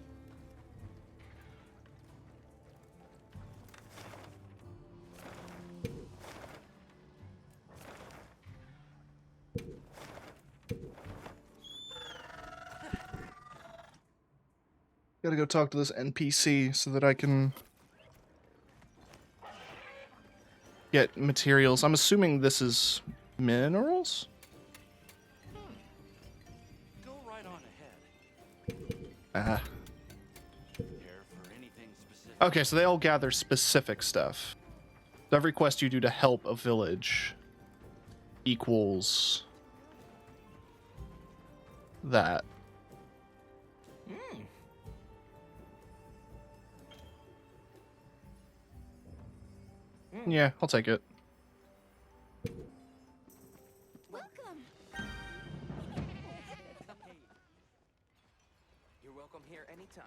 Gotta go talk to this NPC so that I can get materials. I'm assuming this is minerals?
Go right on ahead.
Ah.
Care for anything specific?
Okay, so they all gather specific stuff. So every quest you do to help a village equals that. Yeah, I'll take it.
Welcome.
You're welcome here anytime.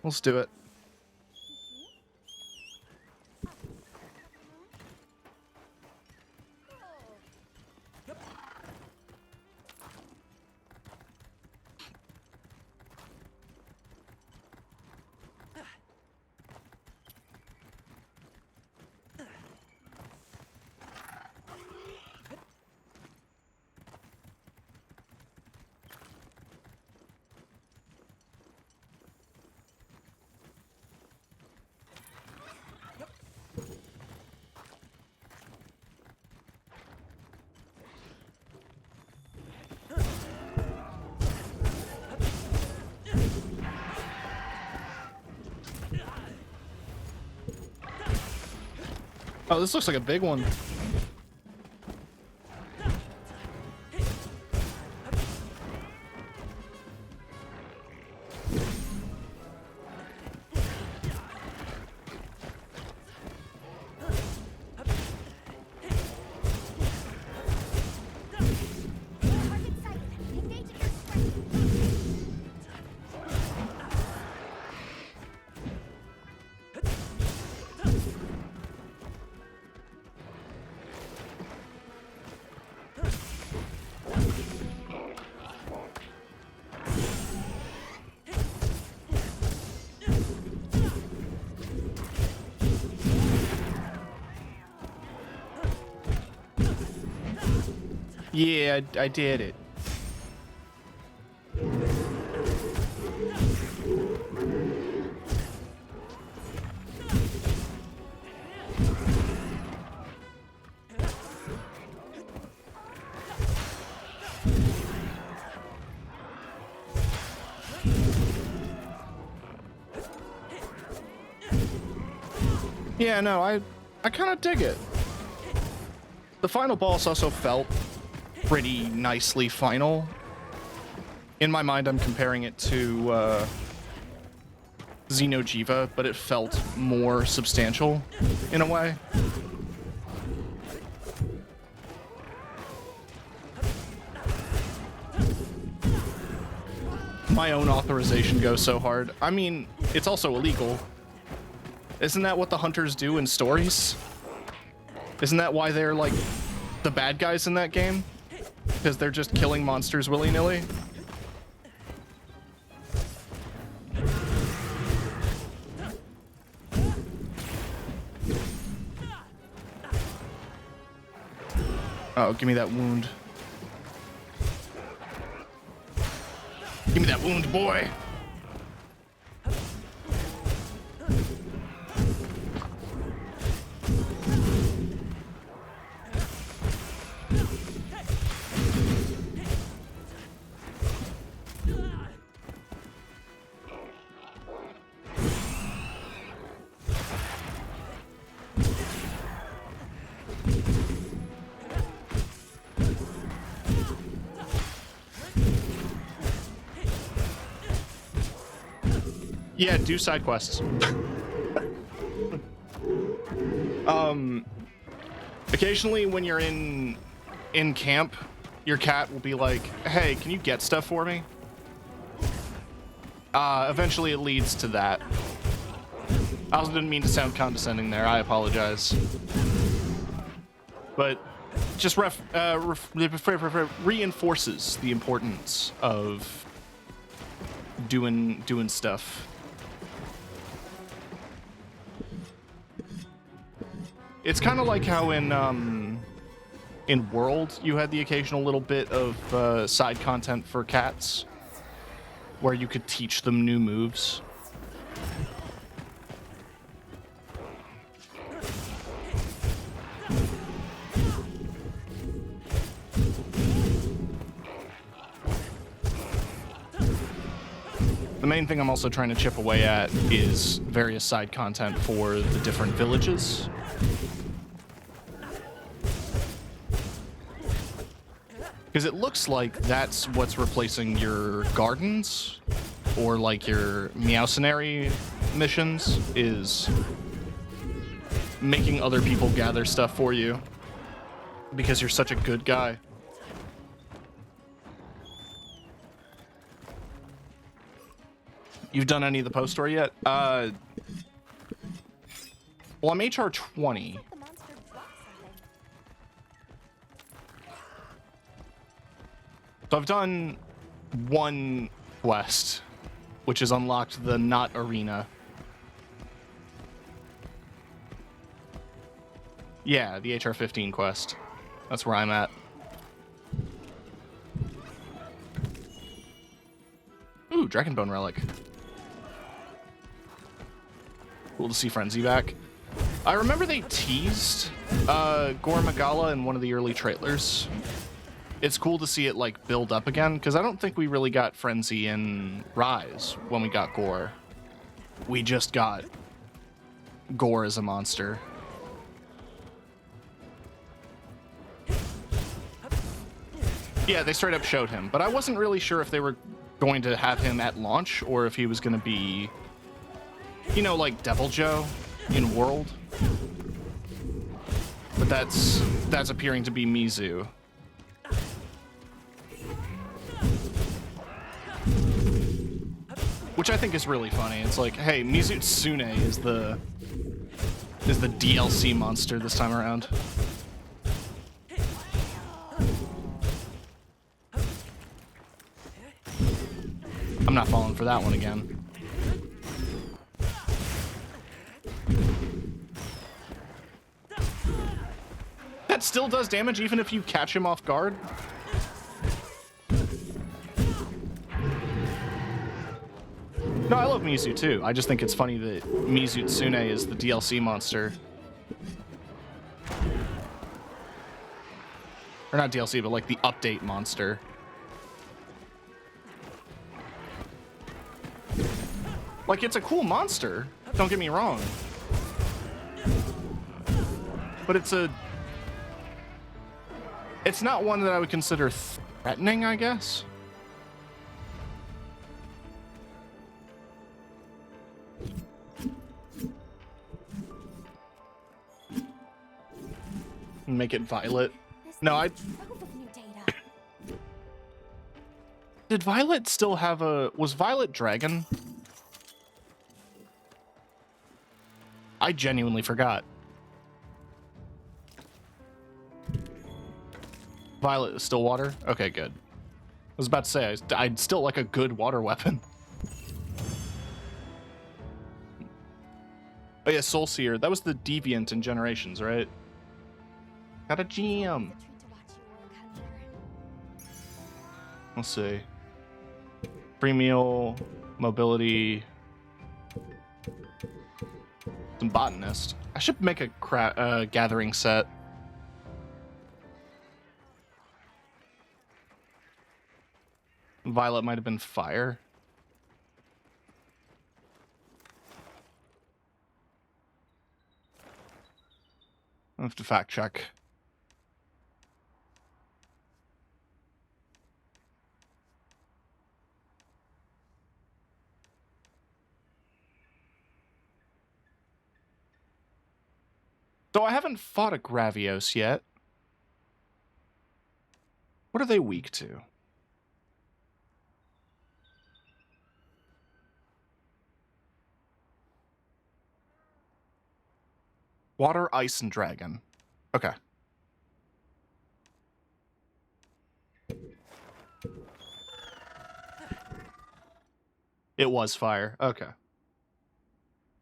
Let's do it. Oh, this looks like a big one. Yeah, I did it. Yeah, no, I kind of dig it. The final boss also felt pretty nicely final. In my mind, I'm comparing it to Xeno'jiiva, but it felt more substantial in a way. My own authorization goes so hard. I mean, it's also illegal. Isn't that what the hunters do in stories? Isn't that why they're like the bad guys in that game? Because they're just killing monsters willy-nilly? Oh, give me that wound. Give me that wound, boy! Yeah, do side quests. Occasionally when you're in camp, your cat will be like, hey, can you get stuff for me? Eventually it leads to that. I also didn't mean to sound condescending there, I apologize. But just reinforces the importance of doing stuff. It's kind of like how in World you had the occasional little bit of side content for cats, where you could teach them new moves. The main thing I'm also trying to chip away at is various side content for the different villages. Because it looks like that's what's replacing your gardens, or like your Meowcenary missions, is making other people gather stuff for you. Because you're such a good guy. You've done any of the post story yet? Well, I'm HR 20. So I've done one quest, which has unlocked the Not Arena. Yeah, the HR 15 quest. That's where I'm at. Ooh, Dragonbone Relic. Cool to see Frenzy back. I remember they teased Gore Magala in one of the early trailers. It's cool to see it like build up again, because I don't think we really got Frenzy in Rise when we got Gore. We just got Gore as a monster. Yeah, they straight up showed him, but I wasn't really sure if they were going to have him at launch or if he was going to be, you know, like Devil Joe in World. But that's appearing to be Mizu. Which I think is really funny. It's like, hey, Mizutsune is the DLC monster this time around. I'm not falling for that one again. That still does damage even if you catch him off guard. No, I love Mizu too. I just think it's funny that Mizutsune is the DLC monster. Or not DLC, but like the update monster. Like, it's a cool monster, don't get me wrong. But it's not one that I would consider threatening, I guess. Make it Violet. No, Did Violet still have a... Was Violet Dragon? I genuinely forgot. Violet is still water? Okay, good. I was about to say, I'd still like a good water weapon. Oh yeah, Soul Seer. That was the Deviant in Generations, right? Got a GM. Let's see. Free meal, mobility, some botanist. I should make a gathering set. Violet might have been fire. I have to fact check. So I haven't fought a Gravios yet. What are they weak to? Water, ice, and dragon. Okay. It was fire. Okay.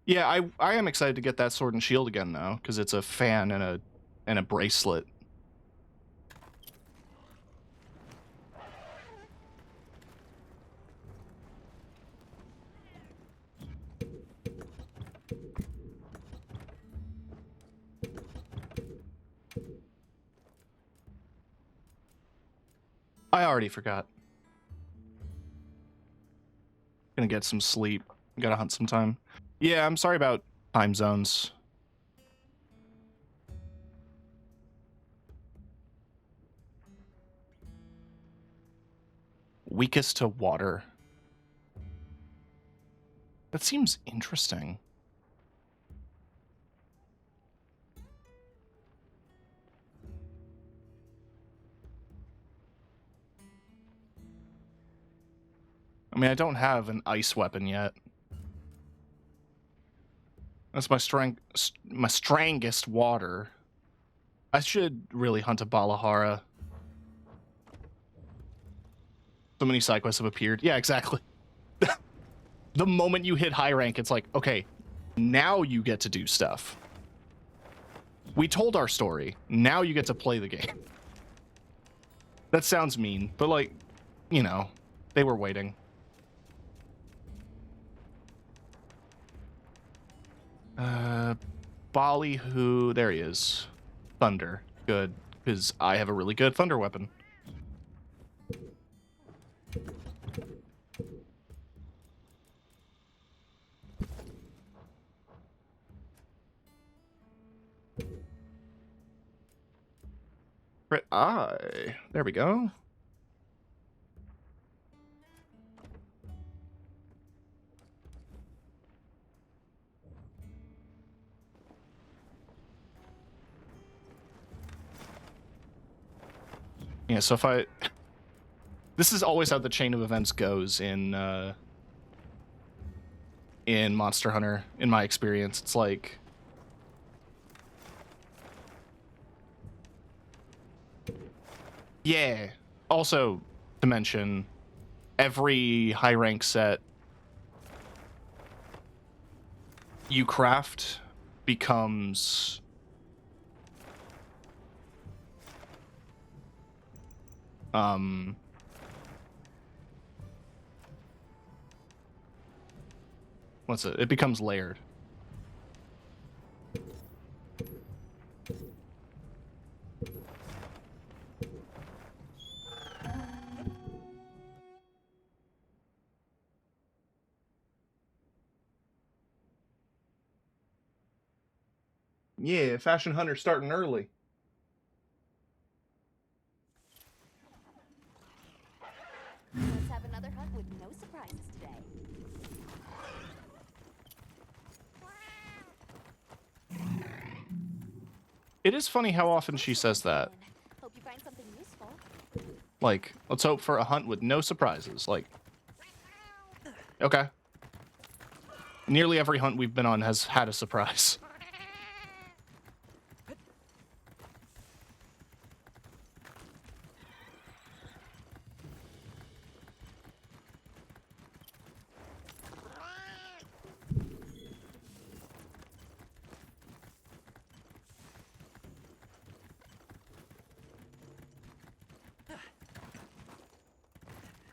Yeah, I am excited to get that sword and shield again though, because it's a fan and a bracelet. I already forgot. Gonna get some sleep. Gotta hunt some time. Yeah, I'm sorry about time zones. Weakest to water. That seems interesting. I mean, I don't have an ice weapon yet. That's my strongest water. I should really hunt a Balahara. So many side quests have appeared. Yeah, exactly. The moment you hit high rank, it's like, okay, now you get to do stuff. We told our story. Now you get to play the game. That sounds mean, but like, you know, they were waiting. Ballyhoo, there he is. Thunder, good, because I have a really good thunder weapon. Crit eye, there we go. Yeah, so if I... This is always how the chain of events goes in in Monster Hunter, in my experience. It's like... Yeah. Also, to mention, every high rank set you craft becomes... what's it? It becomes layered. Yeah, Fashion Hunter starting early.
Let's have another hunt with no surprises today.
It is funny how often she says that.
Hope you find something useful.
Like, let's hope for a hunt with no surprises. Like, okay. Nearly every hunt we've been on has had a surprise.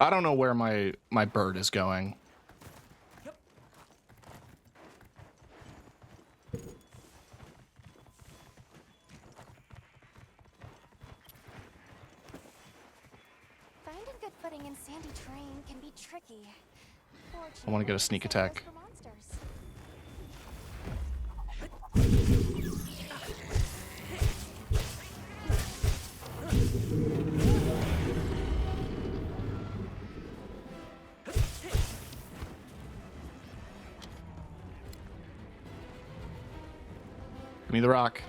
I don't know where my bird is going.
Finding good footing in sandy terrain can be tricky.
I want to get a sneak attack. Give me the rock.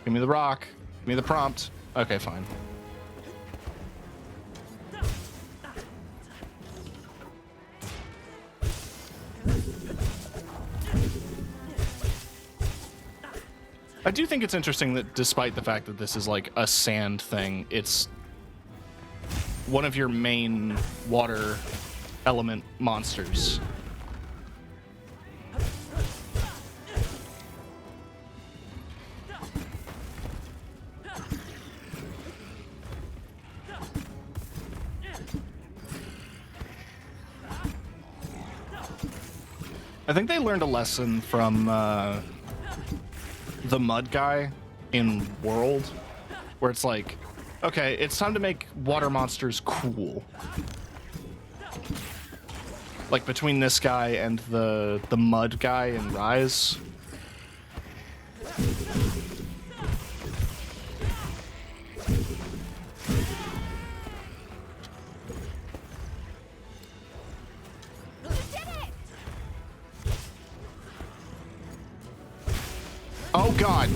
Give me the rock. Give me the prompt. Okay, fine. I do think it's interesting that despite the fact that this is like a sand thing, it's one of your main water element monsters. I think they learned a lesson from the mud guy in World, where it's like, okay, it's time to make water monsters cool. Like between this guy and the mud guy in Rise. Oh God.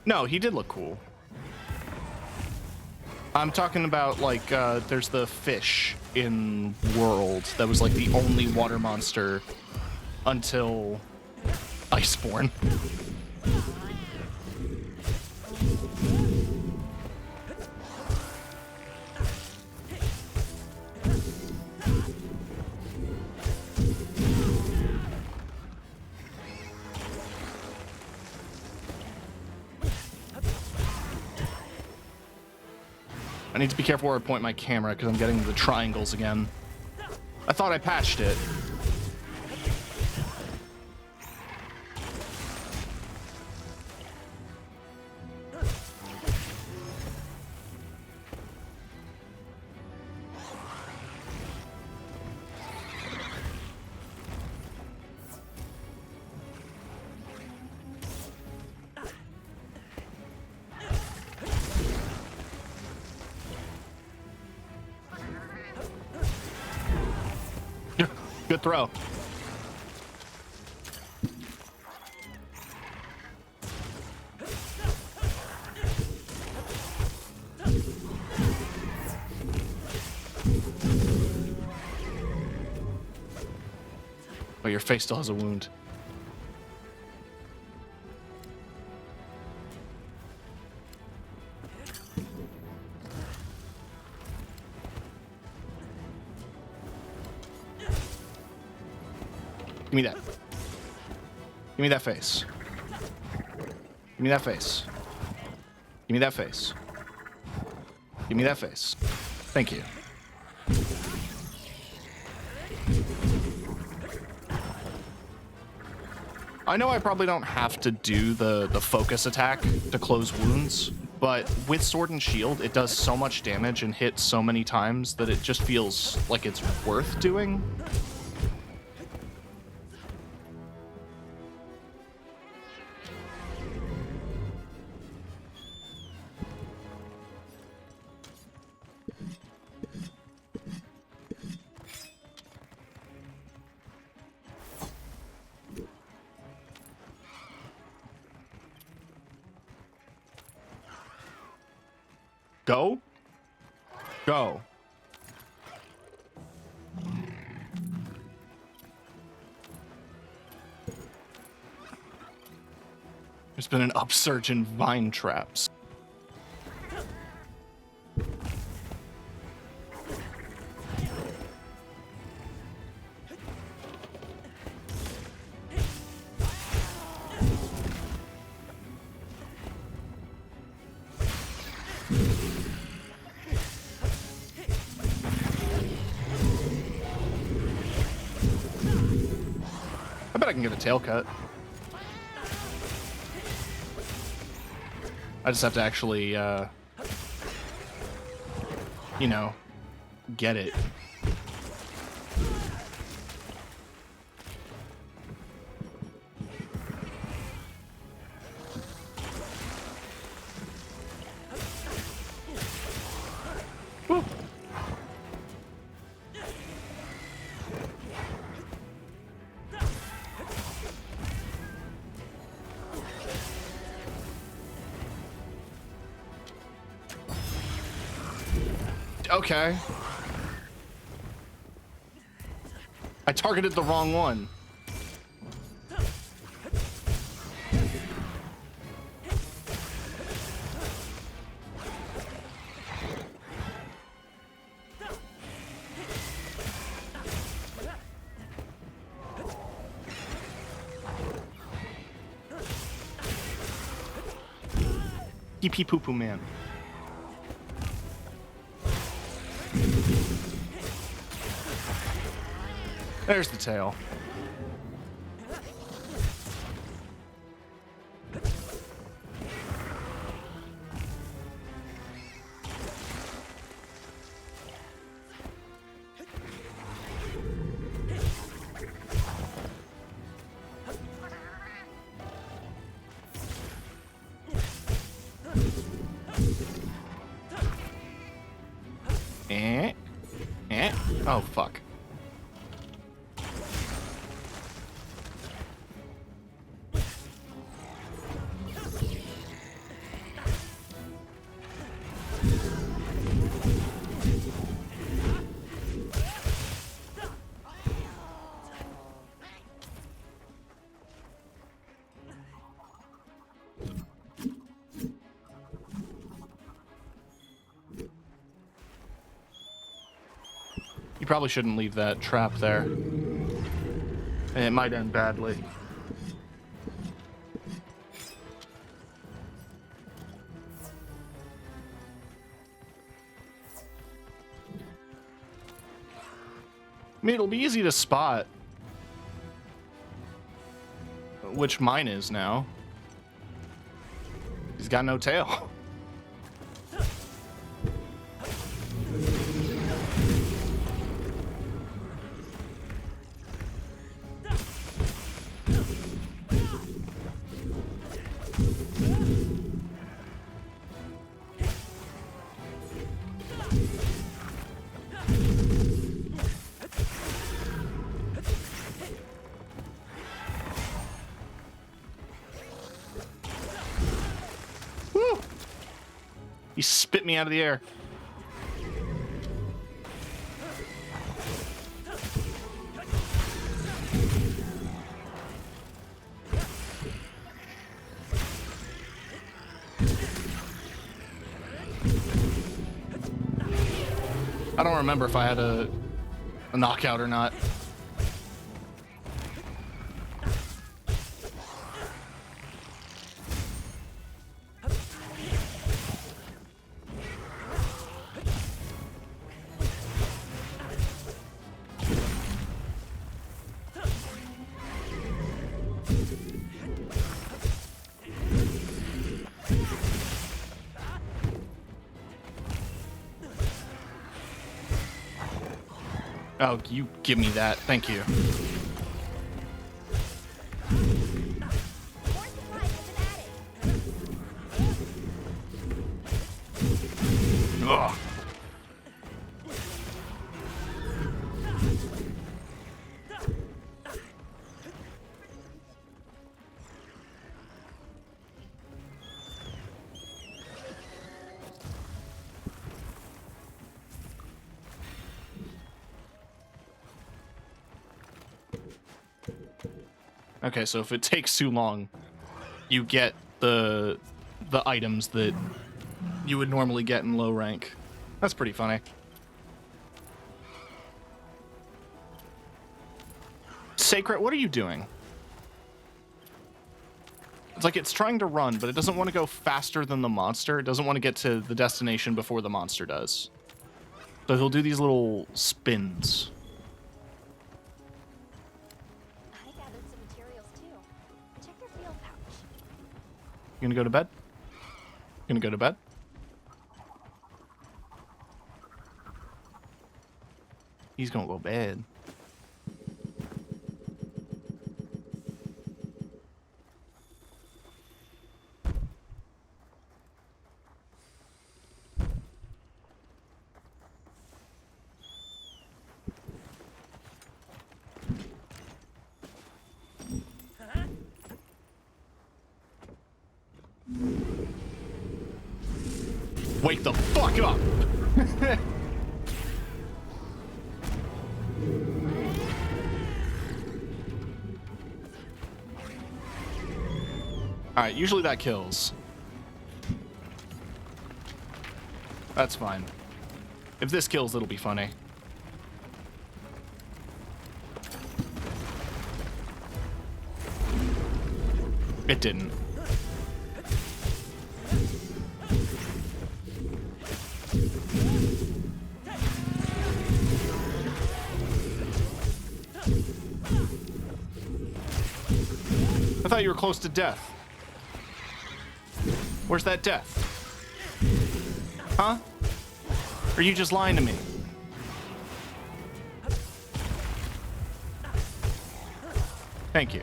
No, he did look cool. I'm talking about like there's the fish in World that was like the only water monster until Iceborne. I need to be careful where I point my camera because I'm getting the triangles again. I thought I patched it. Good throw. But your face still has a wound. Give me that. Give me that face. Give me that face. Give me that face. Give me that face. Thank you. I know I probably don't have to do the focus attack to close wounds, but with Sword and Shield, it does so much damage and hits so many times that it just feels like it's worth doing. Go. Go. There's been an upsurge in vine traps. I bet I can get a tail cut. I just have to actually, you know, get it. Woo. Okay. I targeted the wrong one. Pee poo poo man. There's the tail. Oh, fuck. You probably shouldn't leave that trap there. It might end badly. I mean, it'll be easy to spot. Which mine is now. He's got no tail. He spit me out of the air. I don't remember if I had a knockout or not. Oh, you give me that. Thank you. Ugh. Okay, so if it takes too long, you get the items that you would normally get in low rank. That's pretty funny. Sacred, what are you doing? It's like it's trying to run, but it doesn't want to go faster than the monster. It doesn't want to get to the destination before the monster does. So he'll do these little spins. You gonna go to bed? You gonna go to bed? He's gonna go to bed. Wake the fuck up! Alright, usually that kills. That's fine. If this kills, it'll be funny. It didn't. I thought you were close to death. Where's that death? Huh? Or are you just lying to me? Thank you.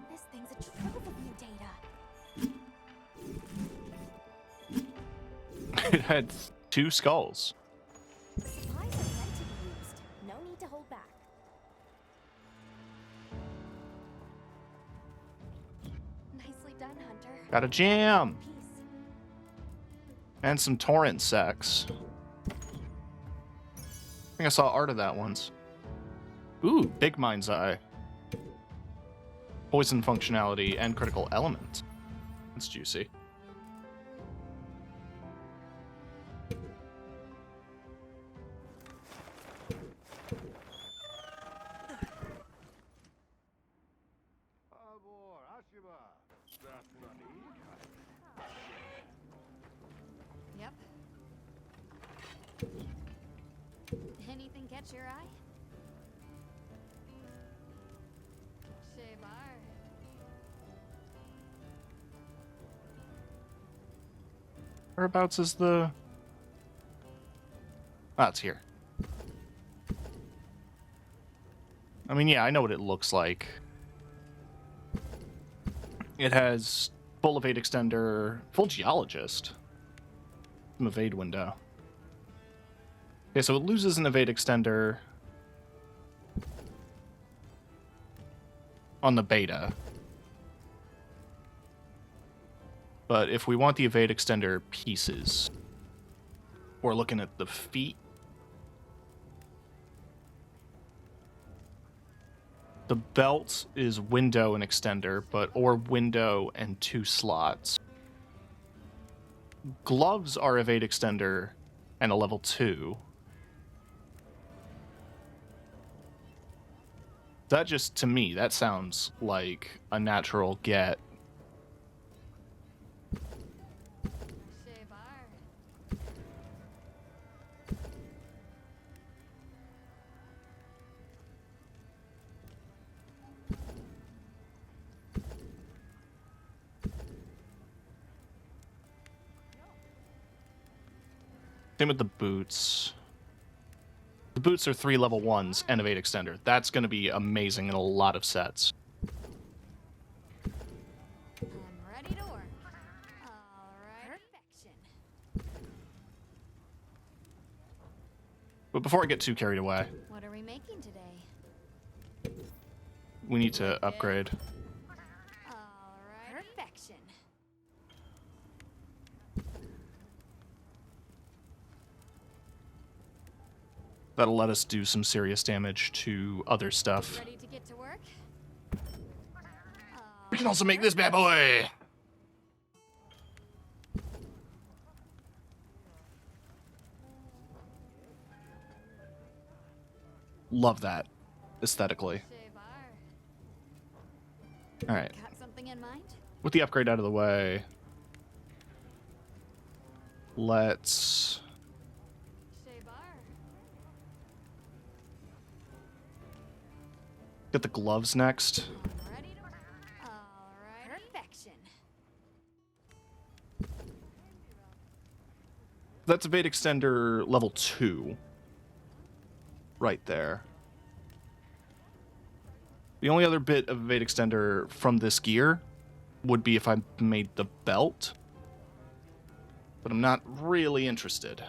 This thing's a trove of new data.
It had 2 skulls.
Supplies are meant to be used. No need to hold back. Nicely done, Hunter.
Got a jam! And some torrent sex. I think I saw art of that once. Ooh, Big Mind's Eye. Poison functionality and critical element. That's juicy.
Yep. Anything catch your eye? Shebar.
Whereabouts is the... Ah, it's here. I mean, yeah, I know what it looks like. It has full evade extender, full geologist. Some evade window. Okay, so it loses an evade extender on the beta. But if we want the evade extender pieces, we're looking at the feet. The belt is window and extender, or window and 2 slots. Gloves are evade extender and a level 2. That just, to me, that sounds like a natural get. Same with the boots. The boots are 3 level 1s and evade extender. That's going to be amazing in a lot of sets.
I'm ready to work. Alright. Perfection.
But before I get too carried away,
What are we making today?
we need to upgrade.
Alright. Perfection.
That'll let us do some serious damage to other stuff.
Ready to get to work?
We can also make this bad boy! Love that, aesthetically. Alright.
Got something in mind?
With the upgrade out of the way, let's... get the gloves next.
Alright. Perfection.
That's evade extender level 2. Right there. The only other bit of evade extender from this gear would be if I made the belt. But I'm not really interested.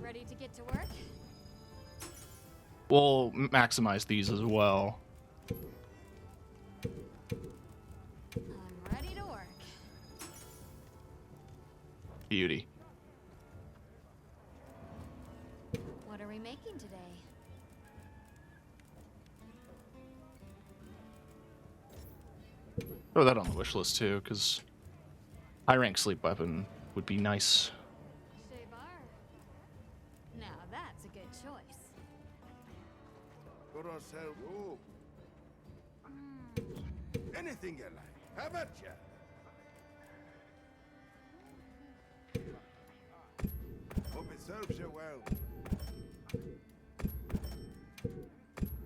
Ready to get to work?
We'll maximize these as well.
I'm ready to work.
Beauty.
What are we making today?
Throw that on the wish list too, because high rank sleep weapon would be nice.
Now that's a good choice.
For ourselves. Oh. Anything you like. How about ya? Hope it serves you well.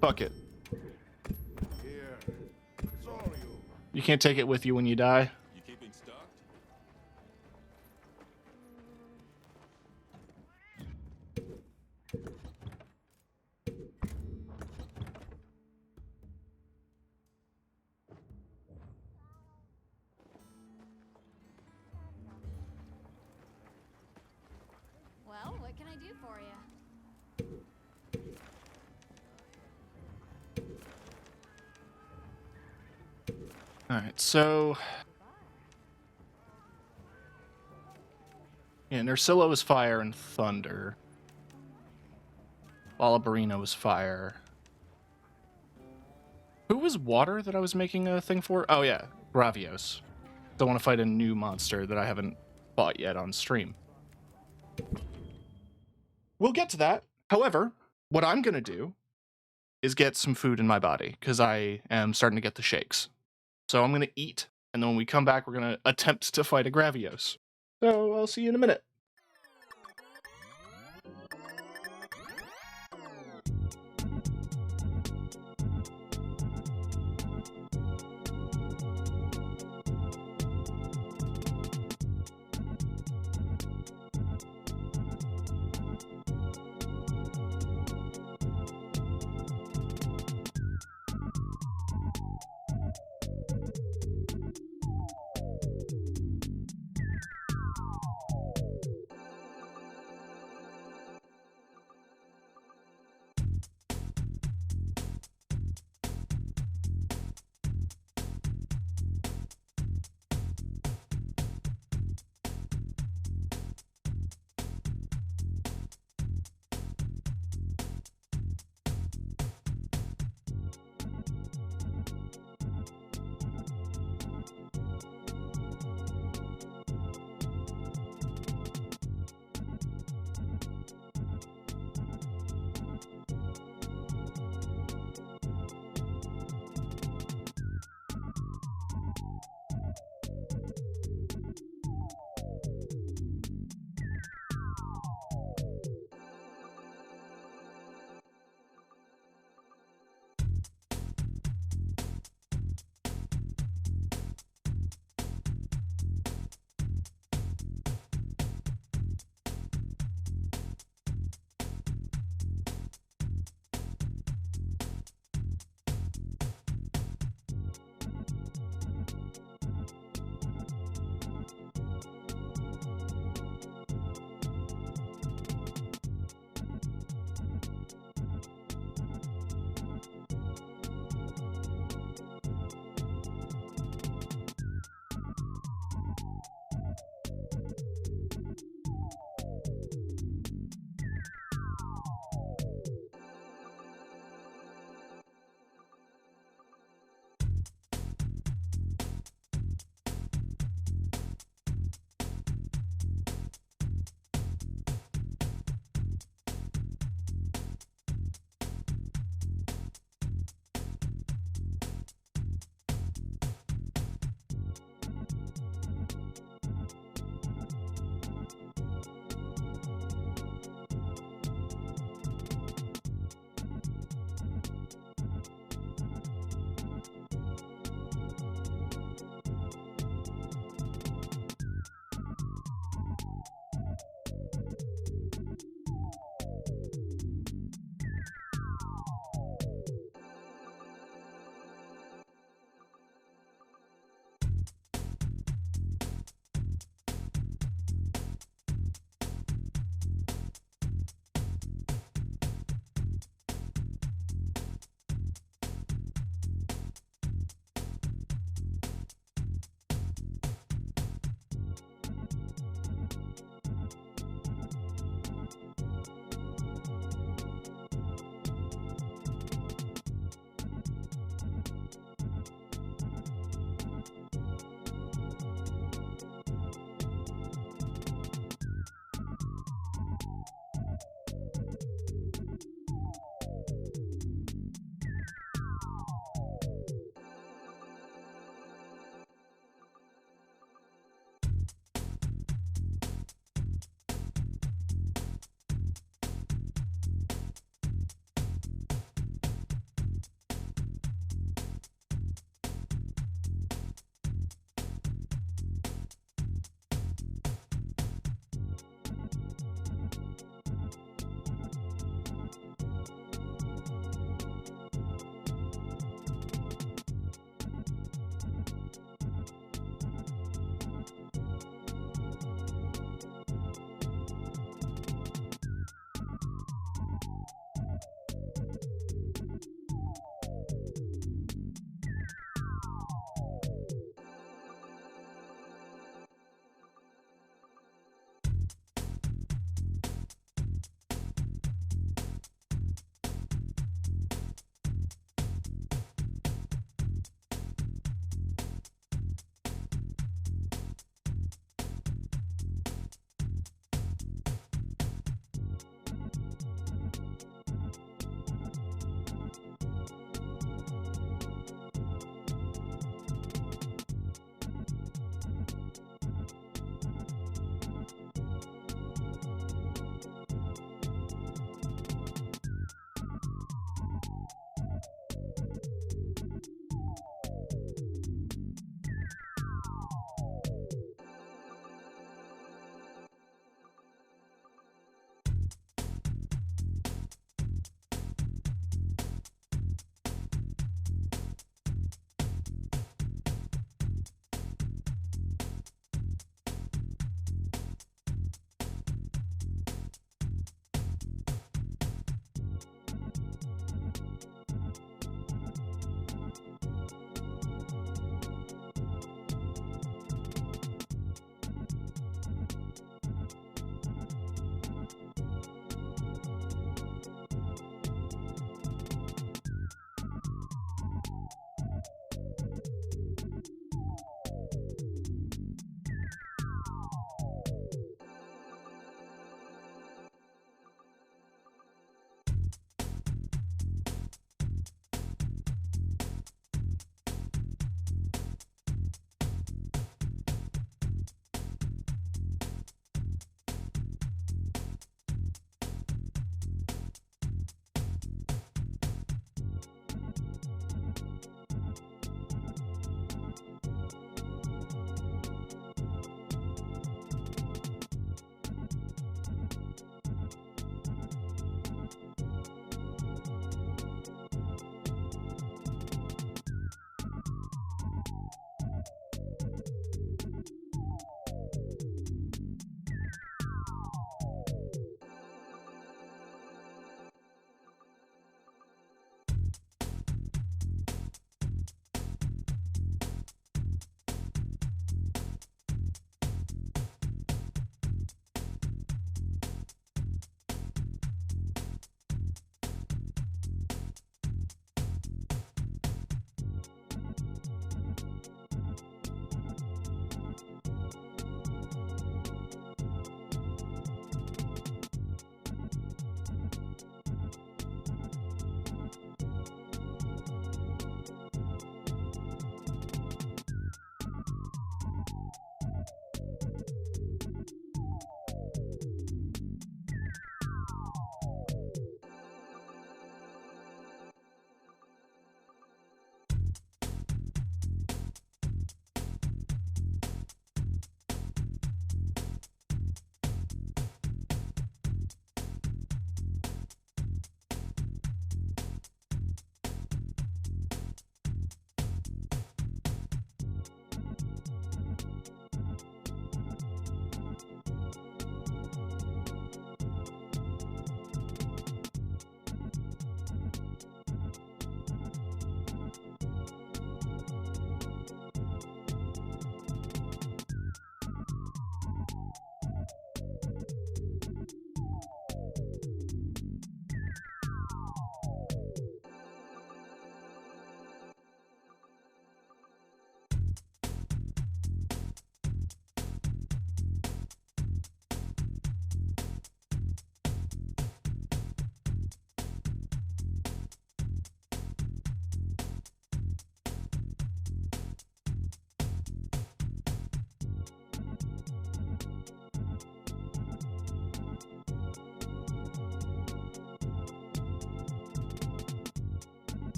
Fuck it.
Here. It's all you.
You can't take it with you when you die.
You keeping stocked?
Well, what can I do for you?
Alright, so... yeah, Nursilla was fire and thunder. Lalabarina was fire. Who was water that I was making a thing for? Oh yeah, Gravios. I want to fight a new monster that I haven't fought yet on stream. We'll get to that. However, what I'm going to do is get some food in my body, because I am starting to get the shakes. So I'm going to eat, and then when we come back, we're going to attempt to fight a Gravios. So I'll see you in a minute.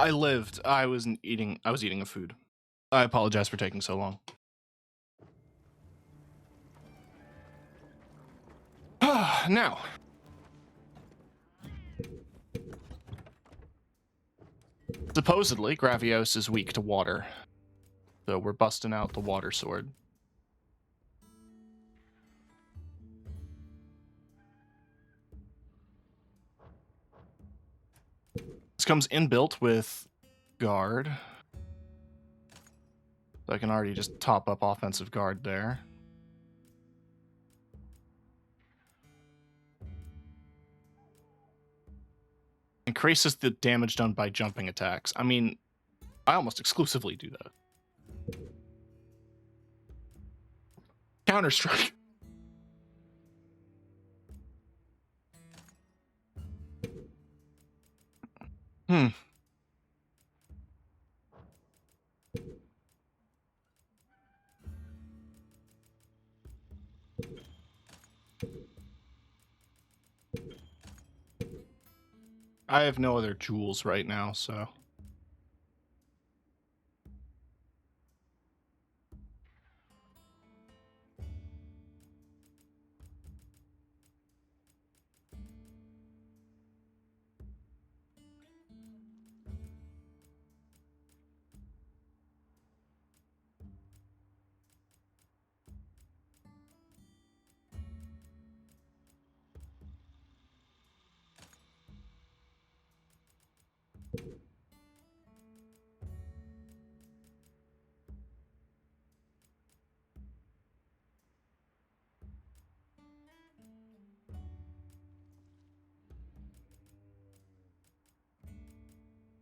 I lived. I was eating a food. I apologize for taking so long. Now. Supposedly, Gravios is weak to water. So we're busting out the water sword. This comes inbuilt with guard. So I can already just top up offensive guard there. Increases the damage done by jumping attacks. I mean, I almost exclusively do that. Counter-Strike. I have no other jewels right now, so...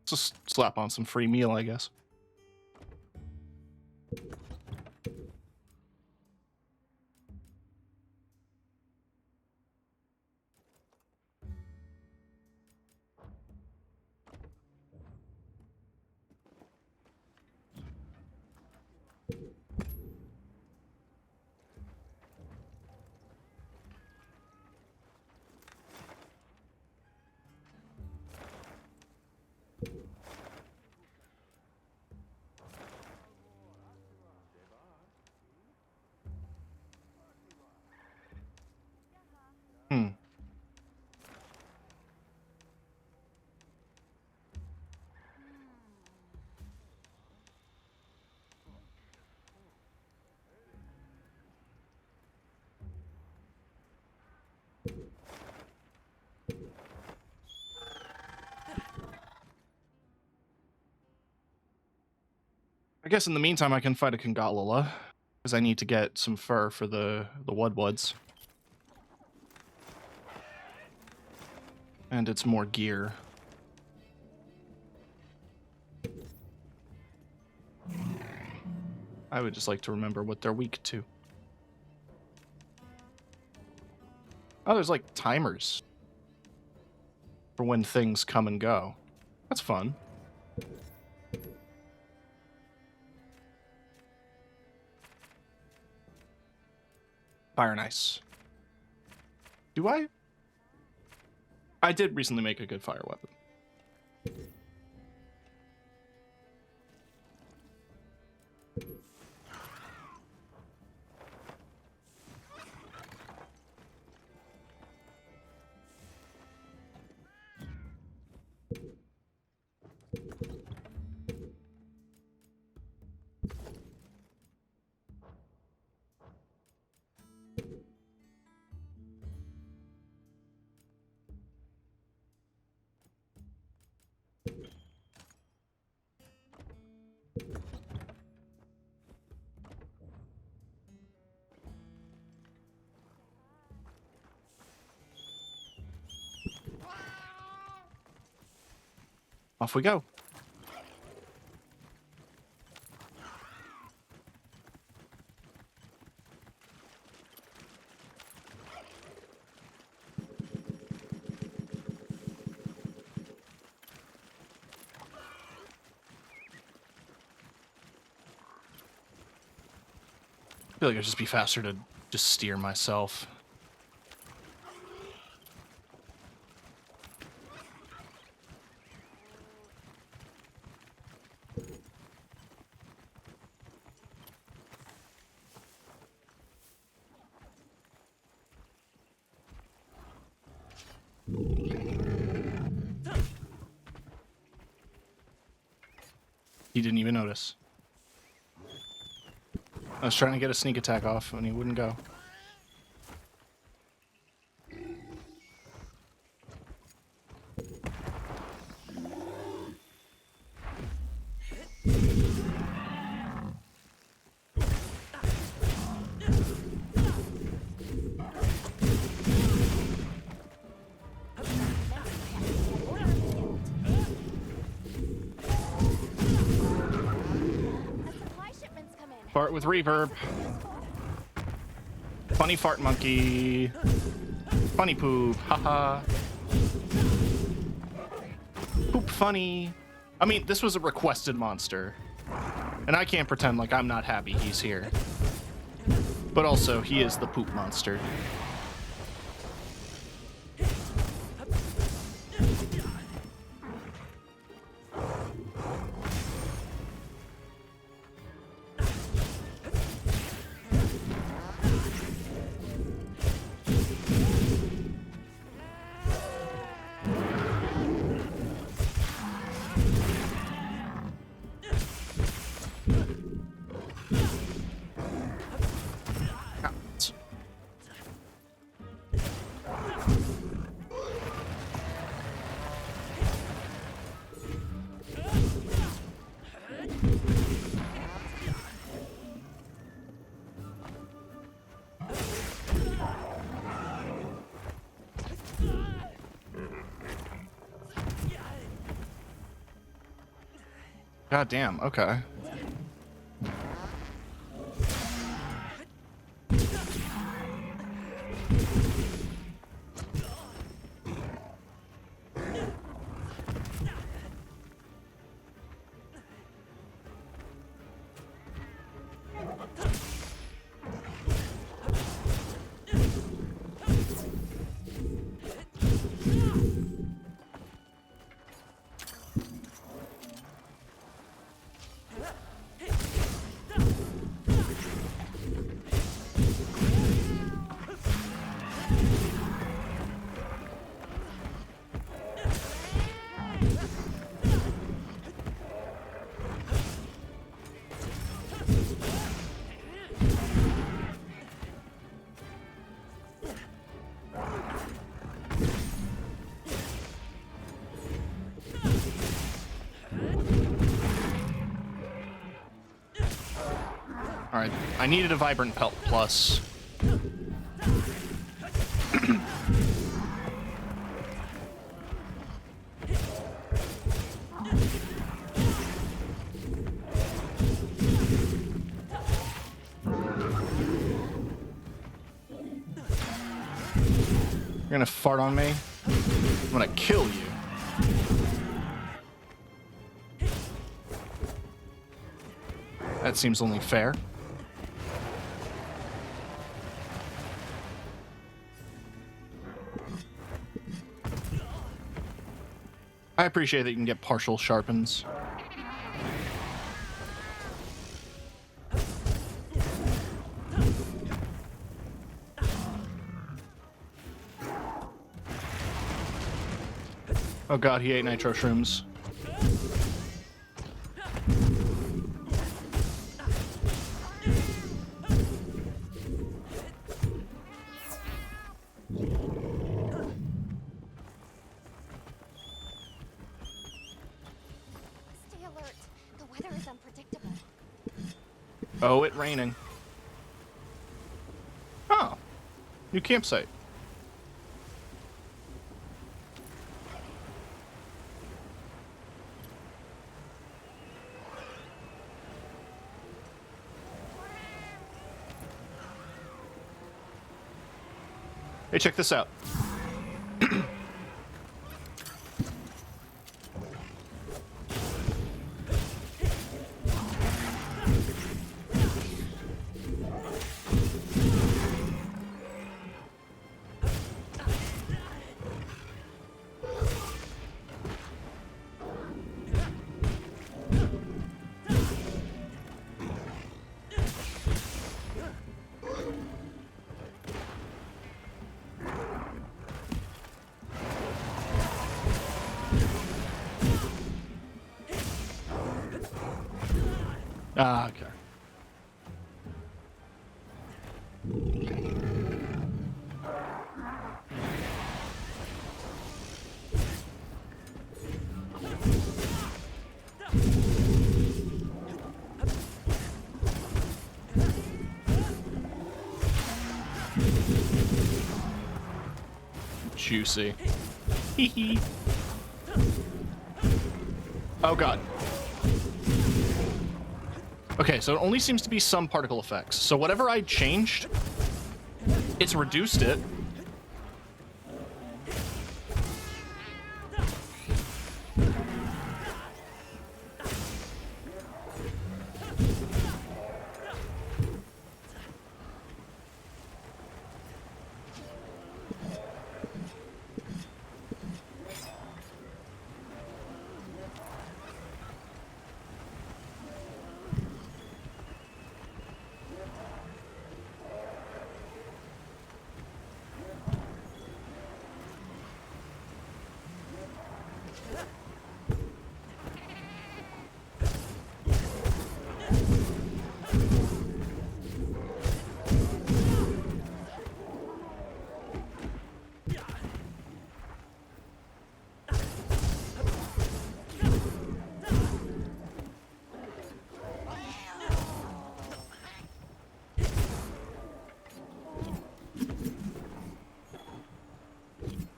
Just slap on some free meal, I guess. I guess in the meantime I can fight a Congalala, because I need to get some fur for the Woodwoods. And it's more gear. I would just like to remember what they're weak to. Oh, there's like timers for when things come and go. That's fun. Fire and ice. Do I? I did recently make a good fire weapon. Off we go. I feel like it'd just be faster to just steer myself. He didn't even notice. I was trying to get a sneak attack off and he wouldn't go. Fart with reverb. Funny fart monkey. Funny poop. Haha. Poop funny. I mean, this was a requested monster. And I can't pretend like I'm not happy he's here. But also, he is the poop monster. God damn, okay. Alright, I needed a Vibrant Pelt Plus. You're gonna fart on me? I'm gonna kill you. That seems only fair. I appreciate that you can get partial sharpens. Oh god, he ate nitro shrooms.
Stay alert. The weather is unpredictable.
Oh, it's raining. Oh, new campsite. Hey, check this out. Ah, okay. Juicy. Hee. Oh god. Okay, so it only seems to be some particle effects. So whatever I changed, it's reduced it.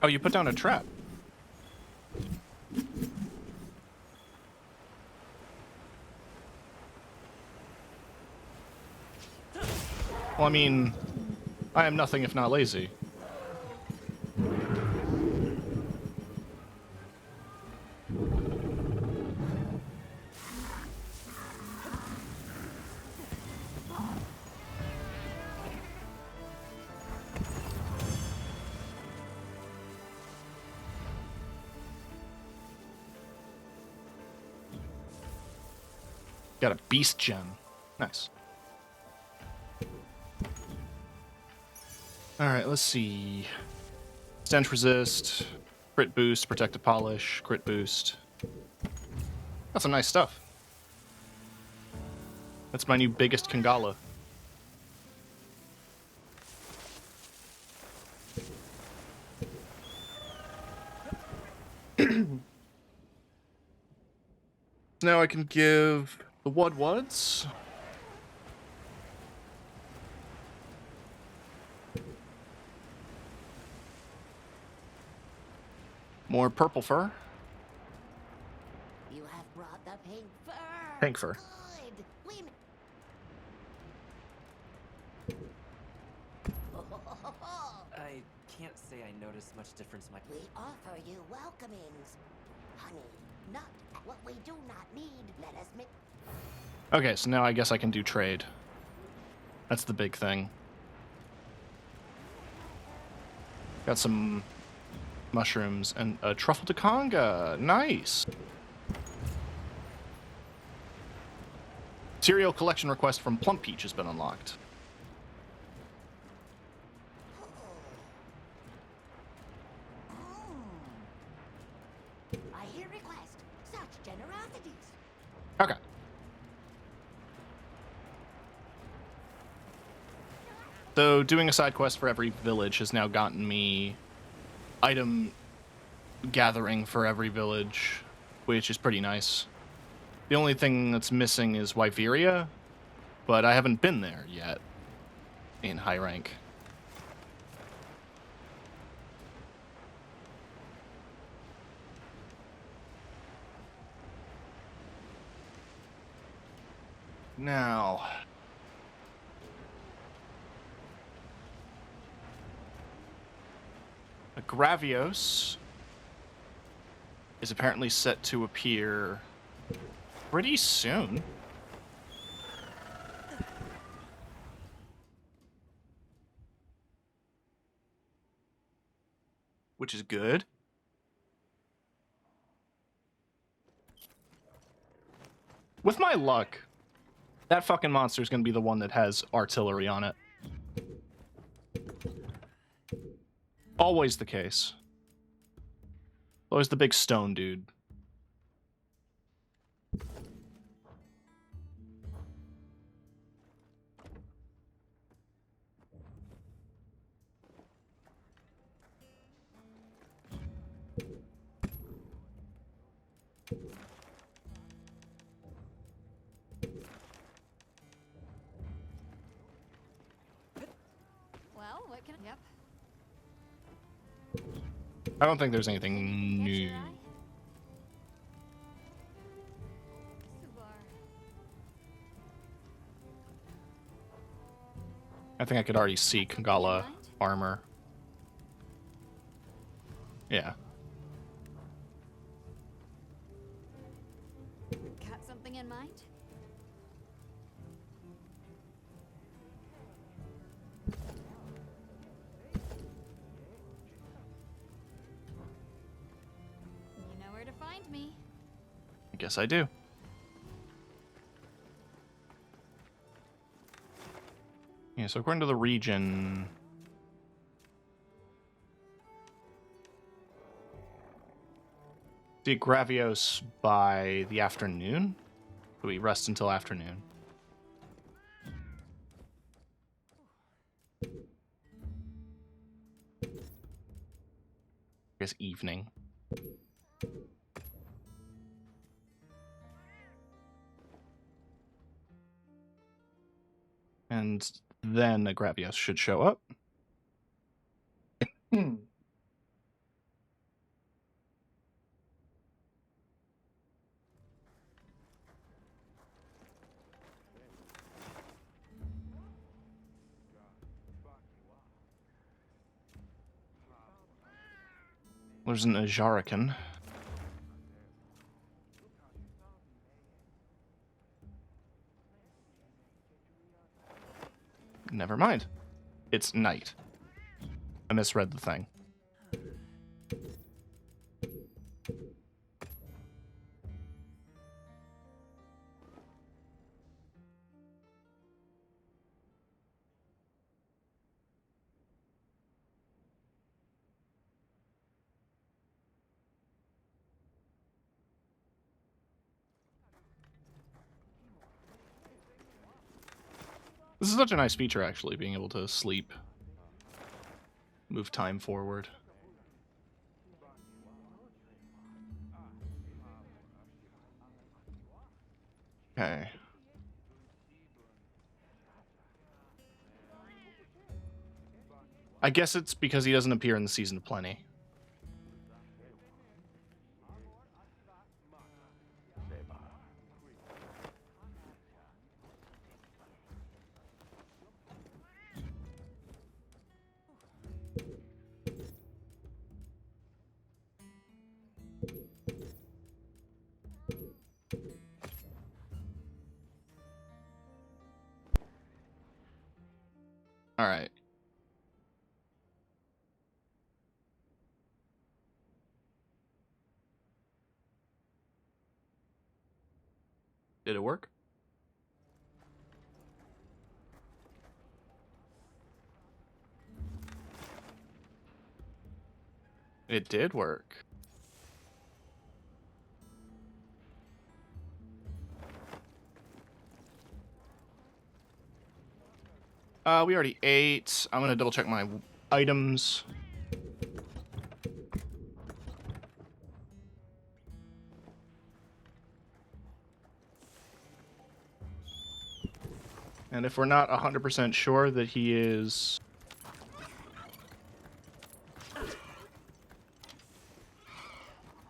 Oh, you put down a trap. Well, I mean, I am nothing if not lazy. Got a beast gem. Nice. Alright, let's see. Stench resist, crit boost, protective polish, crit boost. That's some nice stuff. That's my new biggest Kangala. Now I can give the Wudwuds. More purple fur.
You have brought the pink fur.
Pink fur.
Good.
I can't say I noticed much difference in my...
We offer you welcomings. Honey, not what we do not need. Let us make...
Okay, so now I guess I can do trade. That's the big thing. Got some mushrooms and a truffle de conga. Nice. Cereal collection request from Plump Peach has been unlocked.
I hear request. Such generosities.
Okay. So doing a side quest for every village has now gotten me item gathering for every village, which is pretty nice. The only thing that's missing is Wyveria, but I haven't been there yet in high rank. Now, Gravios is apparently set to appear pretty soon. Which is good. With my luck, that fucking monster is going to be the one that has artillery on it. Always the case. Always the big stone dude.
Yep.
I don't think there's anything new. I think I could already see Kangala armor. Yeah.
Got something in mind? You know where to find me.
I guess I do. Yeah, so according to the region... See Gravios by the afternoon? Do we rest until afternoon? I guess evening. And then a Gravios should show up. There's an Ajarakan. Never mind. It's night. I misread the thing. This is such a nice feature, actually, being able to sleep. Move time forward. Okay. I guess it's because he doesn't appear in the Season of Plenty. All right. Did it work? It did work. We already ate. I'm gonna double check my items. And if we're not 100% sure that he is...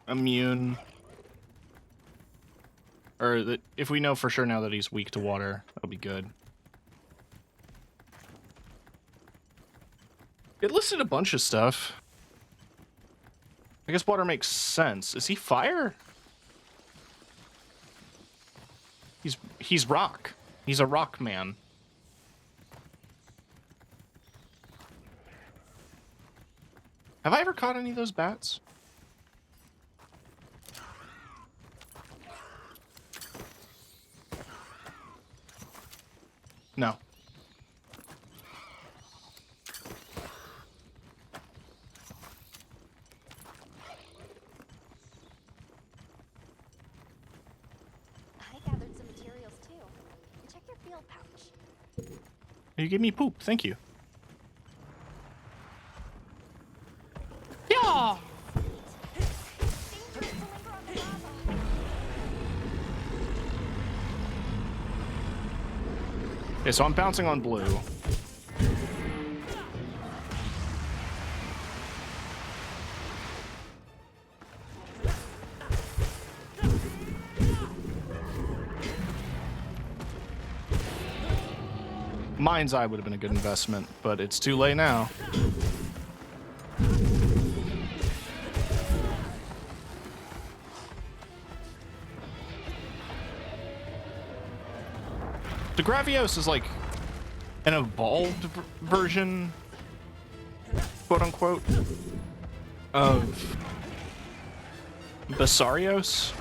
immune, or that if we know for sure now that he's weak to water, that'll be good. It listed a bunch of stuff. I guess water makes sense. Is he fire? He's rock. He's a rock man. Have I ever caught any of those bats? No.
I gathered some materials too. Check your field pouch.
You gave me poop. Thank you. Yeah. Okay, so I'm bouncing on blue. Mind's Eye would have been a good investment, but it's too late now. The Gravios is like an evolved version, quote unquote, of Basarios.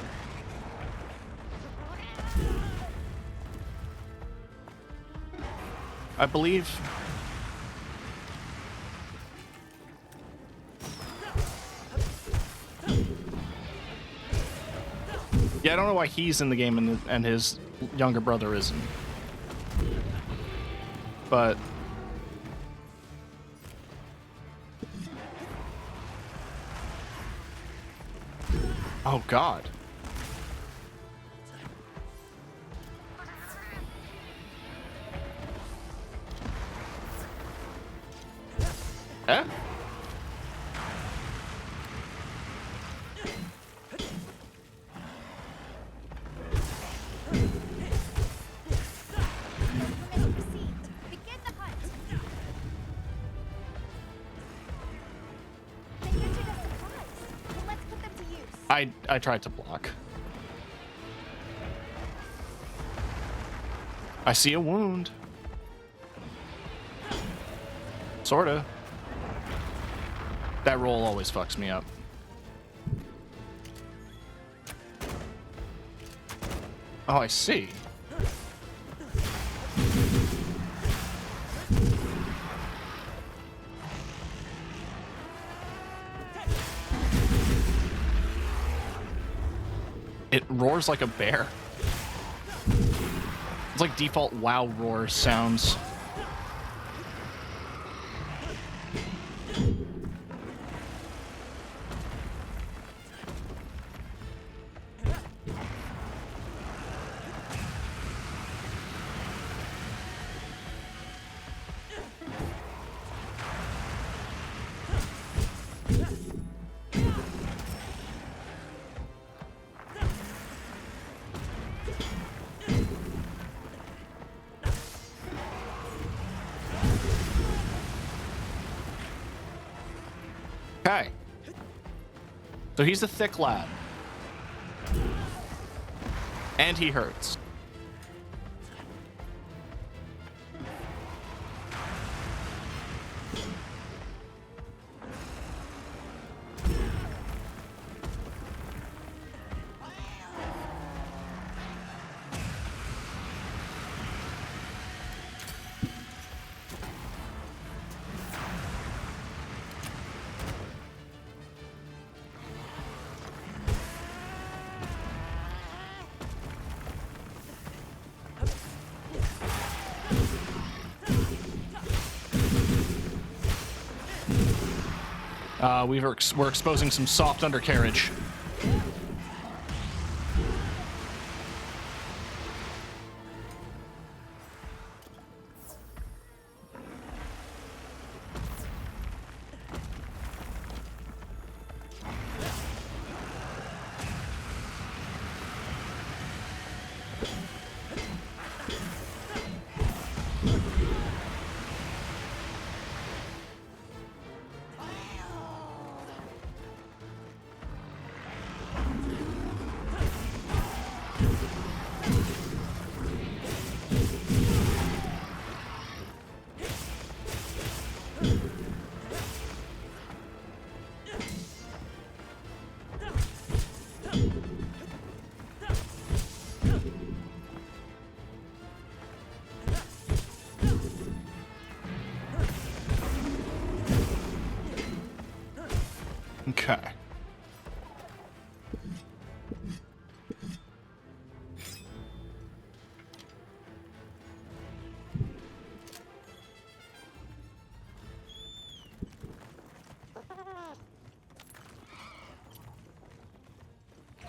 I believe. Yeah, I don't know why he's in the game and his younger brother isn't. But oh God. Eh? I tried to block. I see a wound. Sorta. That roll always fucks me up. Oh, I see. It roars like a bear. It's like default WoW roar sounds. Okay. So he's a thick lad. And he hurts. We're exposing some soft undercarriage. Okay.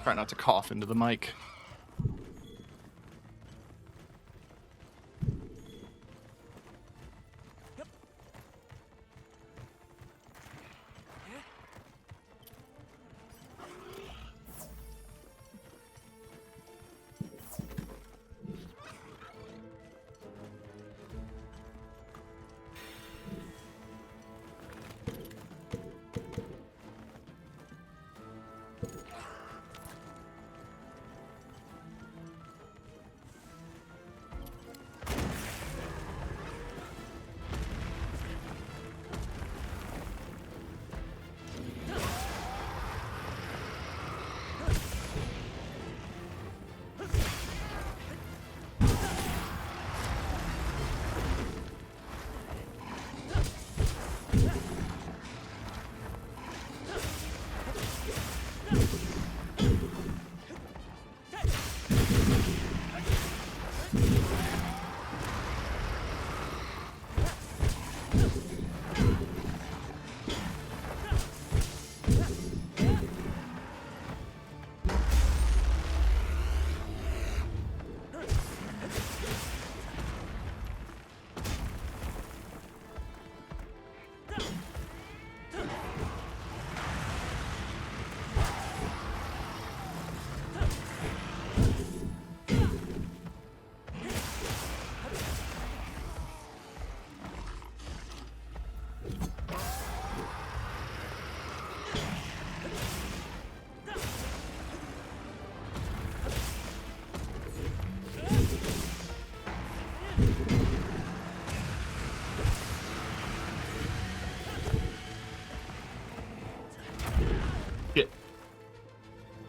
Try not to cough into the mic.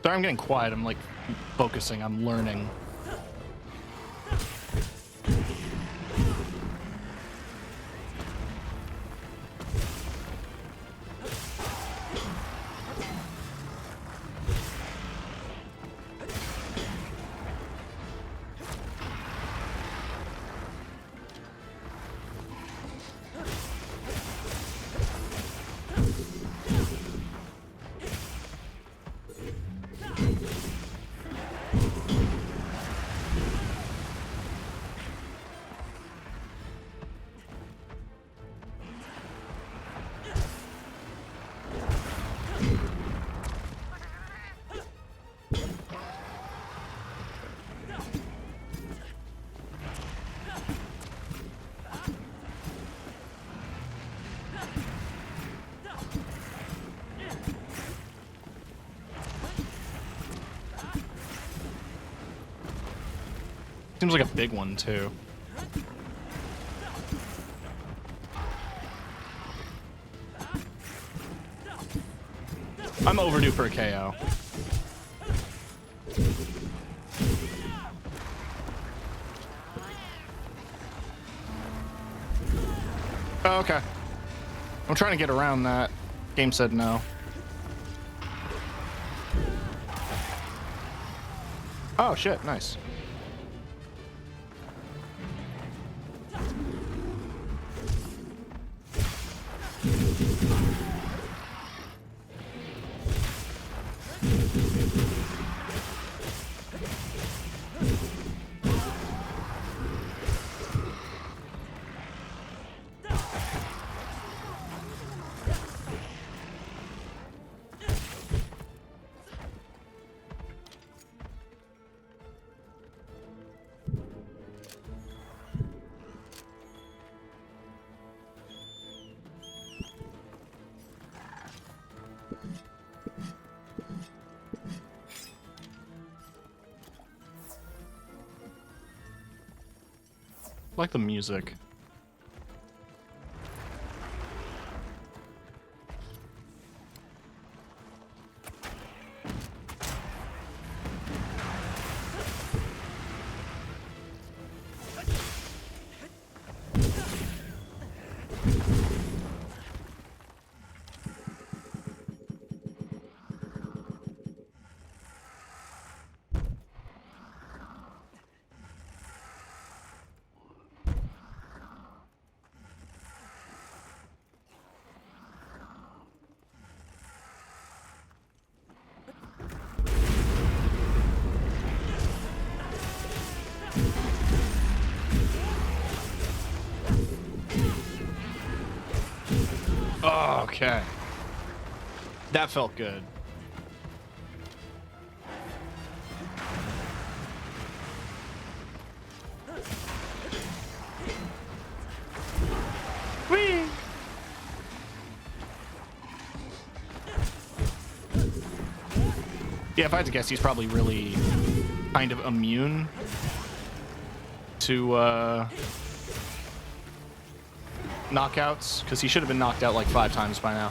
Sorry, I'm getting quiet. I'm like focusing. I'm learning. Seems like a big one, too. I'm overdue for a KO. Oh, okay. I'm trying to get around that. Game said no. Oh, shit. Nice. I like the music. Oh, okay. That felt good. Whee! Yeah, if I had to guess, he's probably really kind of immune to knockouts, because he should have been knocked out like 5 times by now.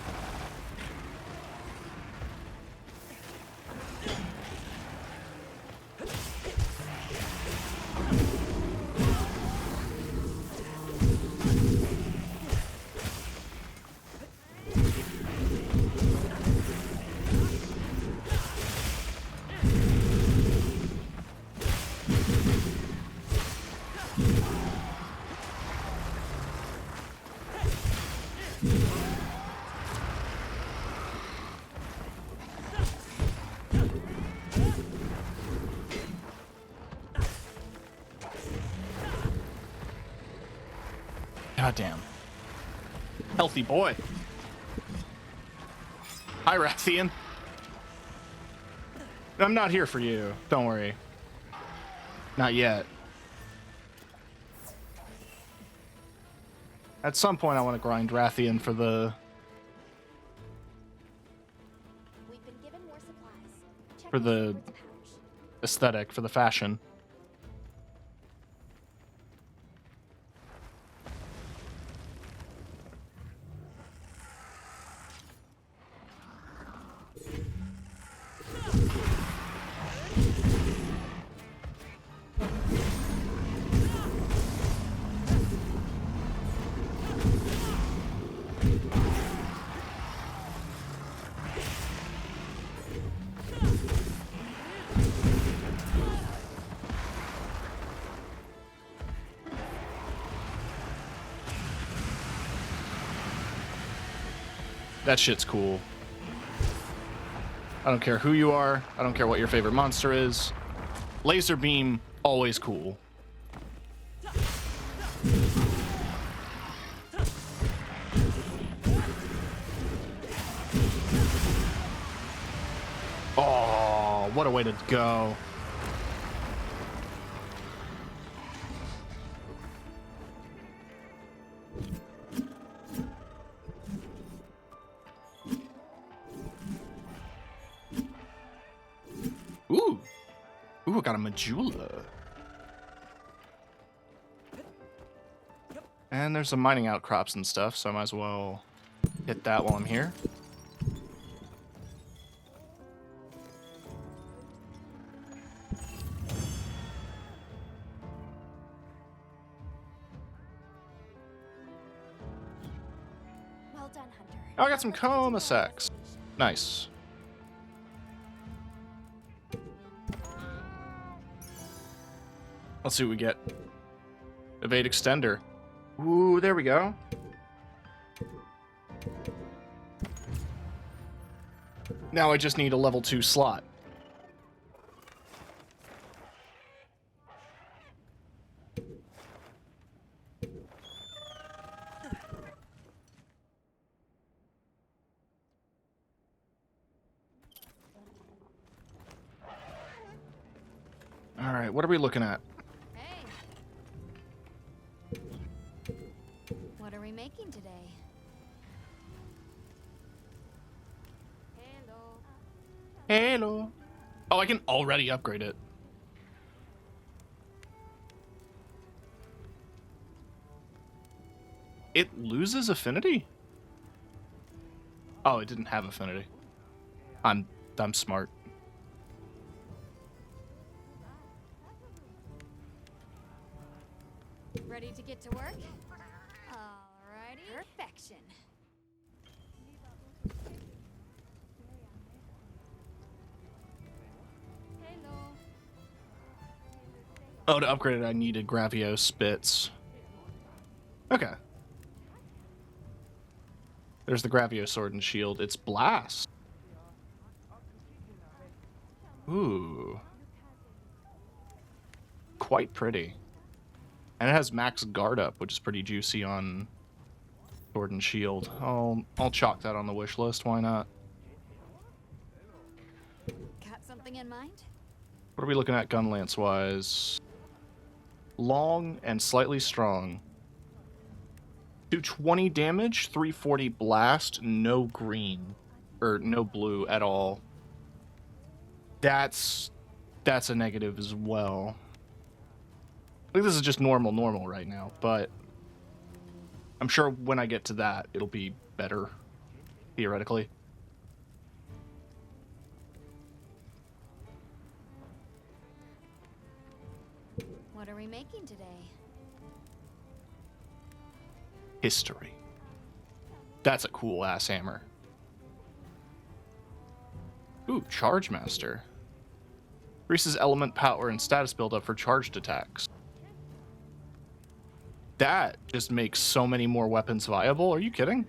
Goddamn. Healthy boy. Hi, Rathian. I'm not here for you. Don't worry. Not yet. At some point, I want to grind Rathian for the...
We've been given more supplies.
for the aesthetic, for the fashion. That shit's cool. I don't care who you are. I don't care what your favorite monster is. Laser beam, always cool. Oh, what a way to go. Ooh, I got a Majula. And there's some mining outcrops and stuff, so I might as well hit that while I'm here.
Well done, Hunter.
Oh, I got some coma sacks. Nice. Let's see what we get. Evade extender. Ooh, there we go. Now I just need a level 2 slot. All right, what are we looking at?
What are we making today?
Hello. Oh, I can already upgrade it. It loses affinity? Oh, it didn't have affinity. I'm smart.
Ready to get to work? Alrighty. Perfection. Hello.
Oh, to upgrade it, I needed Gravio Spits. Okay. There's the Gravio Sword and Shield. It's Blast. Ooh. Quite pretty. And it has max guard up, which is pretty juicy on Sword and Shield. I'll chalk that on the wish list. Why not?
Got something in mind?
What are we looking at gun lance wise? Long and slightly strong. 220 damage, 340 blast, no green. Or no blue at all. That's a negative as well. I think this is just normal right now, but I'm sure when I get to that, it'll be better, theoretically.
What are we making today?
History. That's a cool ass hammer. Ooh, Charge Master. Increases element power and status buildup for charged attacks. That just makes so many more weapons viable. Are you kidding?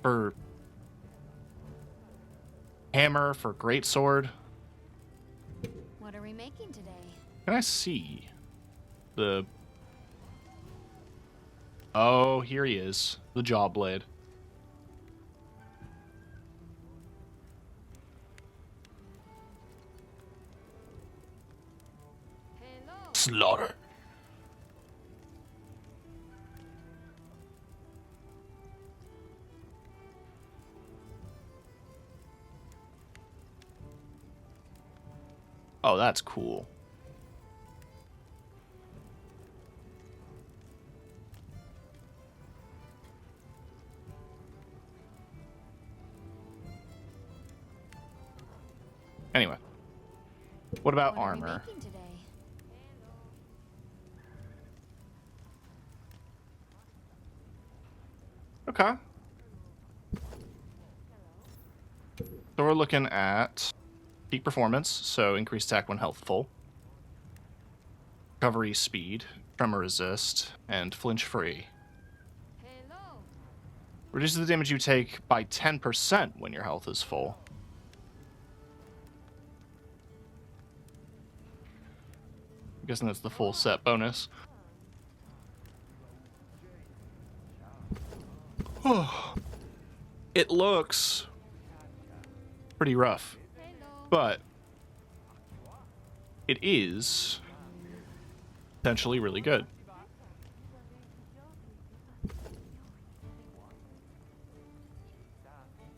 For hammer, for greatsword.
What are we making today?
Can I see the... Oh, here he is. The Jaw Blade. Slaughter. Oh, that's cool. Anyway, what about armor? Okay. So we're looking at peak performance, so increased attack when health full, recovery speed, tremor resist, and flinch free. Reduces the damage you take by 10% when your health is full. I'm guessing that's the full set bonus. It looks pretty rough, but it is potentially really good.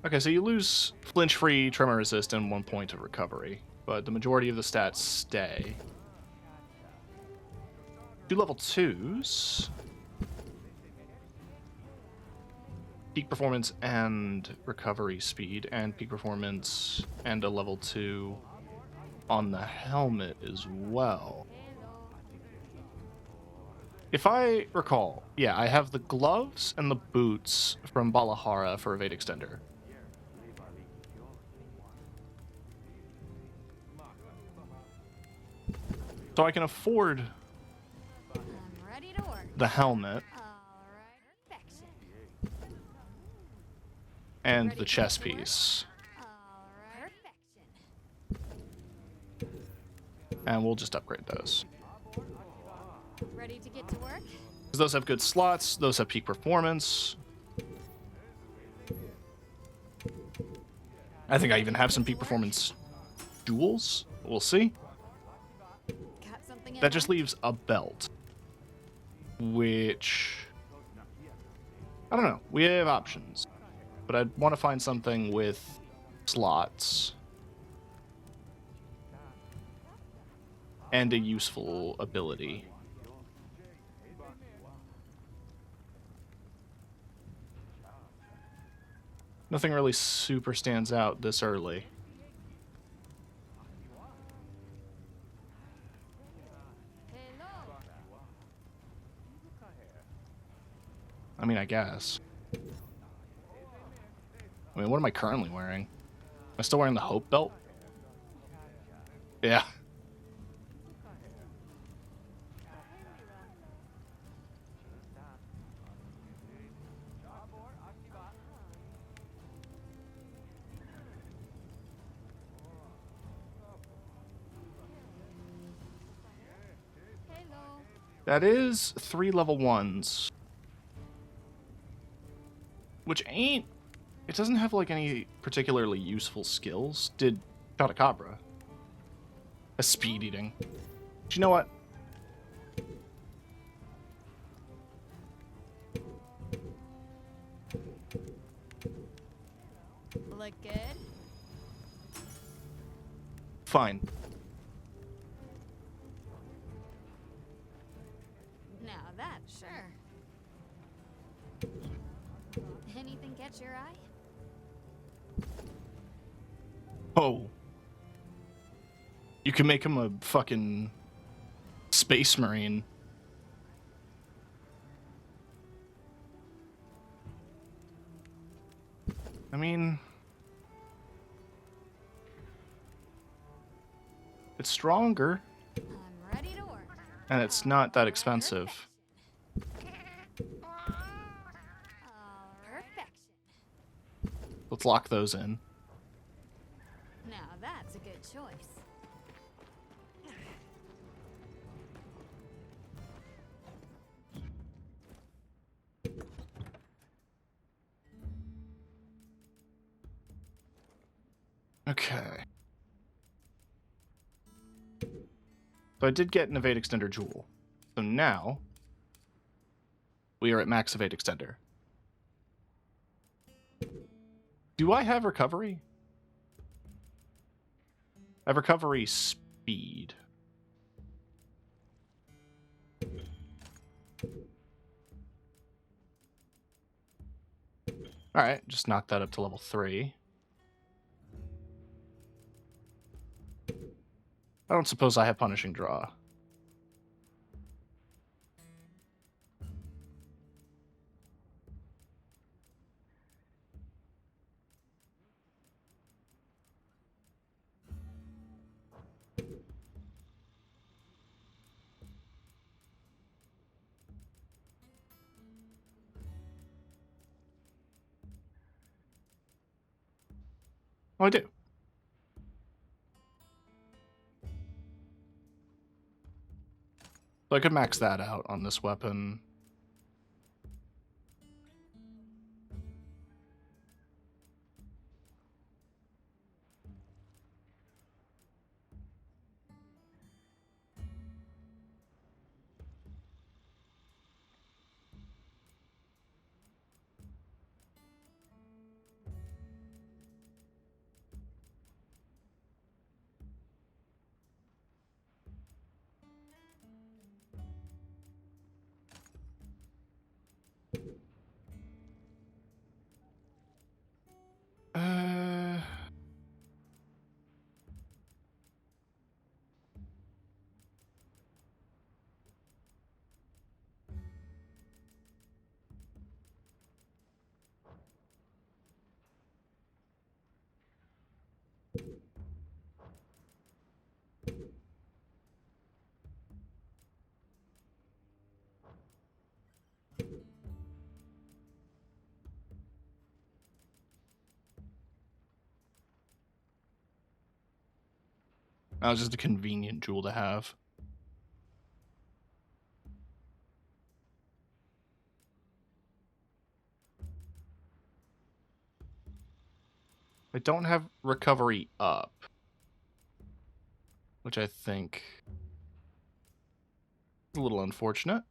Okay, so you lose flinch-free, tremor resist, and 1 point of recovery, but the majority of the stats stay. 2 level 2s. Peak performance and recovery speed, and peak performance and a level 2 on the helmet as well. If I recall, yeah, I have the gloves and the boots from Balahara for Evade Extender. So I can afford the helmet and the chest piece. And we'll just upgrade those.
Ready to get to work?
Because those have good slots, those have peak performance. I think I even have some peak performance duels. We'll see. That just leaves a belt. Which... I don't know. We have options. But I'd want to find something with slots. And a useful ability. Nothing really super stands out this early. I mean, I guess. I mean, what am I currently wearing? Am I still wearing the Hope Belt? Yeah. That is 3 level 1s. Which ain't... It doesn't have, like, any particularly useful skills. Did Chotacabra. A speed eating. But you know what?
Look good?
Fine.
Now that, sure. Anything catch your eye?
Oh. You can make him a fucking space marine. I mean... It's stronger.
I'm ready to work.
And it's not that expensive. Let's lock those in.
Now that's a good choice.
Okay. So I did get an Evade Extender Jewel. So now we are at max Evade Extender. Do I have recovery? I have recovery speed. Alright, just knock that up to level 3. I don't suppose I have Punishing Draw. Oh, I do. So I could max that out on this weapon. That was just a convenient jewel to have. I don't have recovery up, which I think is a little unfortunate.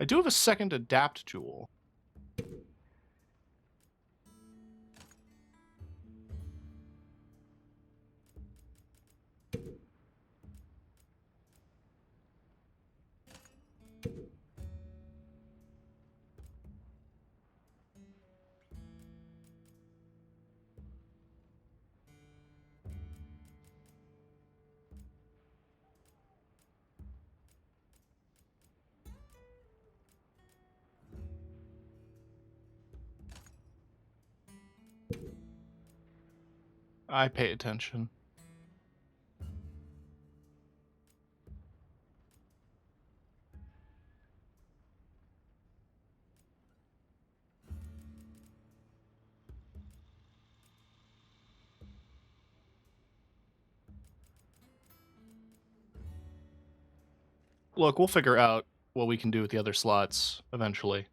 I do have a second adapt jewel. I pay attention. Look, we'll figure out what we can do with the other slots eventually.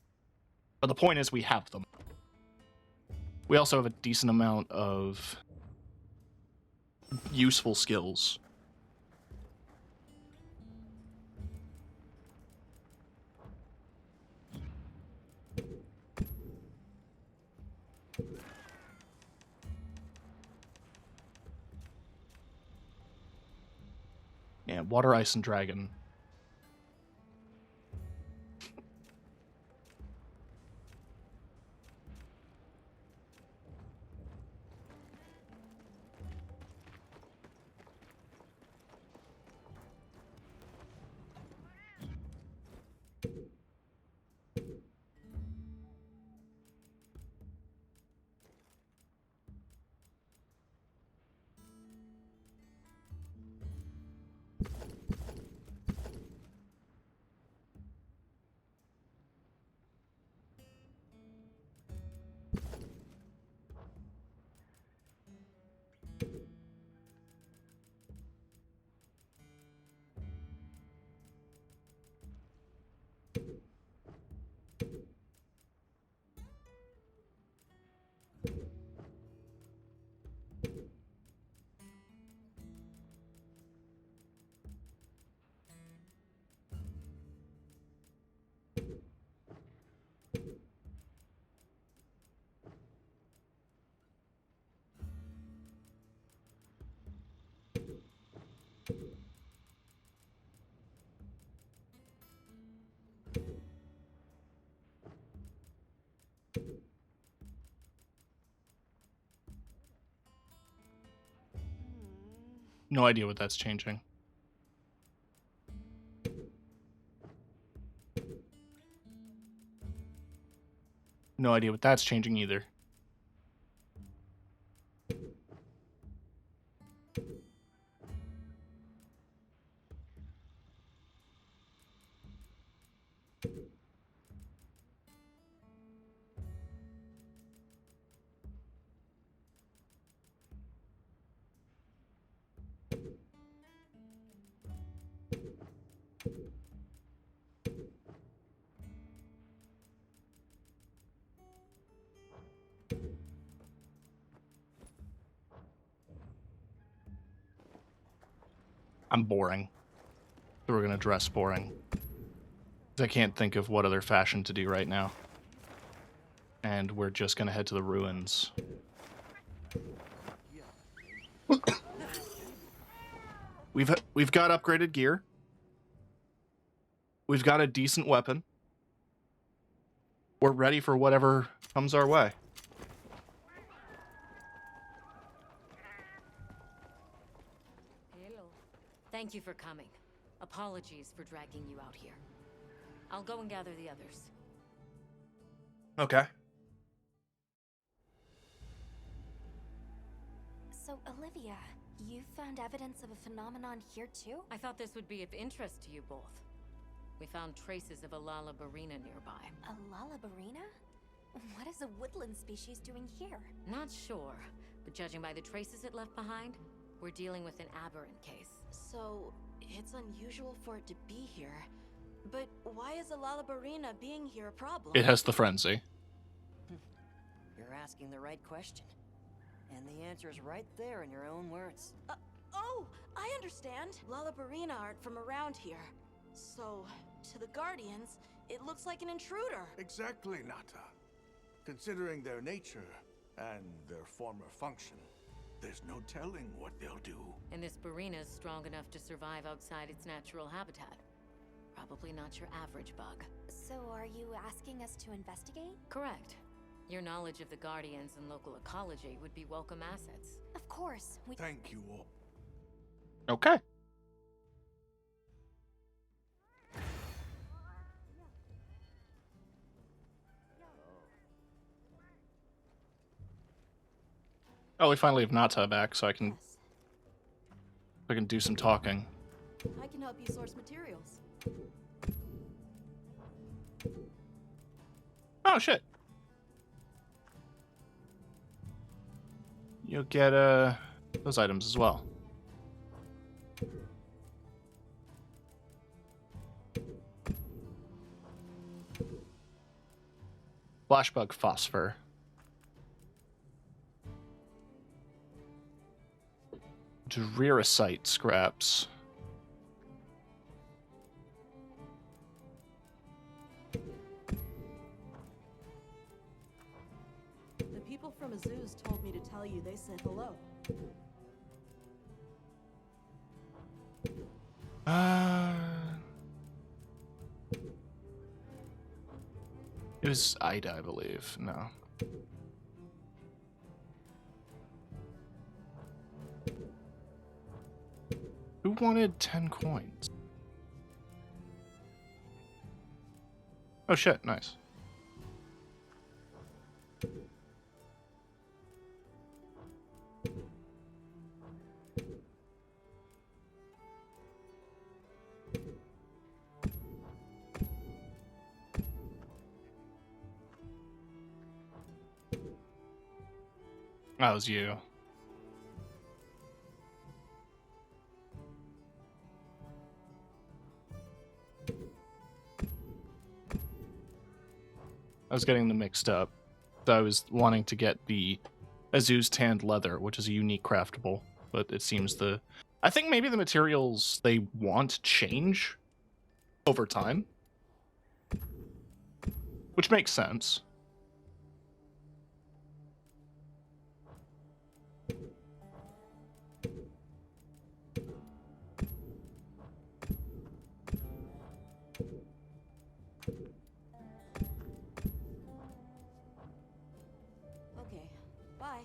But the point is we have them. We also have a decent amount of useful skills. Yeah, water, ice, and dragon. No idea what that's changing. No idea what that's changing either. I'm boring. So we're gonna dress boring. I can't think of what other fashion to do right now. And we're just gonna head to the ruins. We've got upgraded gear. We've got a decent weapon. We're ready for whatever comes our way.
Hello. Thank you for coming. Apologies for dragging you out here. I'll go and gather the others.
Okay.
So, Olivia, you found evidence of a phenomenon here too?
I thought this would be of interest to you both. We found traces of a Lalabarina nearby.
A Lalabarina? What is a woodland species doing here?
Not sure, but judging by the traces it left behind, we're dealing with an aberrant case.
So, it's unusual for it to be here. But why is a Lalabarina being here a problem?
It has the frenzy.
You're asking the right question. And the answer is right there in your own words.
Oh, I understand. Lalabarina aren't from around here. So, to the Guardians, it looks like an intruder.
Exactly, Nata. Considering their nature and their former function, there's no telling what they'll do.
And this Barina's strong enough to survive outside its natural habitat. Probably not your average bug.
So are you asking us to investigate?
Correct. Your knowledge of the Guardians and local ecology would be welcome assets.
Of course.
Thank you all.
Okay. Oh, we finally have Nata back, so I can do some talking.
I can help you source materials.
Oh shit. You'll get those items as well. Flashbug phosphor. Drearicite scraps.
The people from Azuz told me to tell you they said hello.
It was Ida, I believe. No. Who wanted 10 coins? Oh shit, nice. That was you. I was getting them mixed up. I was wanting to get the Azuz tanned leather, which is a unique craftable, but it seems I think maybe the materials they want change over time, which makes sense.
Okay, bye.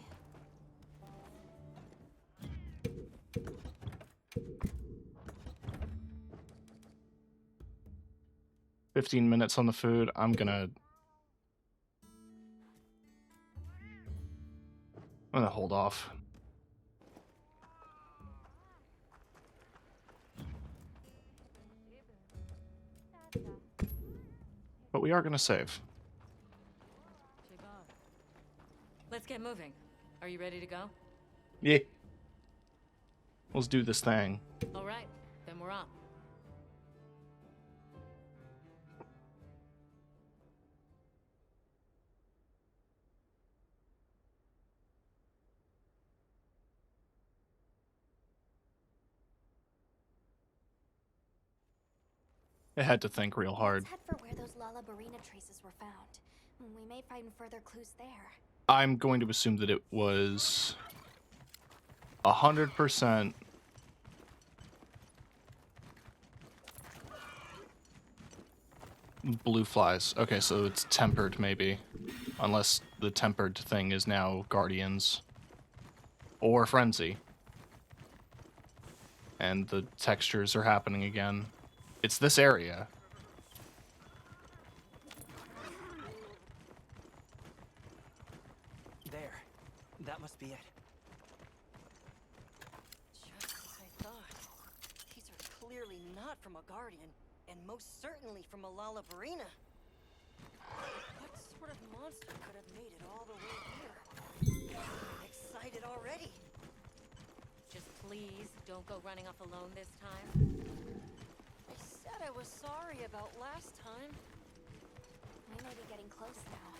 "15 minutes on the food. I'm gonna hold off. but we are going to save.
Let's get moving. Are you ready to go?
Yeah. Let's do this thing.
All right, then we're off.
I had to think real hard.
Let's head for where those Lalabarina traces were found. We may find further clues there.
I'm going to assume that it was 100% blue flies. Okay, so it's tempered maybe. Unless the tempered thing is now Guardians. Or Frenzy. And the textures are happening again. It's this area.
There. That must be it.
Just as I thought. These are clearly not from a Guardian, and most certainly from a Lalabarina. What sort of monster could have made it all the way here? I'm excited already.
Just please, don't go running off alone this time.
I said I was sorry about last time.
We may be getting close now.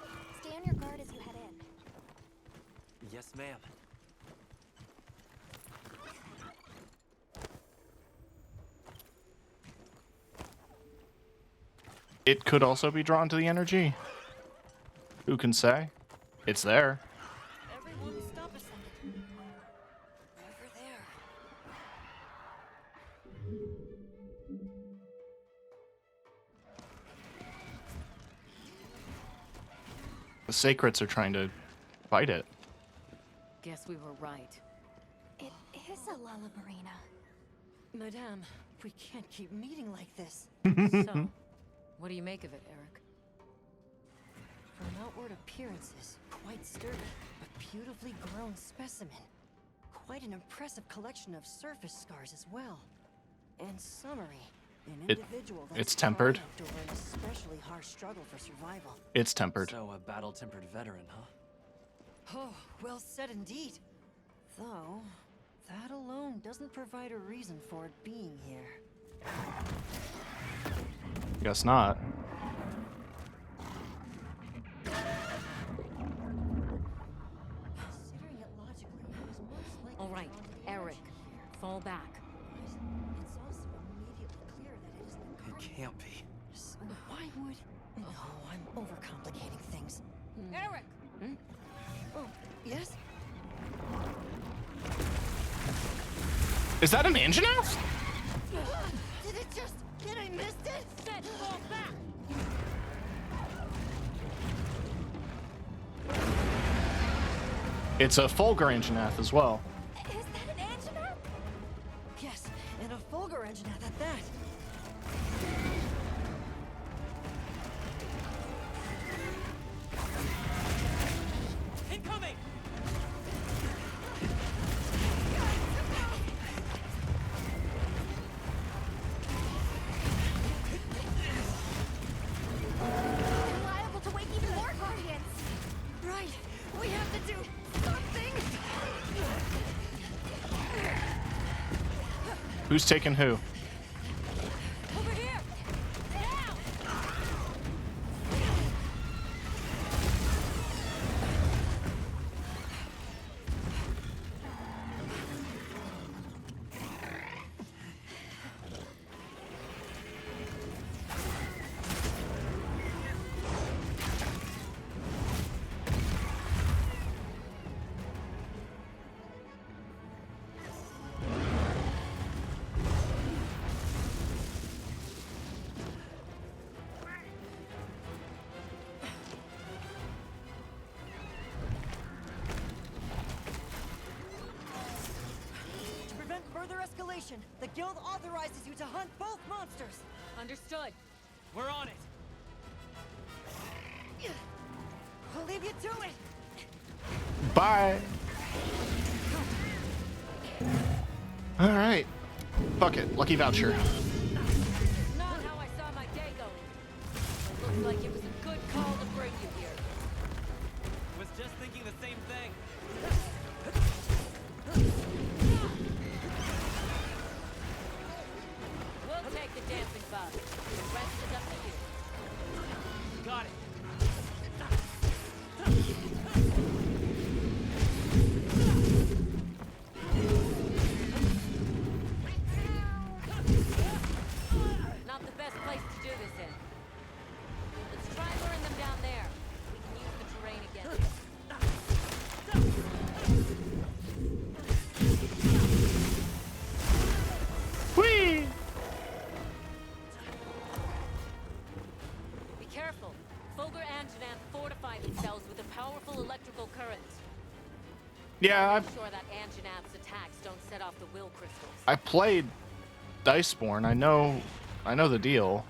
Stay on your guard as you head in.
Yes, ma'am.
It could also be drawn to the energy. Who can say? It's there.
Everyone stop a second. Over there.
The Sacreds are trying to fight it.
Guess we were right.
It is a Lalabarina.
Madame, we can't keep meeting like this.
So, what do you make of it, Eric?
From outward appearances, quite sturdy, but beautifully grown specimen. Quite an impressive collection of surface scars as well. And summary, an individual
it's tempered.
triumphed over an especially harsh struggle for survival.
It's tempered.
So a battle-tempered veteran, huh?
Oh, well said indeed. Though, that alone doesn't provide a reason for it being here.
Guess not.
Considering it logically, it was most likely
All right, Eric, fall back.
It's also immediately clear that it isn't a
It can't be.
So why would... No, I'm overcomplicating things.
Eric!
Oh, yes?
Is that an Anjanath?
Did it just... Did I miss it?
Set, fall back!
It's a Fulgur Anjanath as well.
Is that an Anjanath?
Yes, and a Fulgur Anjanath at that.
Incoming!
We're liable to wake even more Guardians.
Right, we have to do something.
Who's taking who?
Over here. Now. To prevent further escalation, the guild authorizes you to hunt both monsters.
Understood.
We're on it.
I'll leave you to it.
Bye. Alright. Fuck it. Lucky voucher.
Not how I saw my day going. Looks like it was a good call to bring you here.
Was just thinking the same thing.
We'll take the dancing bug. The rest is up to you.
Got it.
Not the best place to do this in. Let's try luring them down there. We can use the terrain against them.
Whee!
Be careful. Fulgur and Janath fortify themselves with a powerful electrical current.
Yeah,
Make sure that Anjanath's attacks don't set off the will crystals.
I played Iceborne. I know the deal.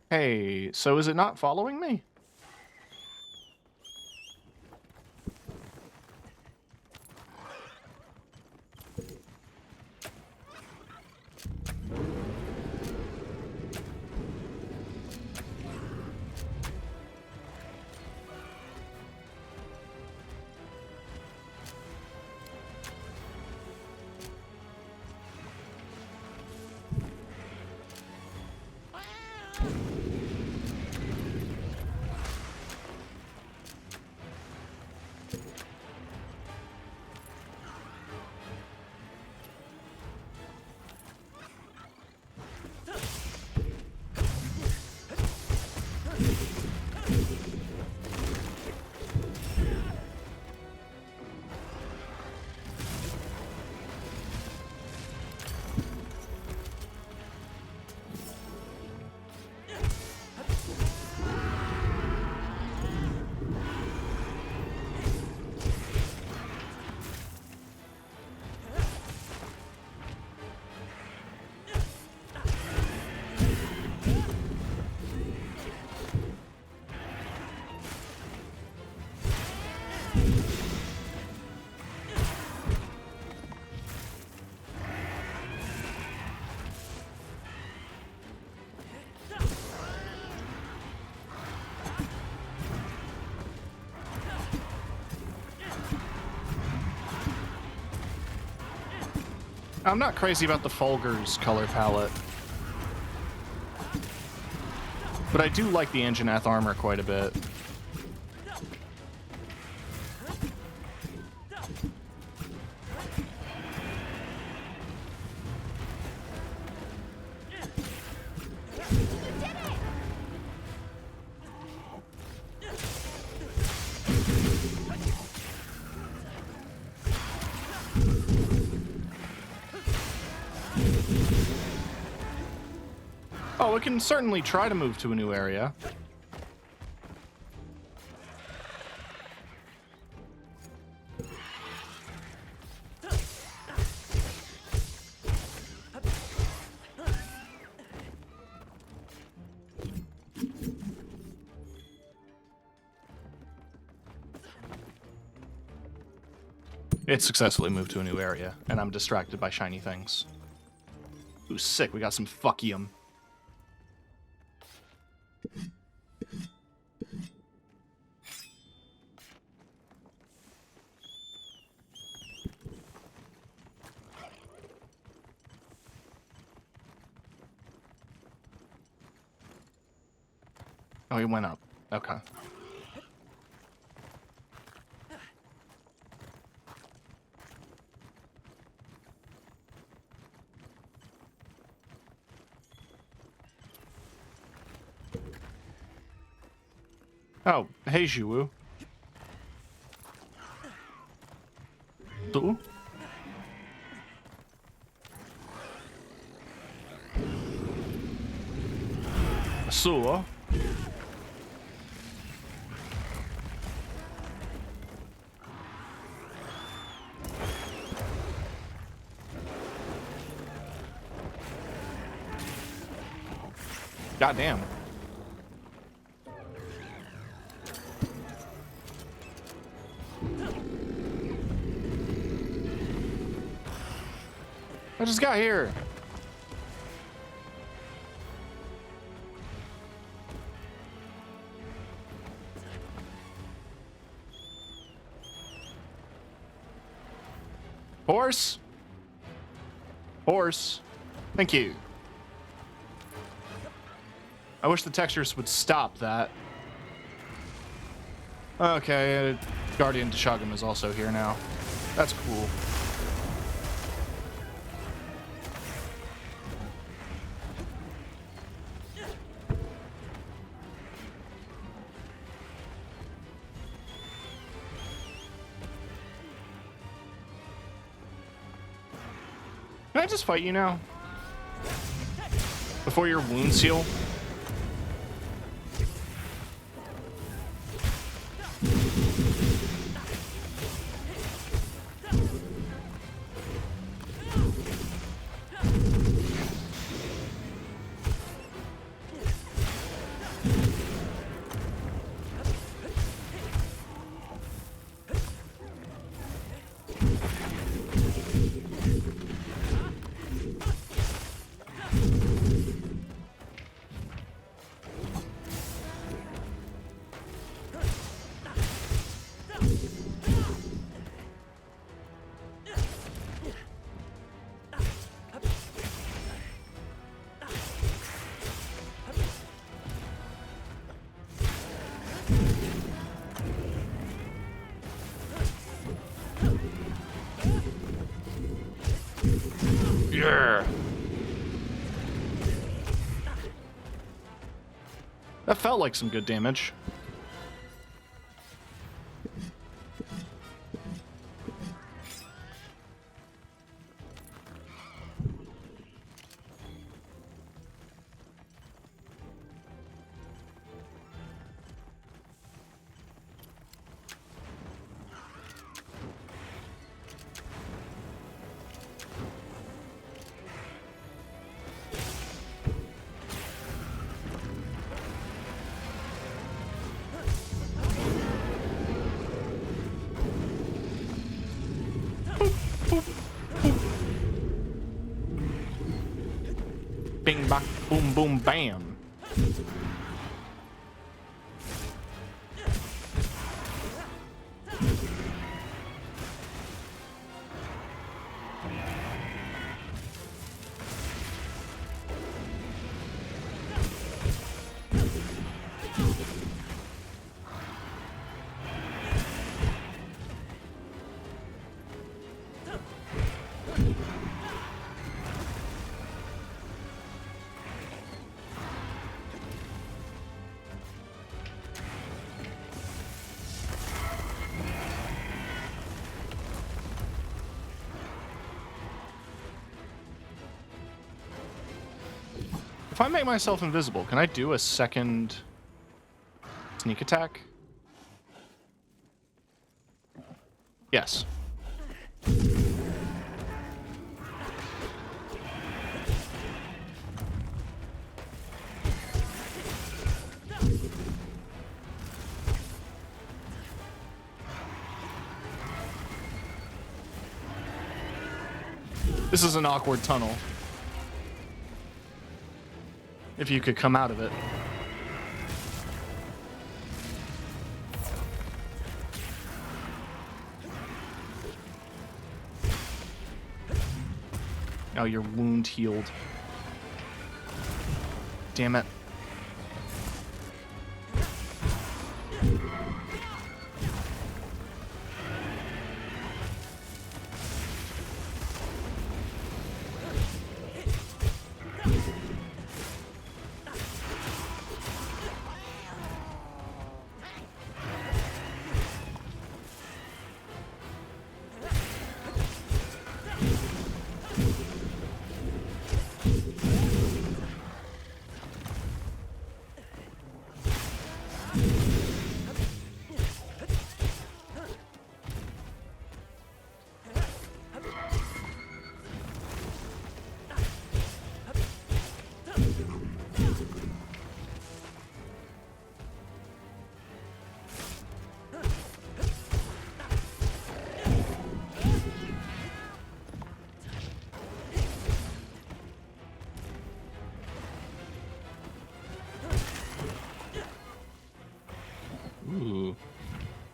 Hey, so is it not following me? I'm not crazy about the Fulgur's color palette, but I do like the Anjanath armor quite a bit. Oh, it can certainly try to move to a new area. It successfully moved to a new area, and I'm distracted by shiny things. Ooh, sick, we got some fuckium. Oh, he went up. Okay. Oh, hey, Zhiwu. Tu? Så. Goddamn. I just got here. Horse? Horse. Thank you. I wish the textures would stop that. Okay, Guardian Deshugam is also here now. That's cool. Can I just fight you now? Before your wound seal? Yeah. That felt like some good damage. Bing, bang, boom, boom, bam. If I make myself invisible, can I do a second sneak attack? Yes. This is an awkward tunnel. If you could come out of it. Now your wound healed. Damn it.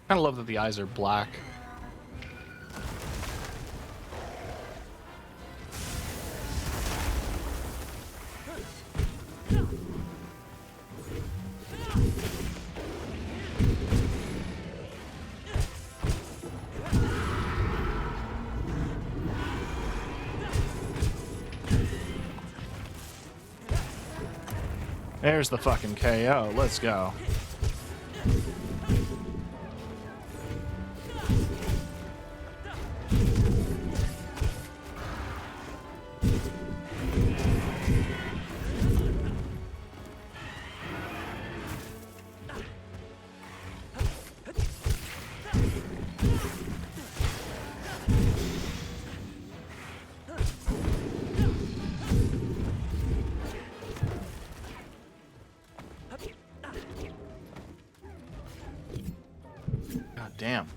Kind of love that the eyes are black. There's the fucking KO. Let's go. God damn.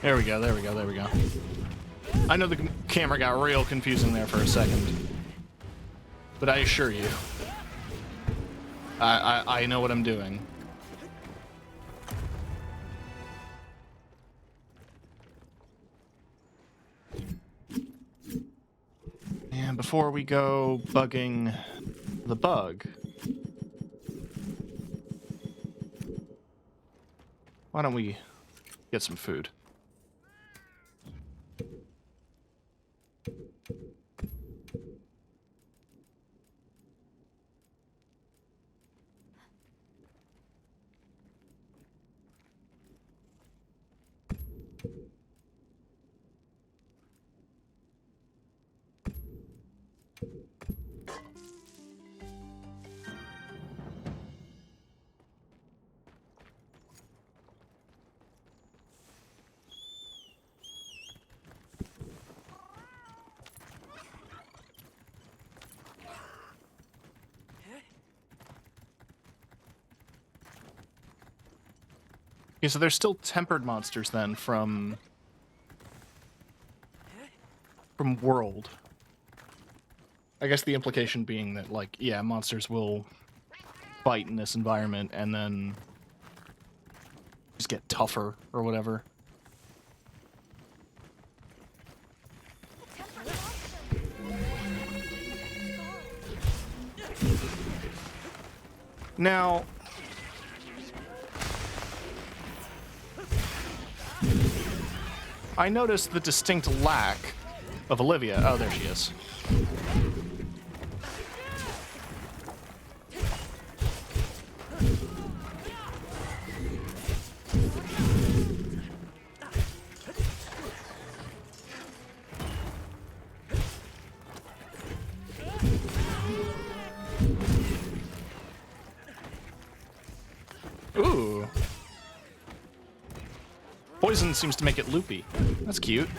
There we go, there we go, there we go. I know the camera got real confusing there for a second. But I assure you, I know what I'm doing. And before we go bugging the bug, why don't we get some food? Okay, so there's still tempered monsters then from World. I guess the implication being that, like, yeah, monsters will fight in this environment and then just get tougher or whatever. Now, I noticed the distinct lack of Olivia. Oh, there she is. Ooh. Poison seems to make it loopy. That's cute.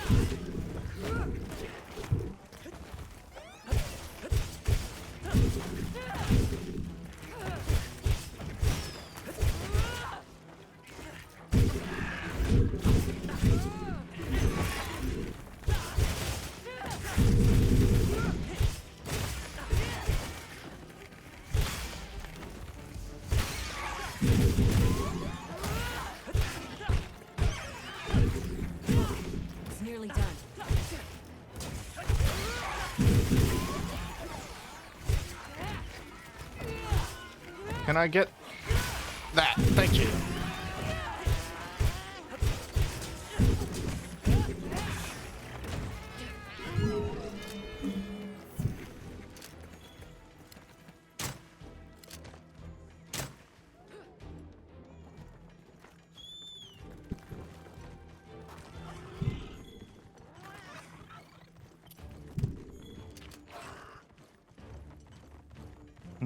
It's nearly done.
Can I get that? Thank you.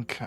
Okay.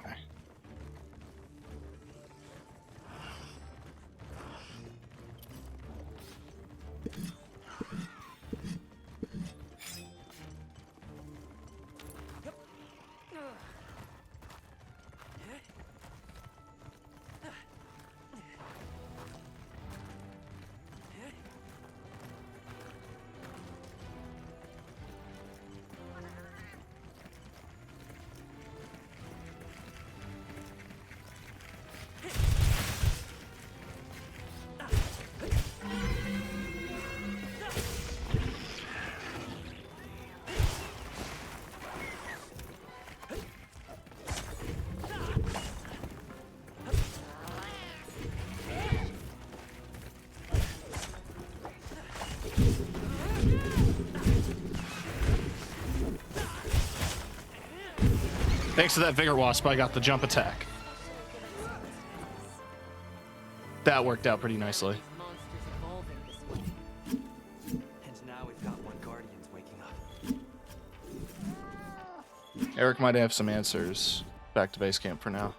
Thanks to that Vigor Wasp, I got the jump attack. That worked out pretty nicely.
And now we've got more Guardians waking up.
Eric might have some answers. Back to base camp for now.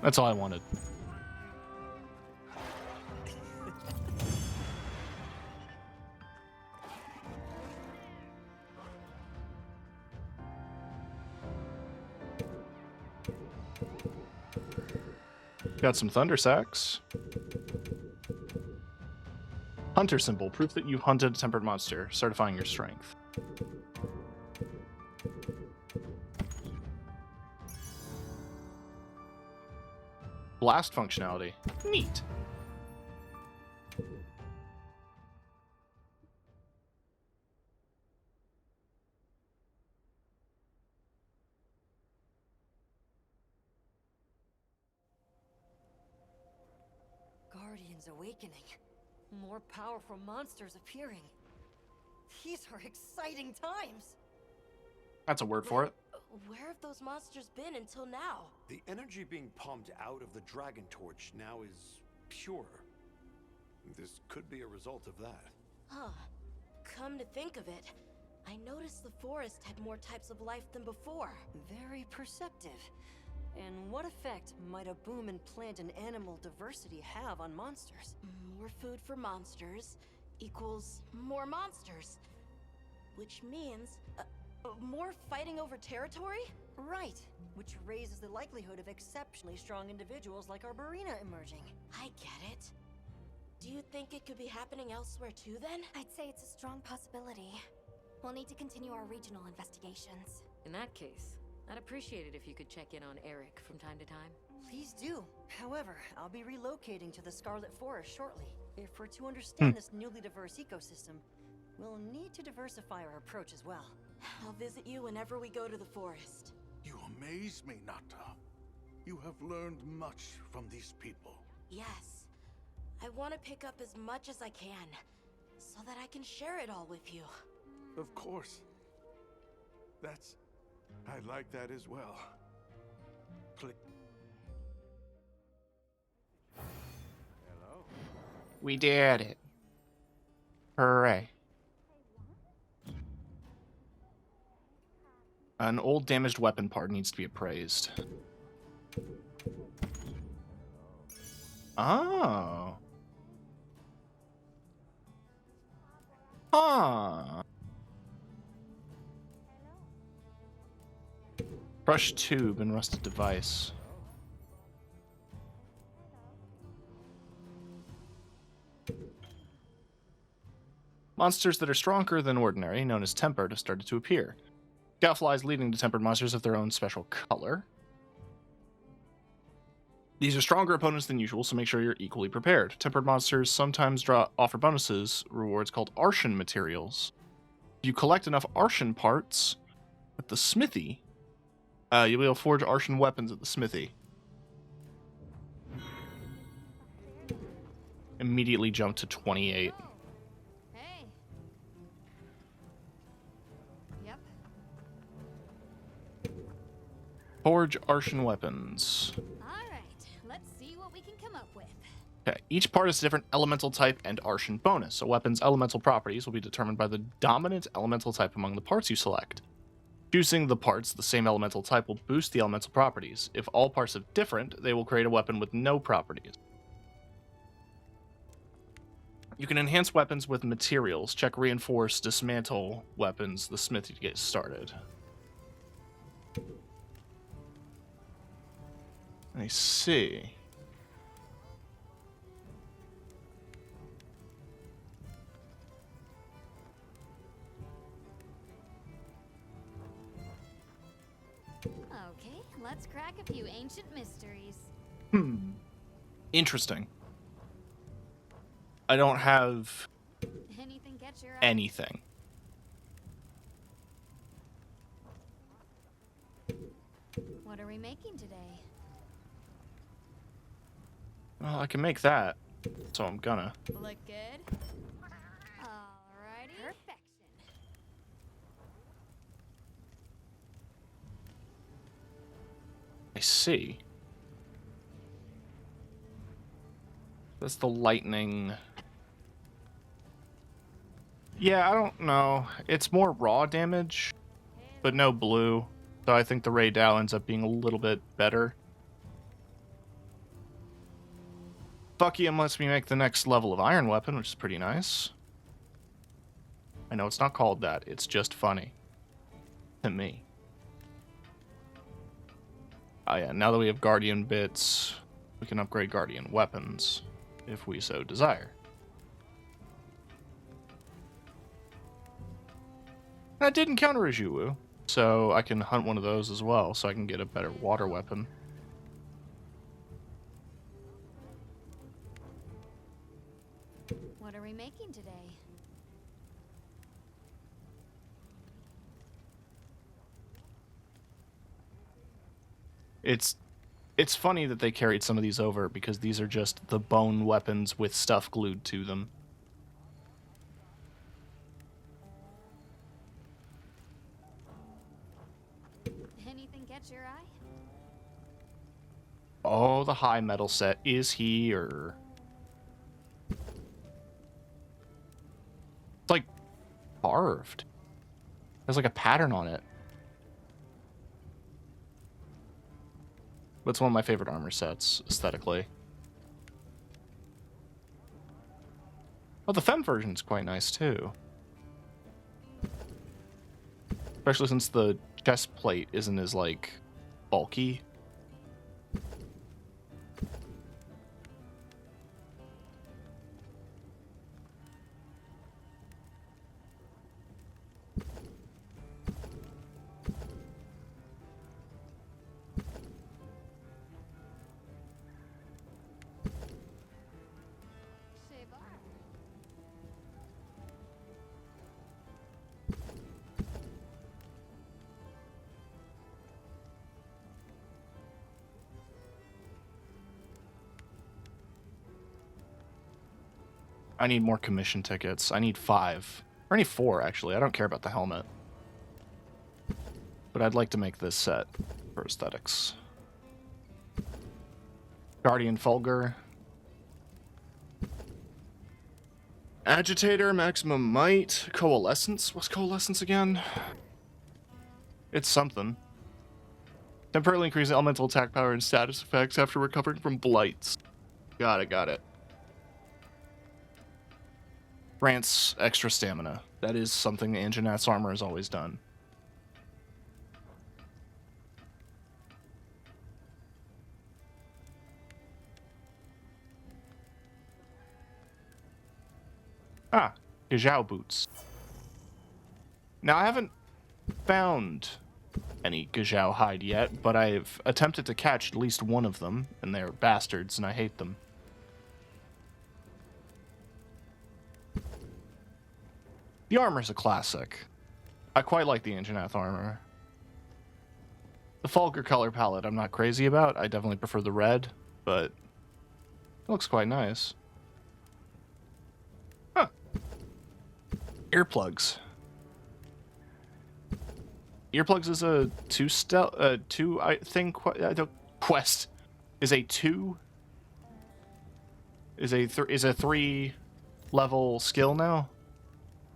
That's all I wanted. Got some thunder sacks. Hunter symbol, proof that you've hunted a tempered monster, certifying your strength. Blast functionality. Neat.
Guardians awakening. More powerful monsters appearing. These are exciting times.
That's a word for it.
Where have those monsters been until now?
The energy being pumped out of the Dragon Torch now is pure. This could be a result of that.
Huh. Come to think of it, I noticed the forest had more types of life than before.
Very perceptive. And what effect might a boom in plant and animal diversity have on monsters?
More food for monsters equals more monsters. Which means more fighting over territory?
Right, which raises the likelihood of exceptionally strong individuals like Arborina emerging.
I get it. Do you think it could be happening elsewhere too then?
I'd say it's a strong possibility. We'll need to continue our regional investigations.
In that case, I'd appreciate it if you could check in on Eric from time to time.
Please do. However, I'll be relocating to the Scarlet Forest shortly. If we're to understand this newly diverse ecosystem, we'll need to diversify our approach as well.
I'll visit you whenever we go to the forest.
You amaze me, Nata. You have learned much from these people.
Yes. I want to pick up as much as I can, so that I can share it all with you.
Of course. I like that as well. Click.
Hello?
We did it. Hooray. An old damaged weapon part needs to be appraised. Oh. Huh. Crushed tube and rusted device. Monsters that are stronger than ordinary, known as tempered, have started to appear. Scoutflies leading to tempered monsters have their own special color. These are stronger opponents than usual, so make sure you're equally prepared. Tempered monsters sometimes offer bonuses, rewards called Arshan materials. If you collect enough Arshan parts at the smithy, you'll be able to forge Arshan weapons at the smithy. Immediately jump to 28.
Hey. Yep.
Forge Arshan weapons.
Let's see what we can come up with.
Okay, each part is a different elemental type and Arshan bonus. A weapon's elemental properties will be determined by the dominant elemental type among the parts you select. Choosing the parts the same elemental type will boost the elemental properties. If all parts are different, they will create a weapon with no properties. You can enhance weapons with materials. Check reinforce, dismantle weapons, the smithy to get started. I see.
Okay, let's crack a few ancient mysteries.
Interesting. I don't have
Anything catch your eye?
anything.
What are we making today?
Well, I can make that, so I'm gonna.
Look good? Alrighty. Perfection.
I see. That's the lightning. Yeah, I don't know. It's more raw damage, but no blue. So I think the Ray Dow ends up being a little bit better. Fuckium lets me make the next level of iron weapon, which is pretty nice. I know it's not called that. It's just funny. To me. Oh yeah, now that we have Guardian bits, we can upgrade Guardian weapons, if we so desire. That did encounter a Zhuwu, so I can hunt one of those as well, so I can get a better water weapon.
What are we making today?
It's funny that they carried some of these over, because these are just the bone weapons with stuff glued to them.
Anything catch your eye?
Oh, the high metal set is here. It's like carved. There's like a pattern on it. But it's one of my favorite armor sets, aesthetically. Oh, the Femme version's quite nice, too. Especially since the chest plate isn't as, like, bulky. I need more commission tickets. I need 5. Or I need 4, actually. I don't care about the helmet. But I'd like to make this set for aesthetics. Guardian Fulgur. Agitator, Maximum Might. Coalescence. What's Coalescence again? It's something. Temporarily increase elemental attack power and status effects after recovering from blights. Got it. Grants extra stamina. That is something Anjaneth's armor has always done. Ah, Gajau boots. Now, I haven't found any Gajau hide yet, but I've attempted to catch at least one of them, and they're bastards, and I hate them. The armor's a classic. I quite like the Anjanath armor. The Fulgur color palette I'm not crazy about. I definitely prefer the red, but it looks quite nice. Huh. Earplugs. Earplugs is a quest is a 3-level skill now.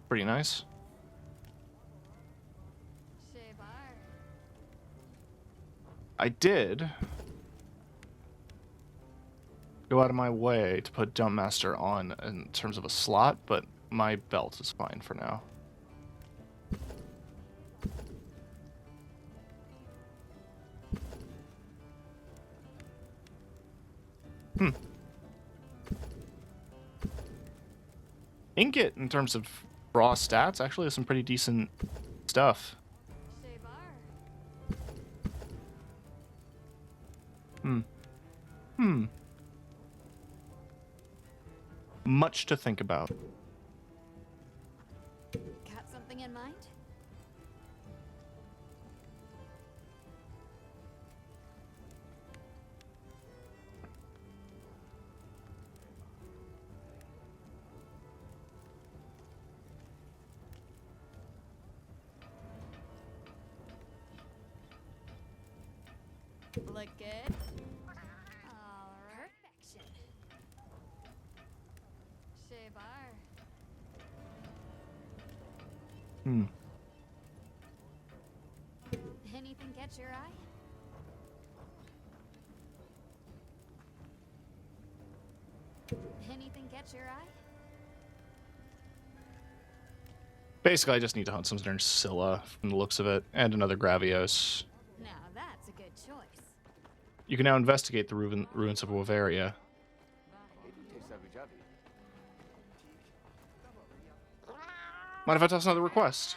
Pretty nice. I did go out of my way to put Jumpmaster on in terms of a slot, but my belt is fine for now. Ingot, in terms of raw stats, actually has some pretty decent stuff. Much to think about.
Got something in mind? Look good. All right. Perfection. Shebar. Anything catch your eye? Anything catch your eye?
Basically, I just need to hunt some Scylla from the looks of it, and another Gravios.
Now that's a good choice.
You can now investigate the ruins of Woveria. Mind if I toss another request?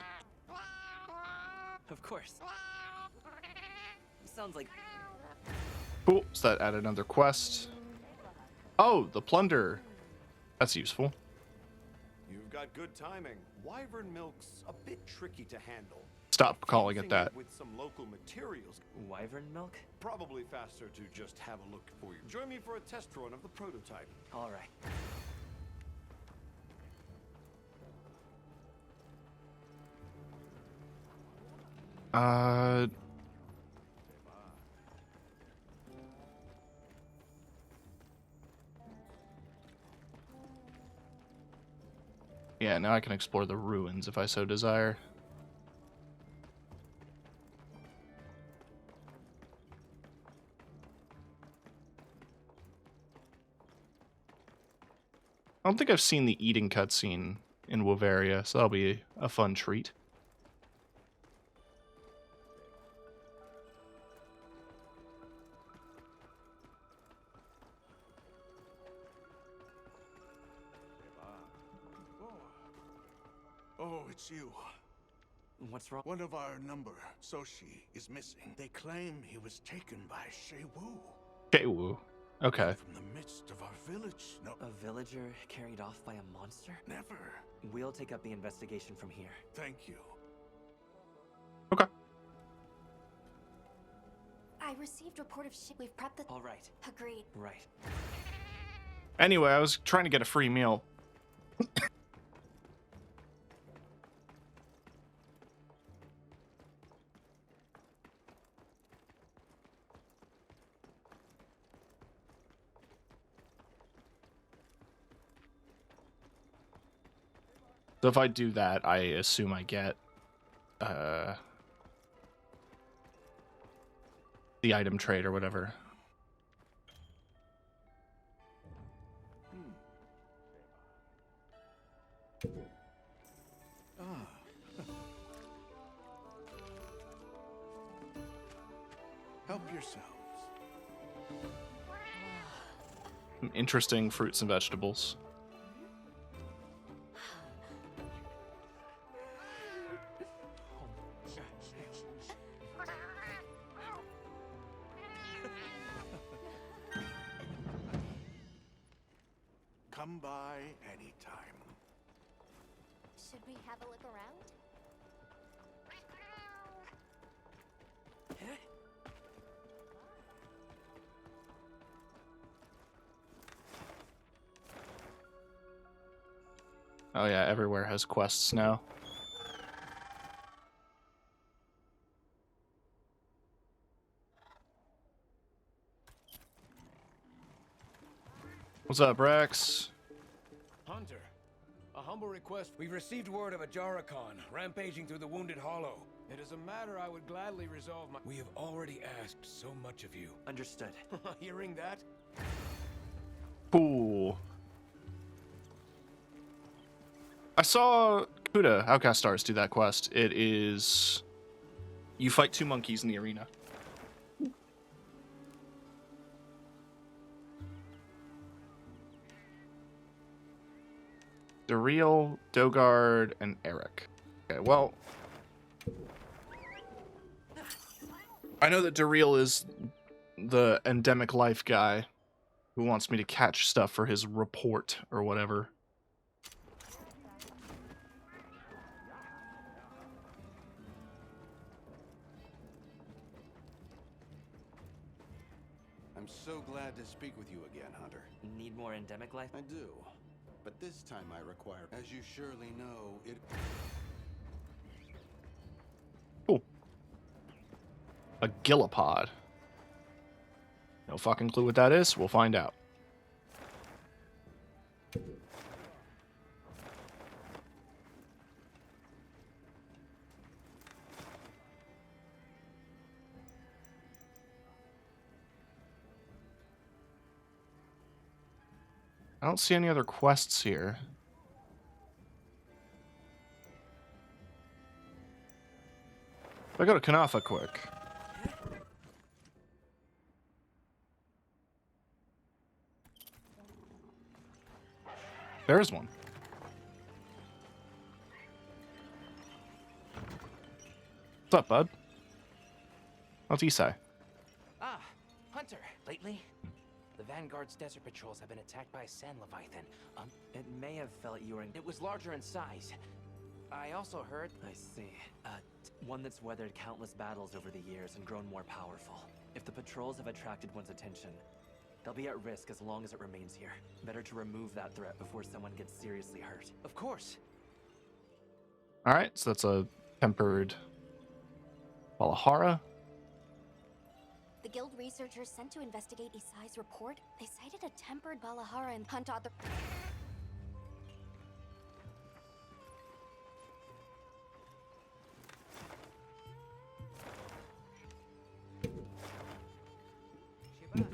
Of course. Sounds like...
Cool, so that added another quest. Oh, the plunder. That's useful.
You've got good timing. Wyvern milk's a bit tricky to handle.
Stop calling it that.
With some local materials.
Wyvern milk?
Probably faster to just have a look for you. Join me for a test run of the prototype.
All right.
Yeah, now I can explore the ruins if I so desire. I don't think I've seen the eating cutscene in Woveria, so that'll be a fun treat.
Oh, it's you.
What's wrong?
One of our number, Soshi, is missing. They claim he was taken by Sheiwu.
Sheiwu. Okay.
From the midst of our village. No.
A villager carried off by a monster?
Never.
We'll take up the investigation from here.
Thank you.
Okay.
I received report of ship. We've prepped the...
All right.
Agreed.
Right.
Anyway, I was trying to get a free meal. So if I do that, I assume I get the item trade or whatever.
Help yourselves.
Some interesting fruits and vegetables.
Come by anytime.
Should we have a look around?
Oh yeah, everywhere has quests now. What's up, Rex?
Hunter, a humble request. We've received word of a Jarakon rampaging through the Wounded Hollow. It is a matter I would gladly resolve my— We have already asked so much of you.
Understood.
Hearing that?
Cool. I saw Kuda, Outcast Stars, do that quest. It is... You fight 2 monkeys in the arena. Dariel, Dogard, and Eric. Okay, well... I know that Dariel is the endemic life guy who wants me to catch stuff for his report or whatever.
I'm so glad to speak with you again, Hunter.
Need more endemic life?
I do. But this time I require, as you surely know, it...
Cool. A Gillipod. No fucking clue what that is. We'll find out. I don't see any other quests here. I go to Kanafa quick. There's one. What's up, bud? How's Isai?
Ah, Hunter. Lately, the Vanguard's desert patrols have been attacked by a sand leviathan.
It may have felt you were in...
It was larger in size. I also heard...
I see. One that's weathered countless battles over the years and grown more powerful. If the patrols have attracted one's attention, they'll be at risk as long as it remains here. Better to remove that threat before someone gets seriously hurt.
Of course.
Alright, so that's a tempered Valahara.
The guild researchers sent to investigate Isai's report, they cited a tempered Valahara and hunt other...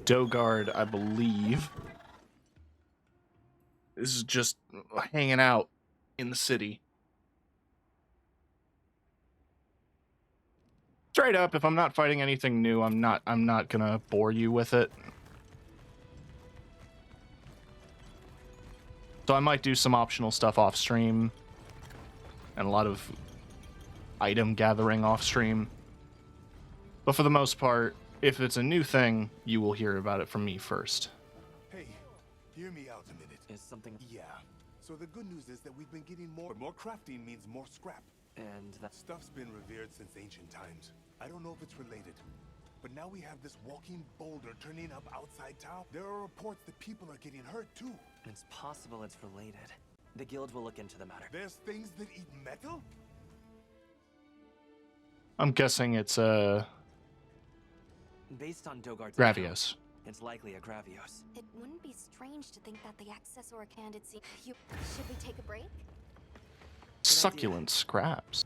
Dogard, I believe, is just hanging out in the city. Straight up, if I'm not fighting anything new, I'm not gonna bore you with it. So I might do some optional stuff off stream and a lot of item gathering off stream. But for the most part, if it's a new thing, you will hear about it from me first.
Hey, hear me out a minute.
Is something...
Yeah. So the good news is that we've been getting more... But more crafting means more scrap.
And that...
Stuff's been revered since ancient times. I don't know if it's related. But now we have this walking boulder turning up outside town. There are reports that people are getting hurt too.
It's possible it's related. The guild will look into the matter.
There's things that eat metal?
I'm guessing it's
Based on Dogard's
Gravios.
It's likely a Gravios.
It wouldn't be strange to think that the Accessor candidacy... Should we take a break?
Succulent scraps.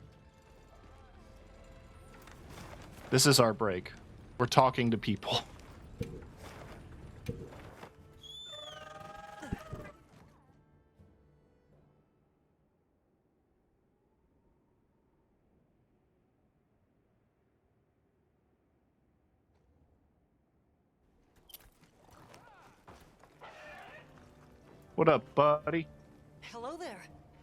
This is our break. We're talking to people. What up, buddy?
Hello there,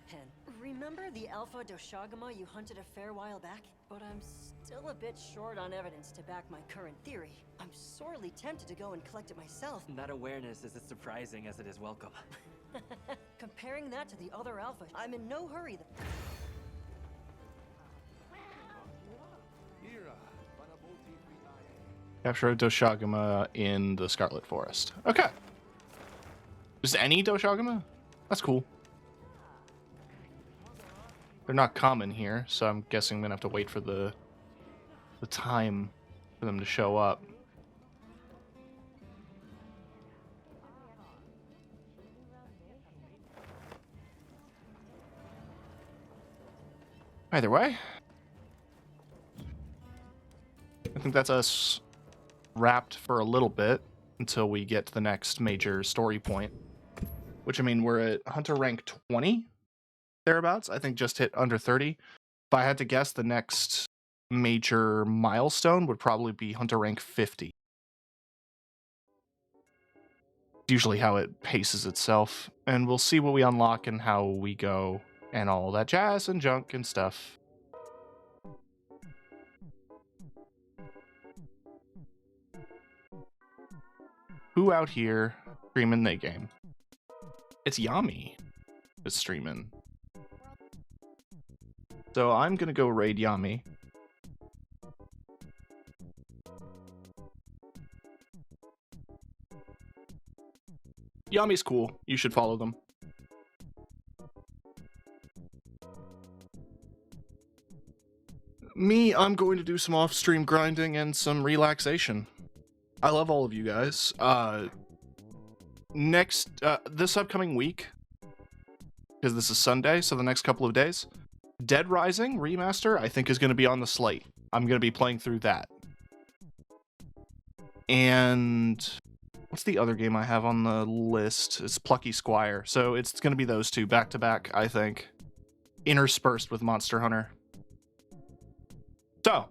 Pen. Remember the Alpha Doshagama you hunted a fair while back? But I'm still a bit short on evidence to back my current theory. I'm sorely tempted to go and collect it myself.
That awareness is as surprising as it is welcome.
Comparing that to the other alpha, I'm in no hurry.
Capture a Doshaguma in the Scarlet Forest. Okay. Just any Doshaguma? That's cool. They're not common here, so I'm guessing I'm gonna have to wait for the time for them to show up. Either way, I think that's us wrapped for a little bit until we get to the next major story point. Which, I mean, we're at Hunter rank 20, thereabouts. I think just hit under 30. If I had to guess, the next major milestone would probably be Hunter rank 50. It's usually how it paces itself. And we'll see what we unlock and how we go and all that jazz and junk and stuff. Who out here streaming the game? It's Yami is streaming. So I'm gonna go raid Yami. Yami's cool. You should follow them. Me, I'm going to do some off-stream grinding and some relaxation. I love all of you guys. This upcoming week, because this is Sunday, so the next couple of days, Dead Rising Remaster, I think, is going to be on the slate. I'm going to be playing through that. And what's the other game I have on the list? It's Plucky Squire. So it's going to be those two back-to-back, I think, interspersed with Monster Hunter. So,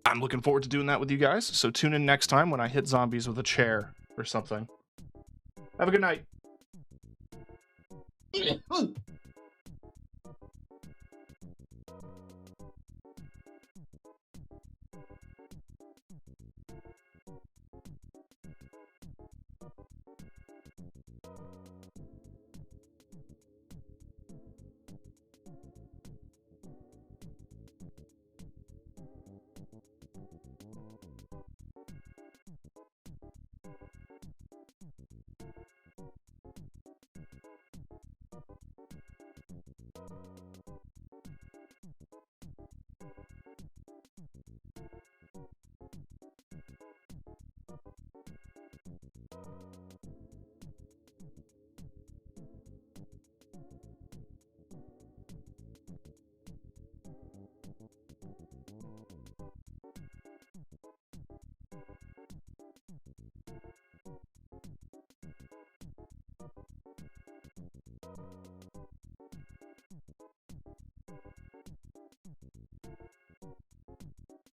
I'm looking forward to doing that with you guys, so tune in next time when I hit zombies with a chair or something. Have a good night.